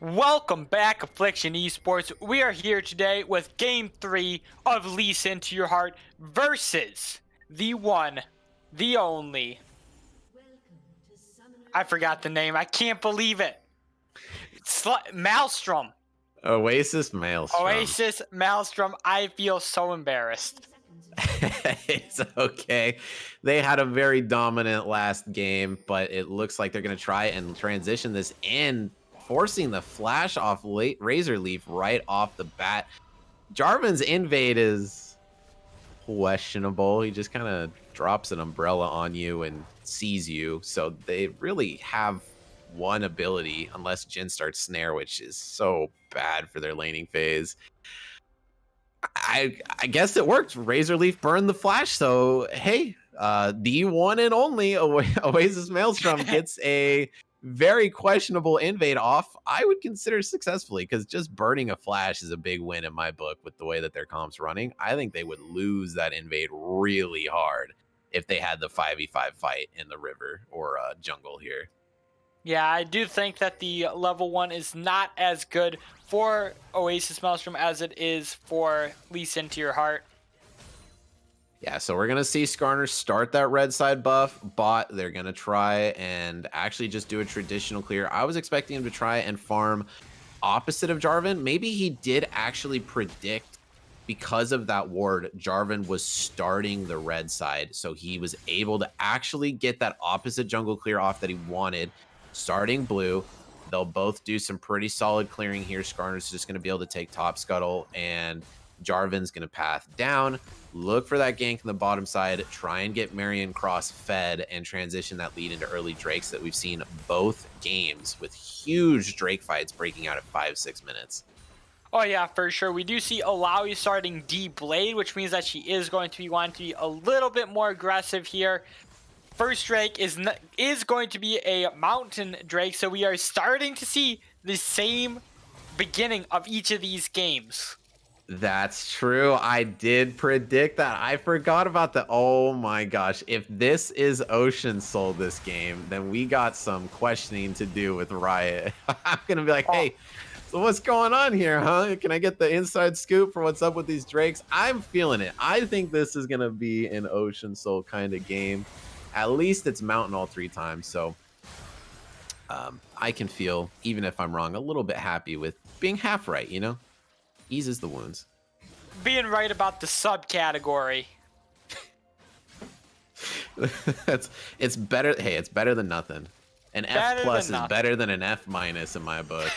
Welcome back, Affliction Esports. We are here today with Game 3 of Lease Into Your Heart versus the one, the only. I forgot the name. I can't believe it. Maelstrom. Oasis Maelstrom. Oasis Maelstrom. I feel so embarrassed. It's okay. They had a very dominant last game, but it looks like they're going to try and transition this in, forcing the flash off late Razor Leaf right off the bat. Jarvan's invade is questionable. He just kind of drops an umbrella on you and sees you. So they really have one ability, unless Jhin starts Snare, which is so bad for their laning phase. I guess it worked. Razor Leaf burned the flash. So hey, the one and only Oasis Maelstrom gets a very questionable invade off. I would consider successfully, because just burning a flash is a big win in my book with the way that their comp's running. I think they would lose that invade really hard if they had the 5v5 fight in the river or jungle here. Yeah, I do think that the level 1 is not as good for Oasis Maelstrom as it is for Lease Into Your Heart. Yeah, so we're going to see Skarner start that red side buff. Bot, they're going to try and actually just do a traditional clear. I was expecting him to try and farm opposite of Jarvan. Maybe he did actually predict, because of that ward, Jarvan was starting the red side, so he was able to actually get that opposite jungle clear off that he wanted. Starting blue, they'll both do some pretty solid clearing here. Skarner's just going to be able to take top scuttle, and Jarvan's going to path down, look for that gank in the bottom side, try and get Marion Cross fed, and transition that lead into early Drakes that we've seen both games, with huge Drake fights breaking out at 5-6 minutes. Oh yeah, for sure. We do see Alawi starting D Blade, which means that she is going to be wanting to be a little bit more aggressive here. First Drake is going to be a Mountain Drake, so we are starting to see the same beginning of each of these games. That's true. I did predict that. I forgot about the... Oh my gosh. If this is Ocean Soul this game, then we got some questioning to do with Riot. I'm going to be like, hey, so what's going on here, huh? Can I get the inside scoop for what's up with these Drakes? I'm feeling it. I think this is going to be an Ocean Soul kind of game. At least it's Mountain all 3 times, so I can feel, even if I'm wrong, a little bit happy with being half right, you know? Eases the wounds. Being right about the subcategory. It's better. Hey, it's better than nothing. An F plus is better than an F minus in my book.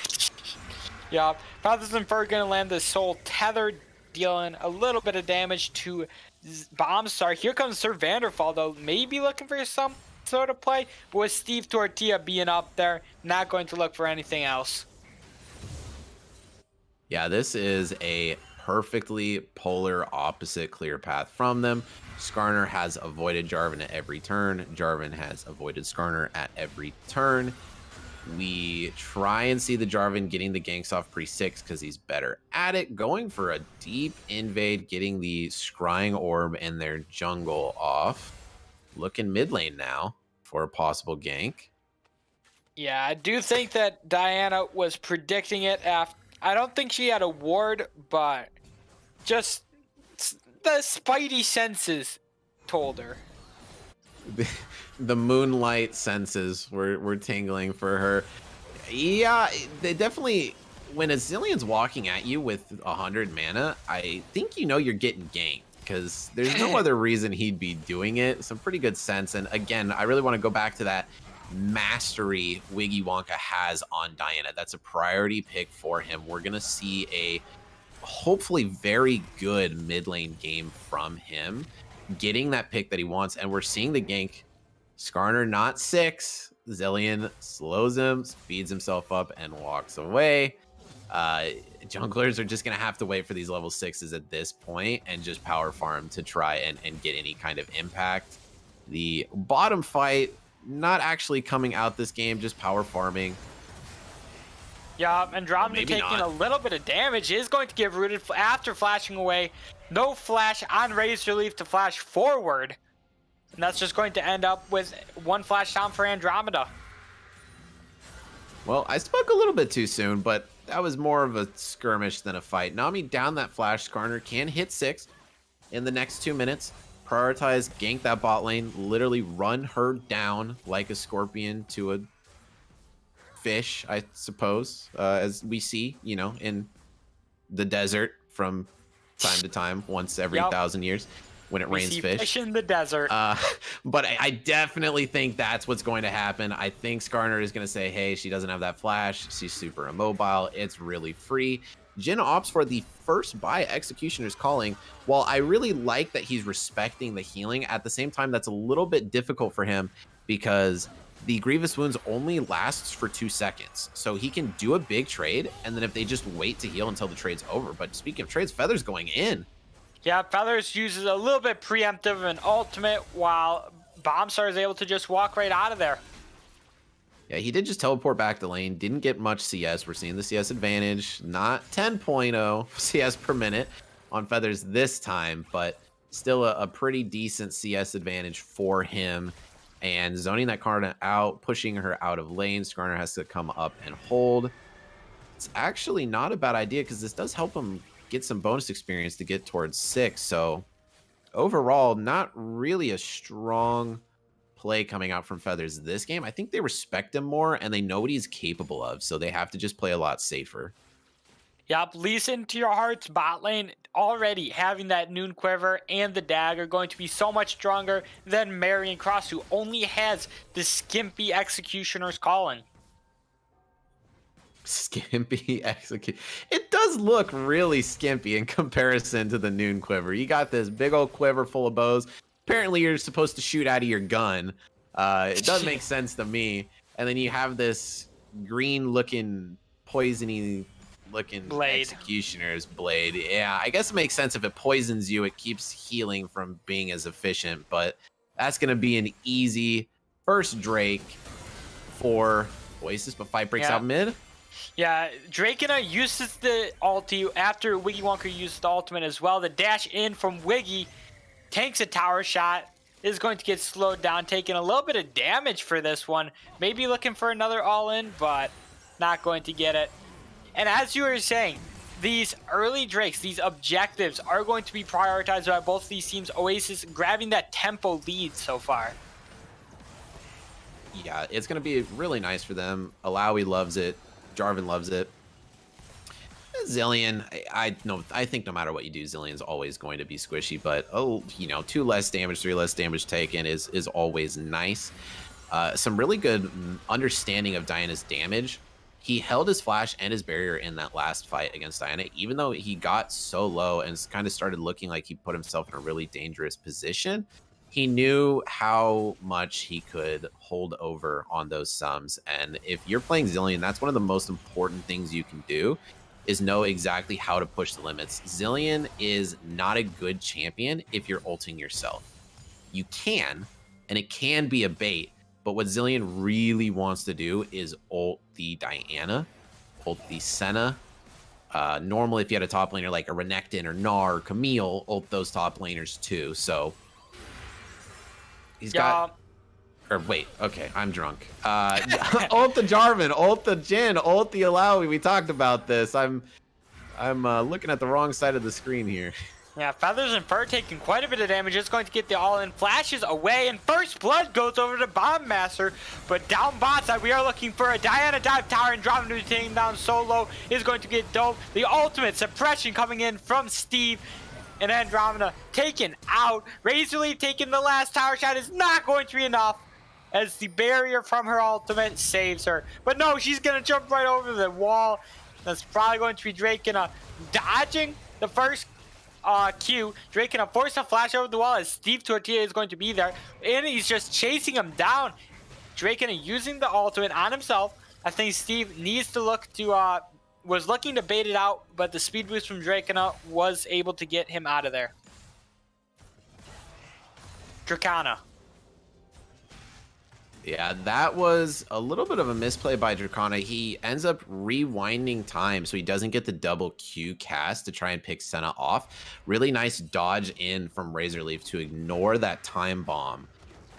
Yeah, Brothers and Fur gonna land the Soul Tether, dealing a little bit of damage to Bombstar. Here comes Sir Vanderfall, though, maybe looking for some sort of play, but with Steve Tortilla being up there, not going to look for anything else. Yeah, this is a perfectly polar opposite clear path from them. Skarner has avoided Jarvan at every turn. Jarvan has avoided Skarner at every turn. We try and see the Jarvan getting the ganks off pre-6 because he's better at it. Going for a deep invade, getting the scrying orb and their jungle off. Looking mid lane now for a possible gank. Yeah, I do think that Diana was predicting it after. I don't think she had a ward, but just the spidey senses told her. The moonlight senses were tingling for her. Yeah, they definitely, when a Zillion's walking at you with 100 mana, I think you know you're getting ganked, because there's no other reason he'd be doing it. Some pretty good sense. And again, I really want to go back to that mastery Wiggy Wonka has on Diana. That's a priority pick for him. We're going to see a hopefully very good mid lane game from him, getting that pick that he wants. And we're seeing the gank. Skarner not 6. Zillion slows him, speeds himself up, and walks away. Junglers are just going to have to wait for these level 6s at this point and just power farm to try and get any kind of impact. The bottom fight, not actually coming out this game, just power farming. Yeah, Andromeda taking a little bit of damage, is going to get rooted after flashing away. No flash on Razor Leaf to flash forward. And that's just going to end up with one flash down for Andromeda. Well, I spoke a little bit too soon, but that was more of a skirmish than a fight. Nami down that flash. Skarner can hit 6 in the next 2 minutes. Prioritize, gank that bot lane, literally run her down like a scorpion to a fish, I suppose, as we see, in the desert from time to time, once every Yep. 1,000 years when it We rains see fish. fish in the desert. But I definitely think that's what's going to happen. I think Skarner is going to say, hey, she doesn't have that flash. She's super immobile. It's really free. Jhin opts for the first buy Executioner's Calling. While I really like that he's respecting the healing, at the same time, that's a little bit difficult for him because the Grievous Wounds only lasts for 2 seconds. So he can do a big trade, and then if they just wait to heal until the trade's over. But speaking of trades, Feather's going in. Yeah, Feathers uses a little bit preemptive and ultimate, while Bombstar is able to just walk right out of there. Yeah, he did just teleport back to lane. Didn't get much CS. We're seeing the CS advantage. Not 10.0 CS per minute on Feathers this time, but still a pretty decent CS advantage for him. And zoning that Karna out, pushing her out of lane. Skarner has to come up and hold. It's actually not a bad idea because this does help him get some bonus experience to get towards 6. So overall, not really a strong play coming out from Feathers this game. I think they respect him more and they know what he's capable of, so they have to just play a lot safer. Yep, listen to your heart's bot lane already having that Noon Quiver and the dagger going to be so much stronger than Marion Cross, who only has the skimpy Executioner's Calling. Skimpy execute. It does look really skimpy in comparison to the Noon Quiver. You got this big old quiver full of bows. Apparently you're supposed to shoot out of your gun. It does make sense to me. And then you have this green looking, poisony looking Blade. Executioner's blade. Yeah, I guess it makes sense. If it poisons you, it keeps healing from being as efficient. But that's going to be an easy first Drake for Oasis, but fight breaks out mid. Yeah, Drakena uses the ulti after Wiggy Wonka uses the ultimate as well. The dash in from Wiggy tanks a tower shot, is going to get slowed down, taking a little bit of damage for this one. Maybe looking for another all-in, but not going to get it. And as you were saying, these early Drakes, these objectives are going to be prioritized by both these teams. Oasis grabbing that tempo lead so far. Yeah, it's going to be really nice for them. Alawi loves it. Jarvan loves it. Zillion, I think no matter what you do, Zillion's always going to be squishy, but 2 less damage, 3 less damage taken is always nice. Some really good understanding of Diana's damage. He held his flash and his barrier in that last fight against Diana, even though he got so low and kind of started looking like he put himself in a really dangerous position. He knew how much he could hold over on those sums. And if you're playing Zillion, that's one of the most important things you can do, is know exactly how to push the limits. Zillion is not a good champion if you're ulting yourself. You can, and it can be a bait, but what Zillion really wants to do is ult the Diana, ult the Senna. Normally, if you had a top laner like a Renekton or Gnar or Camille, ult those top laners too. So he's got... Or wait, okay, I'm drunk. Ult the Jarvan, ult the Jhin, ult the Alawi. We talked about this. I'm looking at the wrong side of the screen here. Yeah, Feathers and Fur taking quite a bit of damage. It's going to get the all-in. Flashes away, and First Blood goes over to Bomb Master. But down bot side, we are looking for a Diana dive tower, and Andromeda taking down solo is going to get dope. The ultimate suppression coming in from Steve. And Andromeda taken out. Razor Leaf taking the last tower shot is not going to be enough, as the barrier from her ultimate saves her. But no, she's going to jump right over the wall. That's probably going to be Drakena dodging the first Q. Drakena forced a flash over the wall as Steve Tortilla is going to be there. And he's just chasing him down. Drakena using the ultimate on himself. I think Steve needs to look to, was looking to bait it out, but the speed boost from Drakena was able to get him out of there. Drakana. Yeah, that was a little bit of a misplay by Drakana. He ends up rewinding time so he doesn't get the double Q cast to try and pick Senna off. Really nice dodge in from Razor Leaf to ignore that time bomb.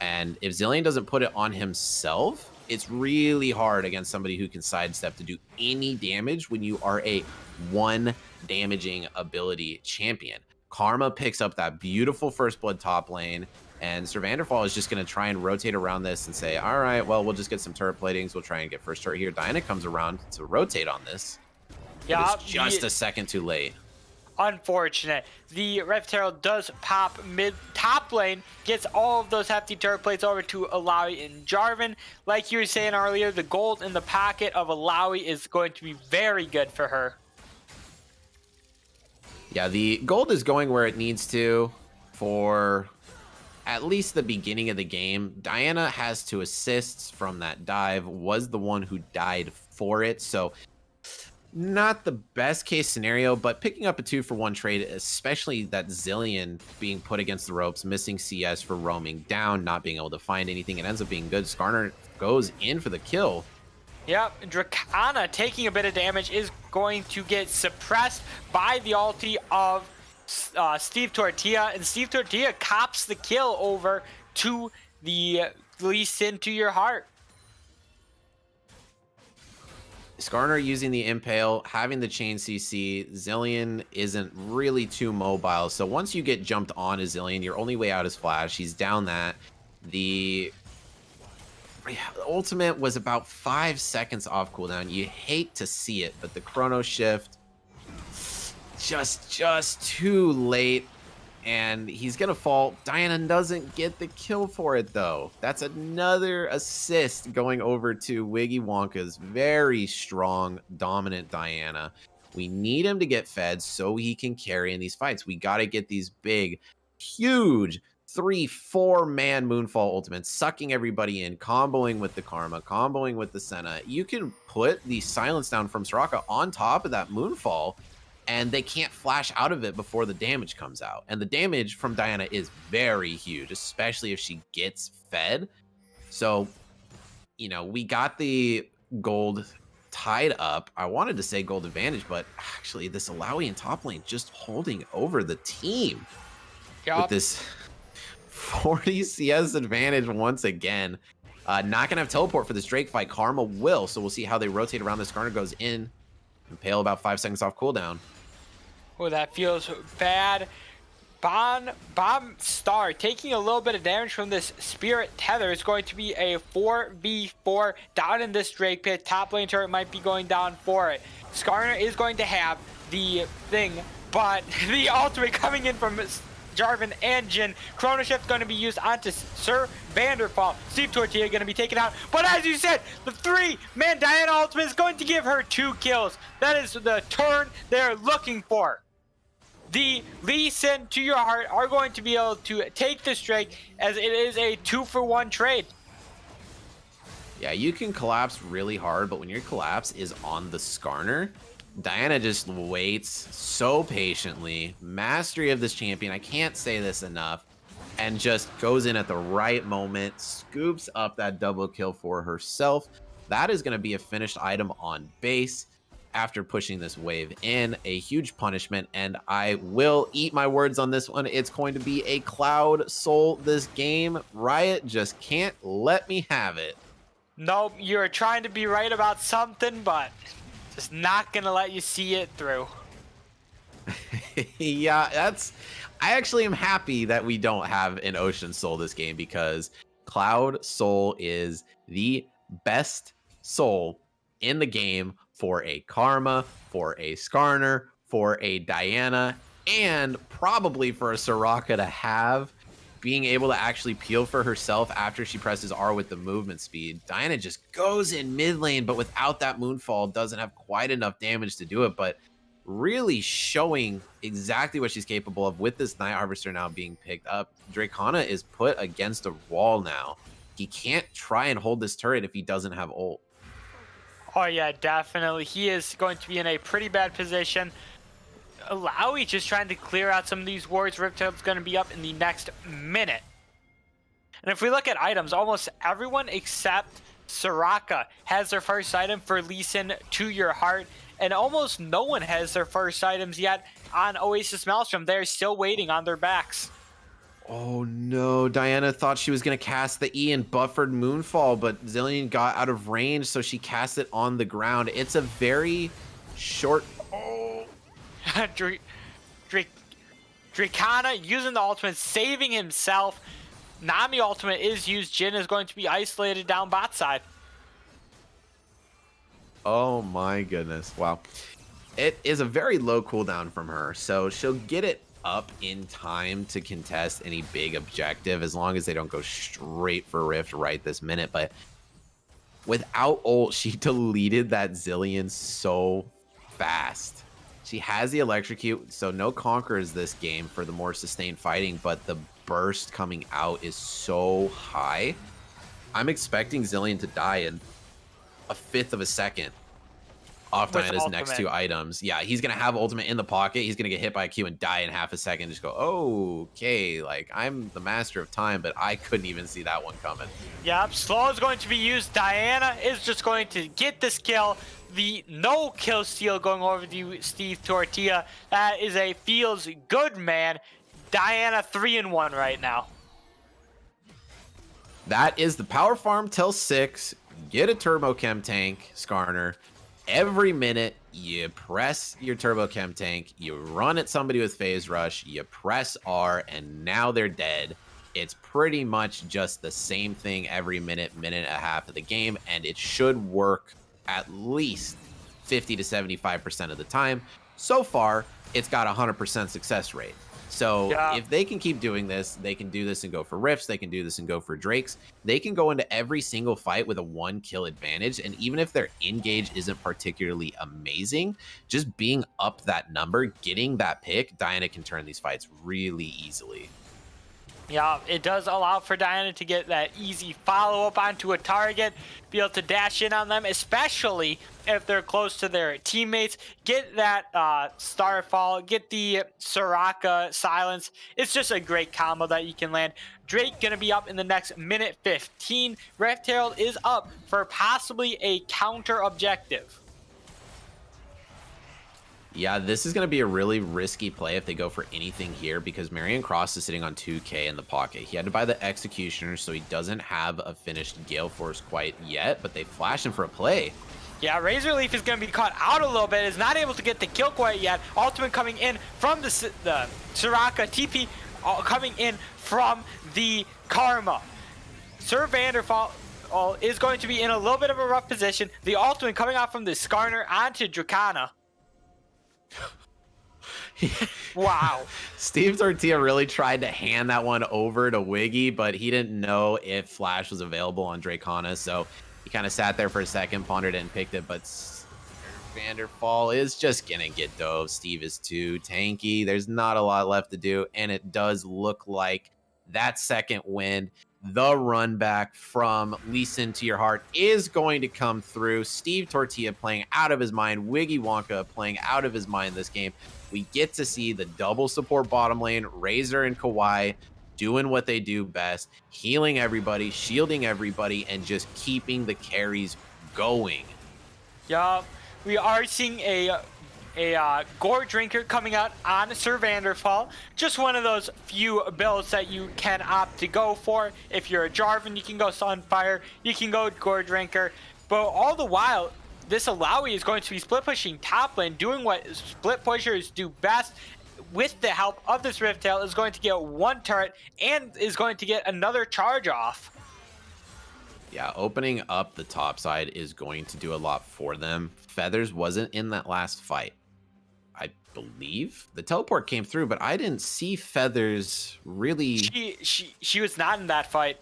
And if Zillion doesn't put it on himself, it's really hard against somebody who can sidestep to do any damage when you are a one damaging ability champion. Karma picks up that beautiful first blood top lane, and Sir Vanderfall is just going to try and rotate around this and say, all right, well, we'll just get some turret platings. We'll try and get first turret here. Diana comes around to rotate on this. But Yeah, it's just a second too late. unfortunate. The Rift Herald does pop mid top lane, gets all of those hefty turret plates over to Alawi and Jarvan. Like you were saying earlier, the gold in the pocket of Alawi is going to be very good for her. Yeah, the gold is going where it needs to for at least the beginning of the game. Diana has 2 assists from that dive, was the one who died for it. So not the best case scenario, but picking up a 2-for-1 trade, especially that Zilean being put against the ropes, missing CS for roaming down, not being able to find anything. It ends up being good. Skarner goes in for the kill. Yep, Dracana taking a bit of damage is going to get suppressed by the ulti of Steve Tortilla, and Steve Tortilla cops the kill over to the Lease Into Your Heart. Skarner using the Impale, having the chain CC. Zilean isn't really too mobile, so once you get jumped on a Zilean, your only way out is flash. He's down that. The ultimate was about 5 seconds off cooldown. You hate to see it, but the chrono shift just too late, and he's gonna fall. Diana doesn't get the kill for it though. That's another assist going over to Wiggy Wonka's very strong, dominant Diana. We need him to get fed so he can carry in these fights. We got to get these big, huge 3-4 man Moonfall ultimates, sucking everybody in, comboing with the Karma, comboing with the Senna. You can put the silence down from Soraka on top of that Moonfall, and they can't flash out of it before the damage comes out. And the damage from Diana is very huge, especially if she gets fed. So, you know, we got the gold tied up. I wanted to say gold advantage, but actually this Alawi in top lane just holding over the team. Yep. With this 40 CS advantage once again. Not gonna have teleport for this Drake fight. Karma will, so we'll see how they rotate around this. Skarner goes in. Impale about 5 seconds off cooldown. Oh, that feels bad. Bomb Star taking a little bit of damage from this Spirit Tether. Is going to be a 4v4 down in this Drake pit. Top lane turret might be going down for it. Skarner is going to have the thing, but the ultimate coming in from Jarvan and Jhin. Chrono Shift going to be used onto Sir Vanderfall. Steve Tortilla going to be taken out. But as you said, the 3-man Diana ultimate is going to give her 2 kills. That is the turn they're looking for. The Lease Into Your Heart are going to be able to take this Drake, as it is a 2-for-1 trade. Yeah, you can collapse really hard, but when your collapse is on the Skarner, Diana just waits so patiently. Mastery of this champion, I can't say this enough, and just goes in at the right moment, scoops up that double kill for herself. That is going to be a finished item on base after pushing this wave in. A huge punishment, and I will eat my words on this one. It's going to be a Cloud Soul this game. Riot just can't let me have it. Nope, you're trying to be right about something, but just not gonna let you see it through. Yeah, I actually am happy that we don't have an Ocean Soul this game, because Cloud Soul is the best soul in the game for a Karma, for a Skarner, for a Diana, and probably for a Soraka to have, being able to actually peel for herself after she presses R with the movement speed. Diana just goes in mid lane, but without that Moonfall, doesn't have quite enough damage to do it, but really showing exactly what she's capable of with this Night Harvester now being picked up. Dracana is put against a wall now. He can't try and hold this turret if he doesn't have ult. Oh yeah, definitely. He is going to be in a pretty bad position. Alawi just trying to clear out some of these wards. Riptail's going to be up in the next minute. And if we look at items, almost everyone except Soraka has their first item for Lease Into Your Heart, and almost no one has their first items yet on Oasis Maelstrom. They're still waiting on their backs. Oh no, Diana thought she was going to cast the E and buffered Moonfall, but Zillion got out of range, so she cast it on the ground. It's a very short. Oh, Dra- Dra- Dracana using the ultimate, saving himself. Nami ultimate is used. Jin is going to be isolated down bot side. oh my goodness. Wow. It is a very low cooldown from her, so she'll get it up in time to contest any big objective as long as they don't go straight for Rift right this minute. But without ult, she deleted that Zillion so fast. She has the electrocute, so no conquerors this game for the more sustained fighting, but the burst coming out is so high. I'm expecting Zillion to die in a fifth of a second off With Diana's next ultimate. two items. Yeah, he's gonna have ultimate in the pocket. He's gonna get hit by a Q and die in half a second. Just go, oh, okay, like I'm the master of time, but I couldn't even see that one coming. Yep, slow is going to be used. Diana is just going to get this kill. The no kill steal going over to Steve Tortilla. That is a feels good man. Diana 3-1 right now. That is the power farm till 6. Get a turbo chem tank, Skarner. Every minute you press your turbo chem tank, you run at somebody with phase rush, you press R, and now they're dead. It's pretty much just the same thing every minute, minute and a half of the game, and it should work at least 50 to 75% of the time. So far, it's got a 100% success rate. So Yeah. if they can keep doing this, they can do this and go for rifts. They can do this and go for drakes. They can go into every single fight with a 1 kill advantage. And even if their engage isn't particularly amazing, just being up that number, getting that pick, Diana can turn these fights really easily. Yeah, it does allow for Diana to get that easy follow-up onto a target, be able to dash in on them, especially if they're close to their teammates. Get that Starfall, get the Soraka silence. It's just a great combo that you can land. Drake gonna be up in the next minute 15. Rift Herald is up for possibly a counter objective. Yeah, this is going to be a really risky play if they go for anything here because Marion Cross is sitting on 2K in the pocket. He had to buy the Executioner, so he doesn't have a finished Gale Force quite yet, but they flash him for a play. Yeah, Razor Leaf is going to be caught out a little bit. Is not able to get the kill quite yet. Ultimate coming in from the Soraka. TP coming in from the Karma. Sir Vanderfall is going to be in a little bit of a rough position. The ultimate coming off from the Skarner onto Dracana. Wow. Steve Tortilla really tried to hand that one over to Wiggy, but he didn't know if Flash was available on Dracana, so he kind of sat there for a second, pondered it, and picked it, but Vanderfall is just gonna get dove. Steve is too tanky. There's not a lot left to do, and it does look like that second wind, the run back from Listen to Your Heart, is going to come through. Steve Tortilla playing out of his mind. Wiggy Wonka playing out of his mind this game. We get to see the double support bottom lane, Razor and Kawhi doing what they do best, healing everybody, shielding everybody, and just keeping the carries going. Yeah, we are seeing a Gore Drinker coming out on Sir Vanderfall. Just one of those few builds that you can opt to go for. If you're a Jarvan, you can go Sunfire, you can go Gore Drinker. But all the while, this Alawi is going to be split pushing top lane, doing what split pushers do best. With the help of this Rift Tail, is going to get one turret and is going to get another charge off. Yeah, opening up the top side is going to do a lot for them. Feathers wasn't in that last fight, I believe. The teleport came through, but I didn't see Feathers really. She was not in that fight.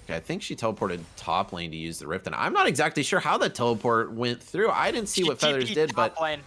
Okay, I think she teleported top lane to use the rift, and I'm not exactly sure how the teleport went through. I didn't see what Feathers did, but lane.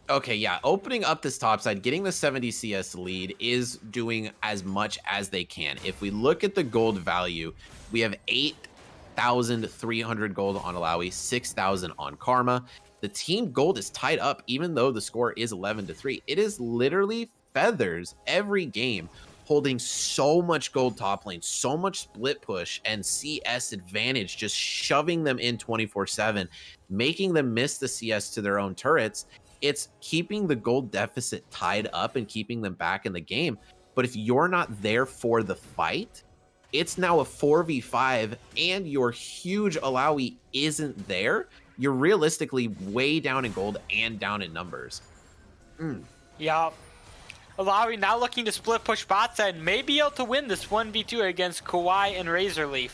Okay, yeah, opening up this top side, getting the 70 CS lead is doing as much as they can. If we look at the gold value, we have 8,300 gold on Alawi, 6,000 on Karma. The team gold is tied up, even though the score is 11-3. It is literally Feathers every game, holding so much gold top lane, so much split push and CS advantage, just shoving them in 24/7, making them miss the CS to their own turrets. It's keeping the gold deficit tied up and keeping them back in the game. But if you're not there for the fight, it's now a 4v5 and your huge Alawi isn't there. You're realistically way down in gold and down in numbers. Yup. Alawi now looking to split push bot side, may be able to win this 1v2 against Kawhi and Razorleaf.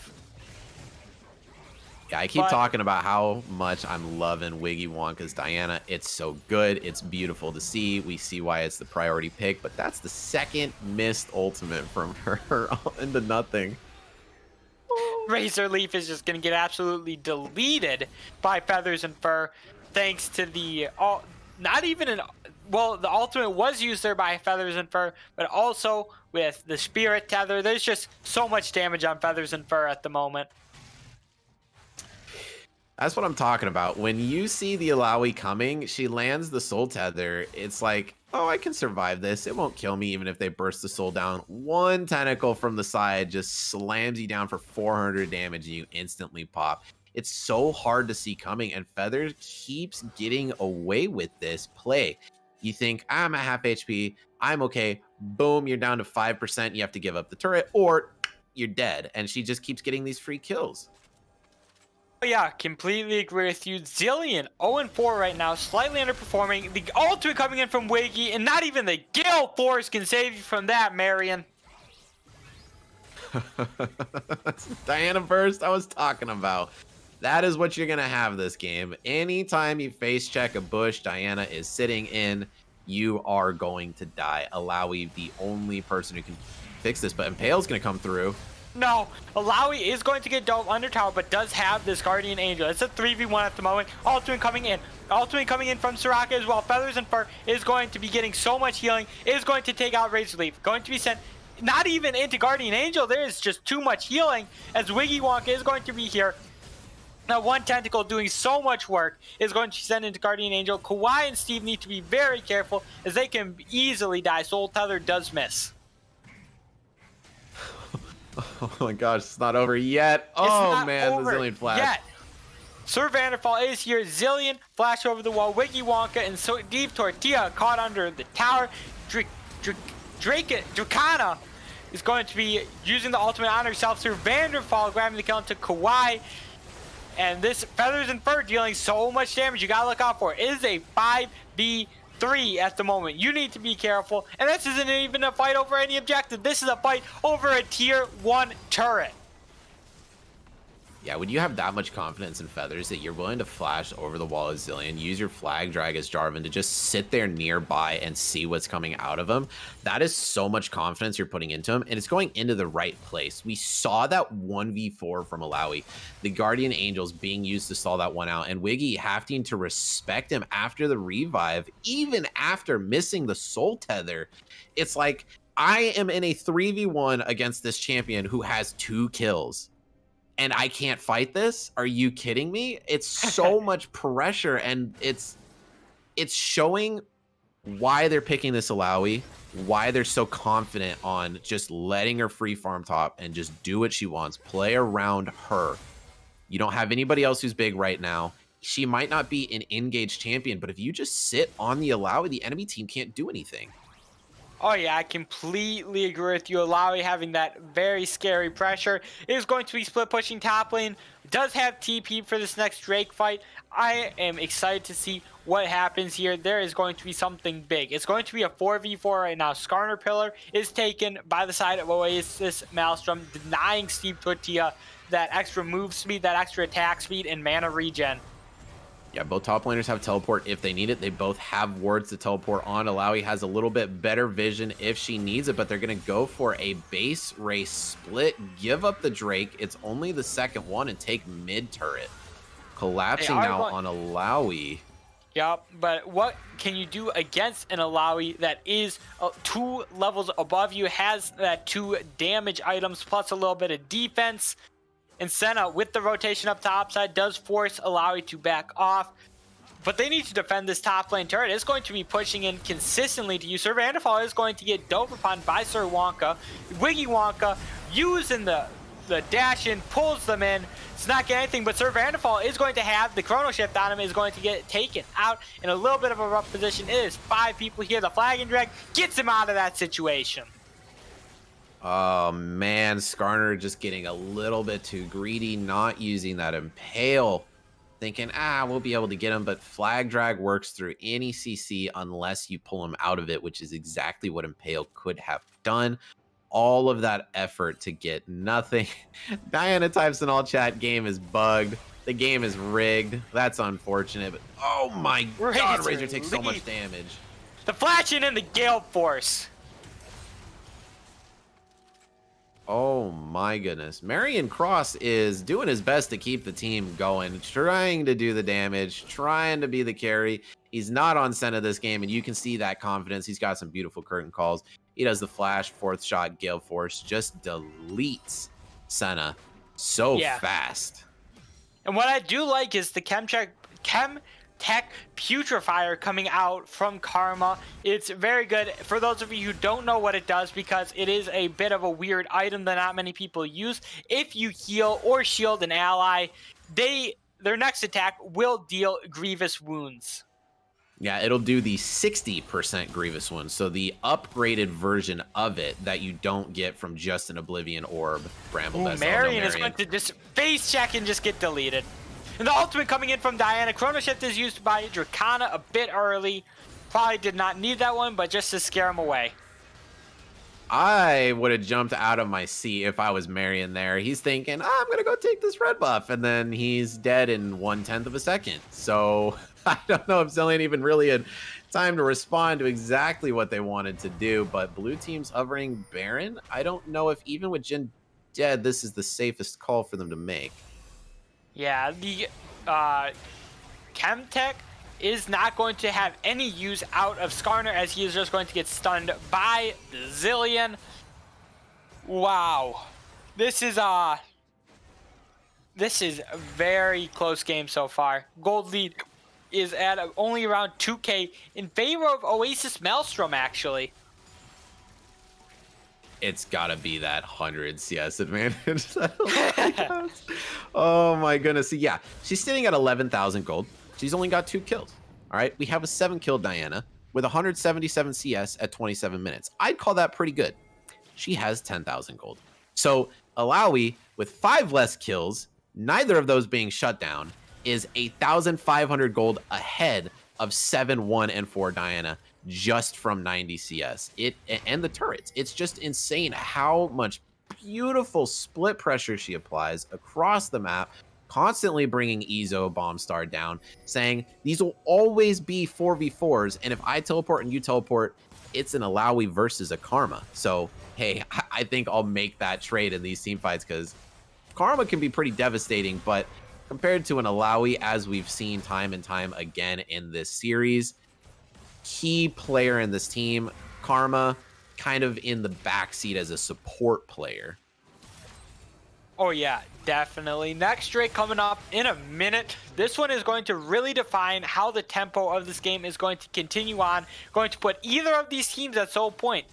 Yeah, I keep talking about how much I'm loving Wiggy Wonka's Diana. It's so good. It's beautiful to see. We see why it's the priority pick, but that's the second missed ultimate from her into nothing. Razorleaf is just going to get absolutely deleted by Feathers and Fur, thanks to the not even an the ultimate was used there by Feathers and Fur, but also with the Spirit Tether. There's just so much damage on Feathers and Fur at the moment. That's what I'm talking about. When you see the Alawi coming, she lands the Soul Tether. It's like, oh, I can survive this. It won't kill me even if they burst the soul down. One tentacle from the side just slams you down for 400 damage and you instantly pop. It's so hard to see coming, and Feathers keeps getting away with this play. You think, I'm at half HP, I'm okay. Boom, you're down to 5%. You have to give up the turret, or you're dead. And she just keeps getting these free kills. Oh yeah, completely agree with you. Zilean 0-4 right now, slightly underperforming. The ultimate coming in from Wiggy, and not even the Gale Force can save you from that, Marion. Diana burst I was talking about. That is what you're going to have this game. Anytime you face check a bush Diana is sitting in, you are going to die. Alawi, the only person who can fix this, but Impale's going to come through. No, Alawi is going to get dove under tower, but does have this Guardian Angel. It's a 3v1 at the moment. Ultimate coming in. Ultimate coming in from Soraka as well. Feathers and Fur is going to be getting so much healing. Is going to take out Razorleaf. Going to be sent not even into Guardian Angel. There is just too much healing as Wiggy Wonka is going to be here. Now, one tentacle doing so much work is going to send into Guardian Angel. Kawhi and Steve need to be very careful as they can easily die. Soul Tether does miss. Oh my gosh, it's not over yet. Oh man, the Zilean flash. Yet. Sir Vanderfall is here. Zilean flash over the wall. Wiggy Wonka and so Deep Tortilla caught under the tower. Dracana is going to be using the ultimate on herself. Sir Vanderfall grabbing the kill into Kawhi. And this Feathers and Fur dealing so much damage. You gotta look out for it. It is a 5v3 at the moment. You need to be careful. And this isn't even a fight over any objective. This is a fight over a tier 1 turret. Yeah, when you have that much confidence in Feathers that you're willing to flash over the wall as Zilean, use your flag drag as Jarvan to just sit there nearby and see what's coming out of him, that is so much confidence you're putting into him, and it's going into the right place. We saw that 1v4 from Alawi, the Guardian Angels being used to stall that one out, and Wiggy having to respect him after the revive, even after missing the Soul Tether. It's like, I am in a 3v1 against this champion who has 2 kills. And I can't fight this? Are you kidding me? It's so much pressure, and it's showing why they're picking this Alawi, why they're so confident on just letting her free farm top and just do what she wants, play around her. You don't have anybody else who's big right now. She might not be an engaged champion, but if you just sit on the Alawi, the enemy team can't do anything. Oh yeah, I completely agree with you. Alawi having that very scary pressure is going to be split pushing top lane. Does have TP for this next Drake fight. I am excited to see what happens here. There is going to be something big. It's going to be a 4v4 right now. Skarner Pillar is taken by the side of Oasis Maelstrom, denying Steve Tortilla that extra move speed, that extra attack speed, and mana regen. Yeah, both top laners have teleport if they need it. They both have wards to teleport on. Alawi has a little bit better vision if she needs it, but they're going to go for a base race split, give up the Drake. It's only the second one, and take mid turret. Collapsing now on Alawi. Yep, but what can you do against an Alawi that is 2 levels above you, has that 2 damage items plus a little bit of defense? And Senna, with the rotation up top side, does force Alawi to back off. But they need to defend this top lane turret. It's going to be pushing in consistently to you. Sir Vanderfall is going to get dove upon by Sir Wonka. Wiggy Wonka using the dash in, pulls them in. It's not getting anything, but Sir Vanderfall is going to have the chrono shift on him, is going to get taken out in a little bit of a rough position. It is 5 people here. The flag and drag gets him out of that situation. Oh man, Skarner just getting a little bit too greedy, not using that impale, thinking, we'll be able to get him, but flag drag works through any CC unless you pull him out of it, which is exactly what impale could have done. All of that effort to get nothing. Diana types in all chat, game is bugged. The game is rigged. That's unfortunate, but oh my god, Razor takes so much damage. The flashing and the Gale Force. Oh my goodness. Marion Cross is doing his best to keep the team going, trying to do the damage, trying to be the carry. He's not on Senna this game, and you can see that confidence. He's got some beautiful curtain calls. He does the flash, fourth shot, Gale Force, just deletes Senna so fast. And what I do like is the Chemtech Putrefier coming out from Karma. It's very good for those of you who don't know what it does, because it is a bit of a weird item that not many people use. If you heal or shield an ally, their next attack will deal grievous wounds. Yeah, it'll do the 60% grievous wounds, so the upgraded version of it that you don't get from just an Oblivion Orb. Bramble Marion is going to just face check and just get deleted. And the ultimate coming in from Diana. Chrono Shift is used by Dracana a bit early. Probably did not need that one, but just to scare him away. I would have jumped out of my seat if I was Marion there. He's thinking, I'm going to go take this red buff. And then he's dead in 1/10 of a second. So I don't know if Zillion even really had time to respond to exactly what they wanted to do. But blue team's hovering Baron. I don't know if even with Jhin dead, this is the safest call for them to make. Yeah, the Chemtech is not going to have any use out of Skarner, as he is just going to get stunned by the Zillion. Wow. This is a very close game so far. Gold lead is at only around 2K in favor of Oasis Maelstrom, actually. It's got to be that 100 CS advantage. Oh my goodness. So yeah, she's sitting at 11,000 gold. She's only got 2 kills. All right, we have a 7-kill Diana with 177 CS at 27 minutes. I'd call that pretty good. She has 10,000 gold. So Alawi with 5 less kills, neither of those being shut down, is 1,500 gold ahead of 7, 1, and 4 Diana just from 90 CS. And the turrets. It's just insane how much beautiful split pressure she applies across the map, constantly bringing Ezo Bombstar down, saying these will always be 4v4s, and if I teleport and you teleport, it's an Alawi versus a Karma. So, hey, I think I'll make that trade in these team fights, because Karma can be pretty devastating, but compared to an Alawi, as we've seen time and time again in this series, key player in this team, Karma, kind of in the backseat as a support player. Oh yeah, definitely. Next Drake coming up in a minute. This one is going to really define how the tempo of this game is going to continue on. Going to put either of these teams at sole point.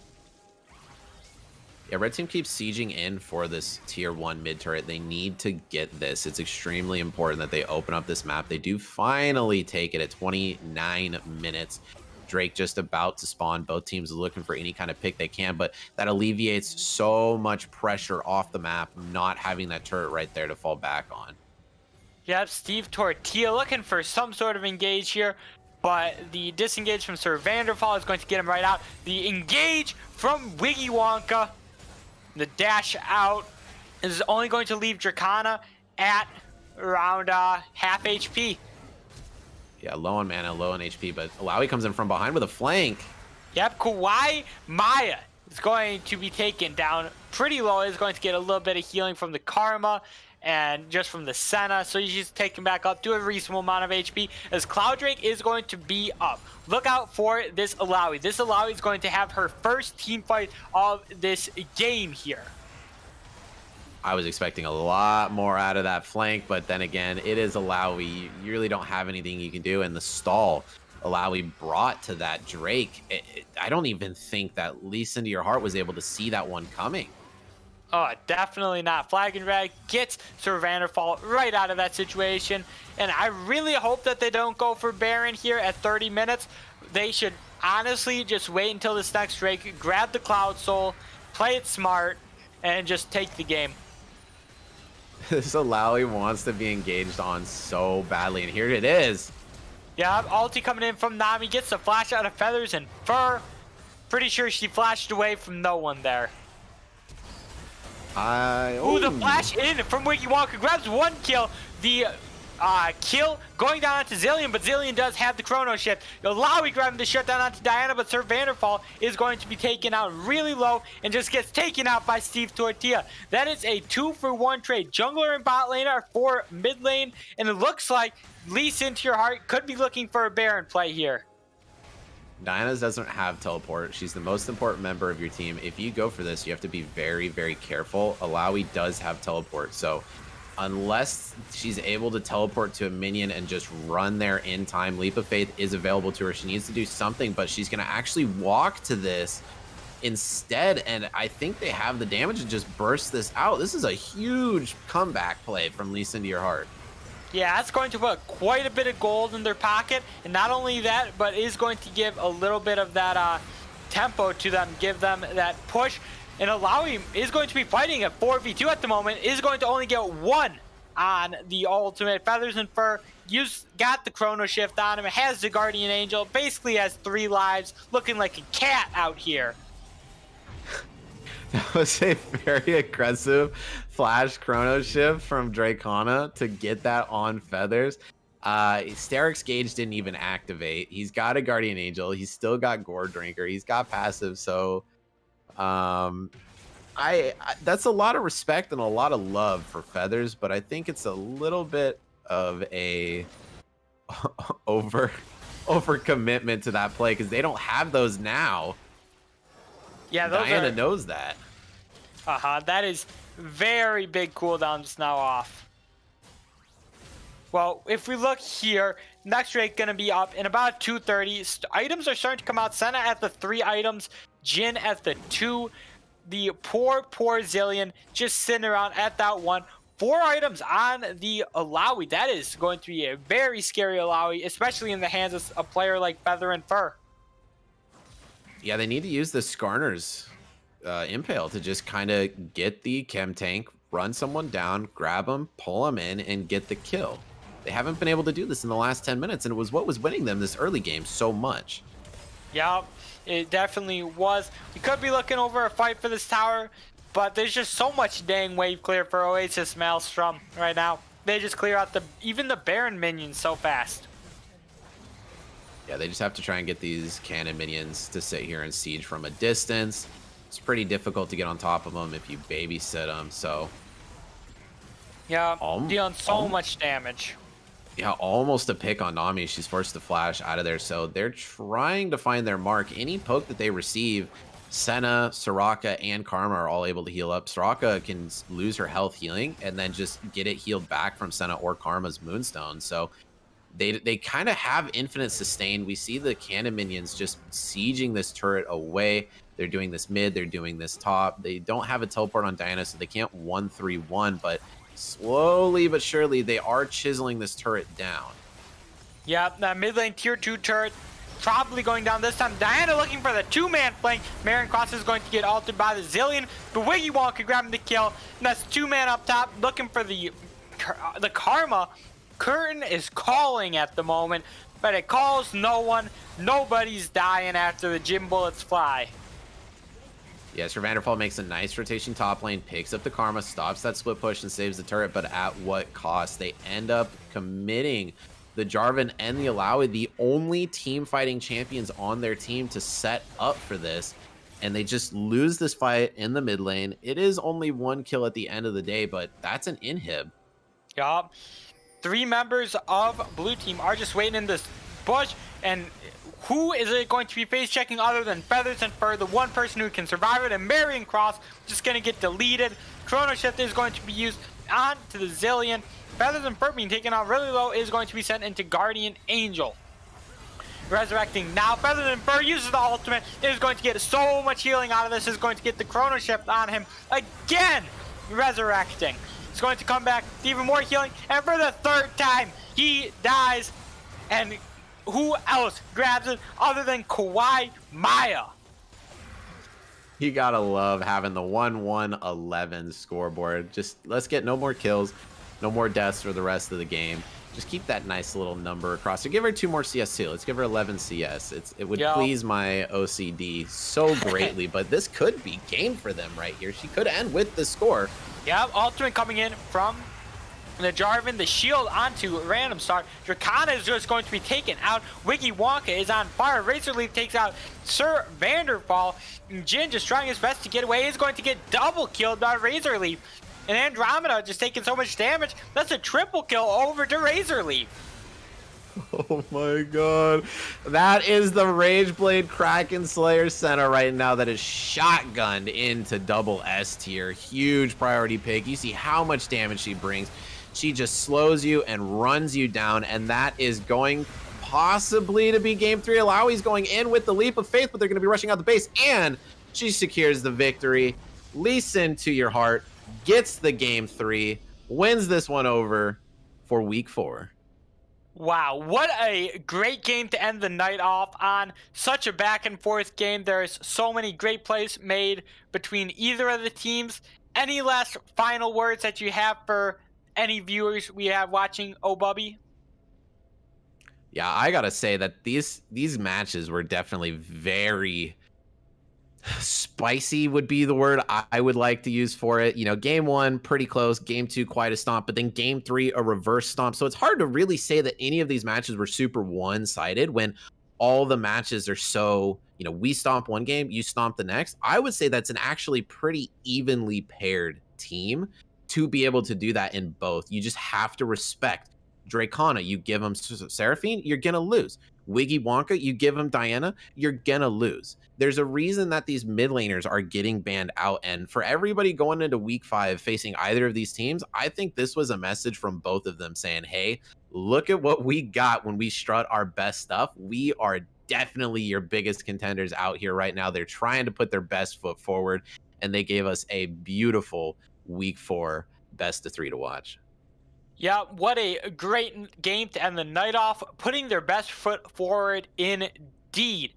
Yeah, red team keeps sieging in for this tier 1 mid turret. They need to get this. It's extremely important that they open up this map. They do finally take it at 29 minutes. Drake just about to spawn. Both teams are looking for any kind of pick they can, but that alleviates so much pressure off the map, not having that turret right there to fall back on. Yep, Steve Tortilla looking for some sort of engage here, but the disengage from Sir Vanderfall is going to get him right out. The engage from Wiggy Wonka, the dash out, is only going to leave Dracana at around half HP. Yeah, low on mana, low on HP, but Alawi comes in from behind with a flank. Yep, Kawaii Maya is going to be taken down pretty low. Is going to get a little bit of healing from the Karma and just from the Senna. So he's just taken back up to a reasonable amount of HP, as Cloud Drake is going to be up. Look out for this Alawi. This Alawi is going to have her first team fight of this game here. I was expecting a lot more out of that flank, but then again, it is Alawi. You really don't have anything you can do, and the stall Alawi brought to that Drake, I don't even think that Lisa into your heart was able to see that one coming. Oh, definitely not. Flag and Rag gets Sir Vanderfall right out of that situation, and I really hope that they don't go for Baron here at 30 minutes. They should honestly just wait until this next Drake, grab the Cloud Soul, play it smart, and just take the game. This Alawi wants to be engaged on so badly, and here it is. Yeah, ulti coming in from Nami, gets the flash out of Feathers and Fur. Pretty sure she flashed away from no one there. Ooh, the flash in from Wiki Wonka, grabs one kill. The kill going down onto Zillion, but Zillion does have the chrono shift. Alawi grabbing the shutdown onto Diana, but Sir Vanderfall is going to be taken out really low and just gets taken out by Steve Tortilla. That is a 2-for-1 trade. Jungler and bot lane are for mid lane, and it looks like Lease Into Your Heart could be looking for a Baron play here. Diana doesn't have teleport. She's the most important member of your team. If you go for this, you have to be very, very careful. Alawi does have teleport, so unless she's able to teleport to a minion and just run there in time, Leap of Faith is available to her. She needs to do something, but she's going to actually walk to this instead, and I think they have the damage to just burst this out. This is a huge comeback play from Lease Into Your Heart. Yeah, that's going to put quite a bit of gold in their pocket, and not only that, but is going to give a little bit of that tempo to them, give them that push. And Alawi is going to be fighting a 4v2 at the moment, is going to only get one on the ultimate. Feathers and Fur got the chrono shift on him, has the Guardian Angel, basically has 3 lives, looking like a cat out here. That was a very aggressive flash chrono shift from Dracona to get that on Feathers. Steric's Gauge didn't even activate. He's got a Guardian Angel. He's still got Gore Drinker. He's got passive. So that's a lot of respect and a lot of love for Feathers, but I think it's a little bit of a over commitment to that play because they don't have those now. Yeah, Diana knows that. That is very big cooldowns now off. Well, if we look here, next rate going to be up in about 230. Items are starting to come out. Senna at the 3 items, Jin at the 2. The poor Zillion just sitting around at that 1. 4 items on the Alawi. That is going to be a very scary Alawi, especially in the hands of a player like Feather and Fur. Yeah, they need to use the Skarner's Impale to just kind of get the Chem Tank, run someone down, grab them, pull them in, and get the kill. They haven't been able to do this in the last 10 minutes, and it was what was winning them this early game so much. Yeah, it definitely was. We could be looking over a fight for this tower, but there's just so much dang wave clear for Oasis Maelstrom right now. They just clear out even the Baron minions so fast. Yeah, they just have to try and get these cannon minions to sit here and siege from a distance. It's pretty difficult to get on top of them if you babysit them, so... Yeah, dealing so much damage. Yeah, almost a pick on Nami. She's forced to flash out of there, so they're trying to find their mark. Any poke that they receive, Senna, Soraka, and Karma are all able to heal up. Soraka can lose her health healing and then just get it healed back from Senna or Karma's Moonstone, so... They kind of have infinite sustain. We see the cannon minions just sieging this turret away. They're doing this mid, they're doing this top. They don't have a teleport on Diana, so they can't 1-3-1, but slowly but surely they are chiseling this turret down. Yeah, that mid lane tier 2 turret probably going down this time. Diana looking for the 2-man flank. Marin Cross is going to get altered by the Zillion, but Wiggy Wonka grabbing the kill. And that's 2-man up top looking for the Karma. Curtain is calling at the moment, but it calls no one. Nobody's dying after the gym bullets fly. Yeah, Sir Vanderfall makes a nice rotation top lane, picks up the Karma, stops that split push, and saves the turret, but at what cost? They end up committing the Jarvan and the Alawi, the only team fighting champions on their team, to set up for this, and they just lose this fight in the mid lane. It is only 1 kill at the end of the day, but that's an inhib. Yup. 3 members of blue team are just waiting in this bush, and who is it going to be face checking other than Feathers and Fur, the one person who can survive it, and Marion Cross just going to get deleted. Chrono Shift is going to be used on to the Zillion. Feathers and Fur being taken out really low is going to be sent into Guardian Angel. Resurrecting now. Feathers and Fur uses the ultimate. Is going to get so much healing out of this. Is going to get the Chrono Shift on him again. Resurrecting. He's going to come back with even more healing, and for the 3rd time, he dies. And who else grabs it other than Kawhi Maya? You gotta love having the 1-1-11 scoreboard. Just let's get no more kills, no more deaths for the rest of the game. Just keep that nice little number across. So give her 2 more CS too. Let's give her 11 CS. It would Yo. please my OCD so greatly, but this could be game for them right here. She could end with the score. Yeah, ultimate coming in from the Jarvan, the shield onto Random Star. Dracana is just going to be taken out. Wiggy Wonka is on fire. Razor Leaf takes out Sir Vanderfall. And Jin just trying his best to get away. He's going to get double killed by Razor Leaf. And Andromeda just taking so much damage. That's a triple kill over to Razor Leaf. Oh my god. That is the Rageblade Kraken Slayer Center right now that is shotgunned into double S tier. Huge priority pick. You see how much damage she brings. She just slows you and runs you down, and that is going possibly to be game 3. Alawi's going in with the leap of faith, but they're going to be rushing out the base, and she secures the victory. Listen to your heart, gets the game 3, wins this one over for week 4. Wow, what a great game to end the night off on. Such a back and forth game. There's so many great plays made between either of the teams. Any last final words that you have for any viewers we have watching, oh Bubby? Yeah, I gotta say that these matches were definitely very spicy would be the word I would like to use for it. You know, game 1 pretty close, game 2 quite a stomp, but then game 3 a reverse stomp. So it's hard to really say that any of these matches were super one-sided when all the matches are so, you know, we stomp one game, you stomp the next. I would say that's an actually pretty evenly paired team to be able to do that in both. You just have to respect Dracana. You give them Seraphine, you're gonna lose. Wiggy Wonka, you give him Diana, you're gonna lose. There's a reason that these mid laners are getting banned out. And for everybody going into week 5 facing either of these teams, I think this was a message from both of them saying, hey, look at what we got when we strut our best stuff. We are definitely your biggest contenders out here right now. They're trying to put their best foot forward, and they gave us a beautiful week 4 best of 3 to watch. Yeah, what a great game to end the night off, putting their best foot forward indeed.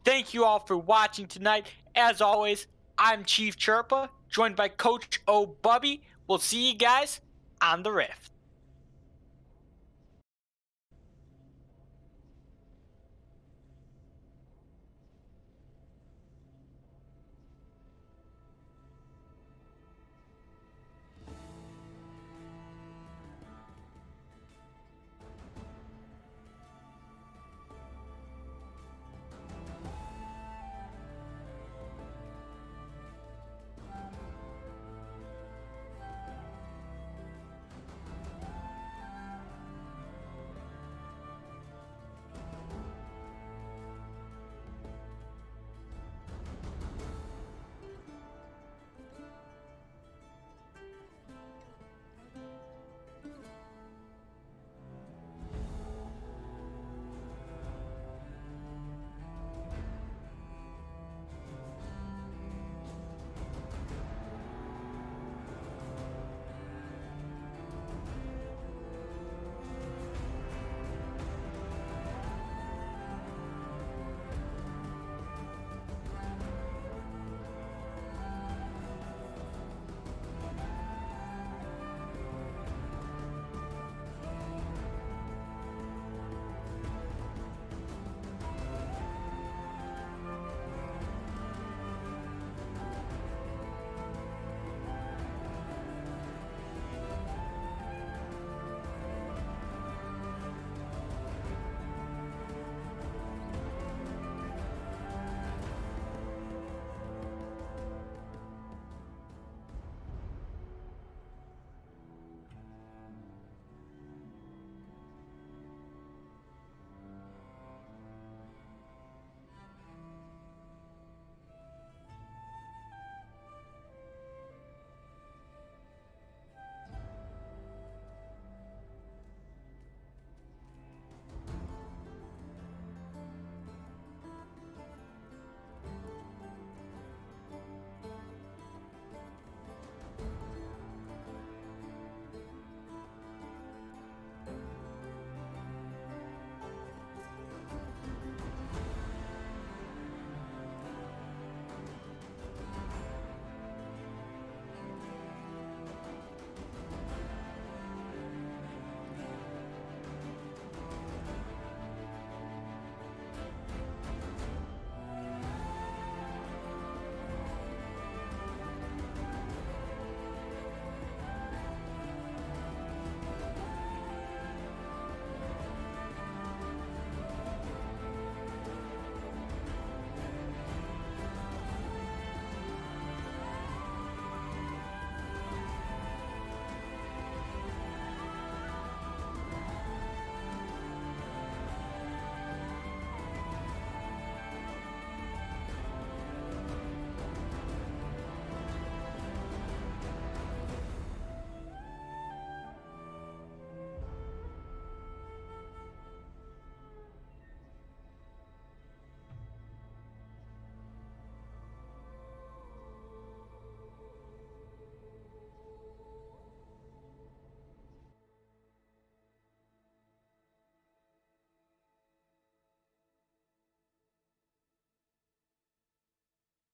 Thank you all for watching tonight. As always, I'm Chief Chirpa, joined by Coach O Bubby. We'll see you guys on the Rift.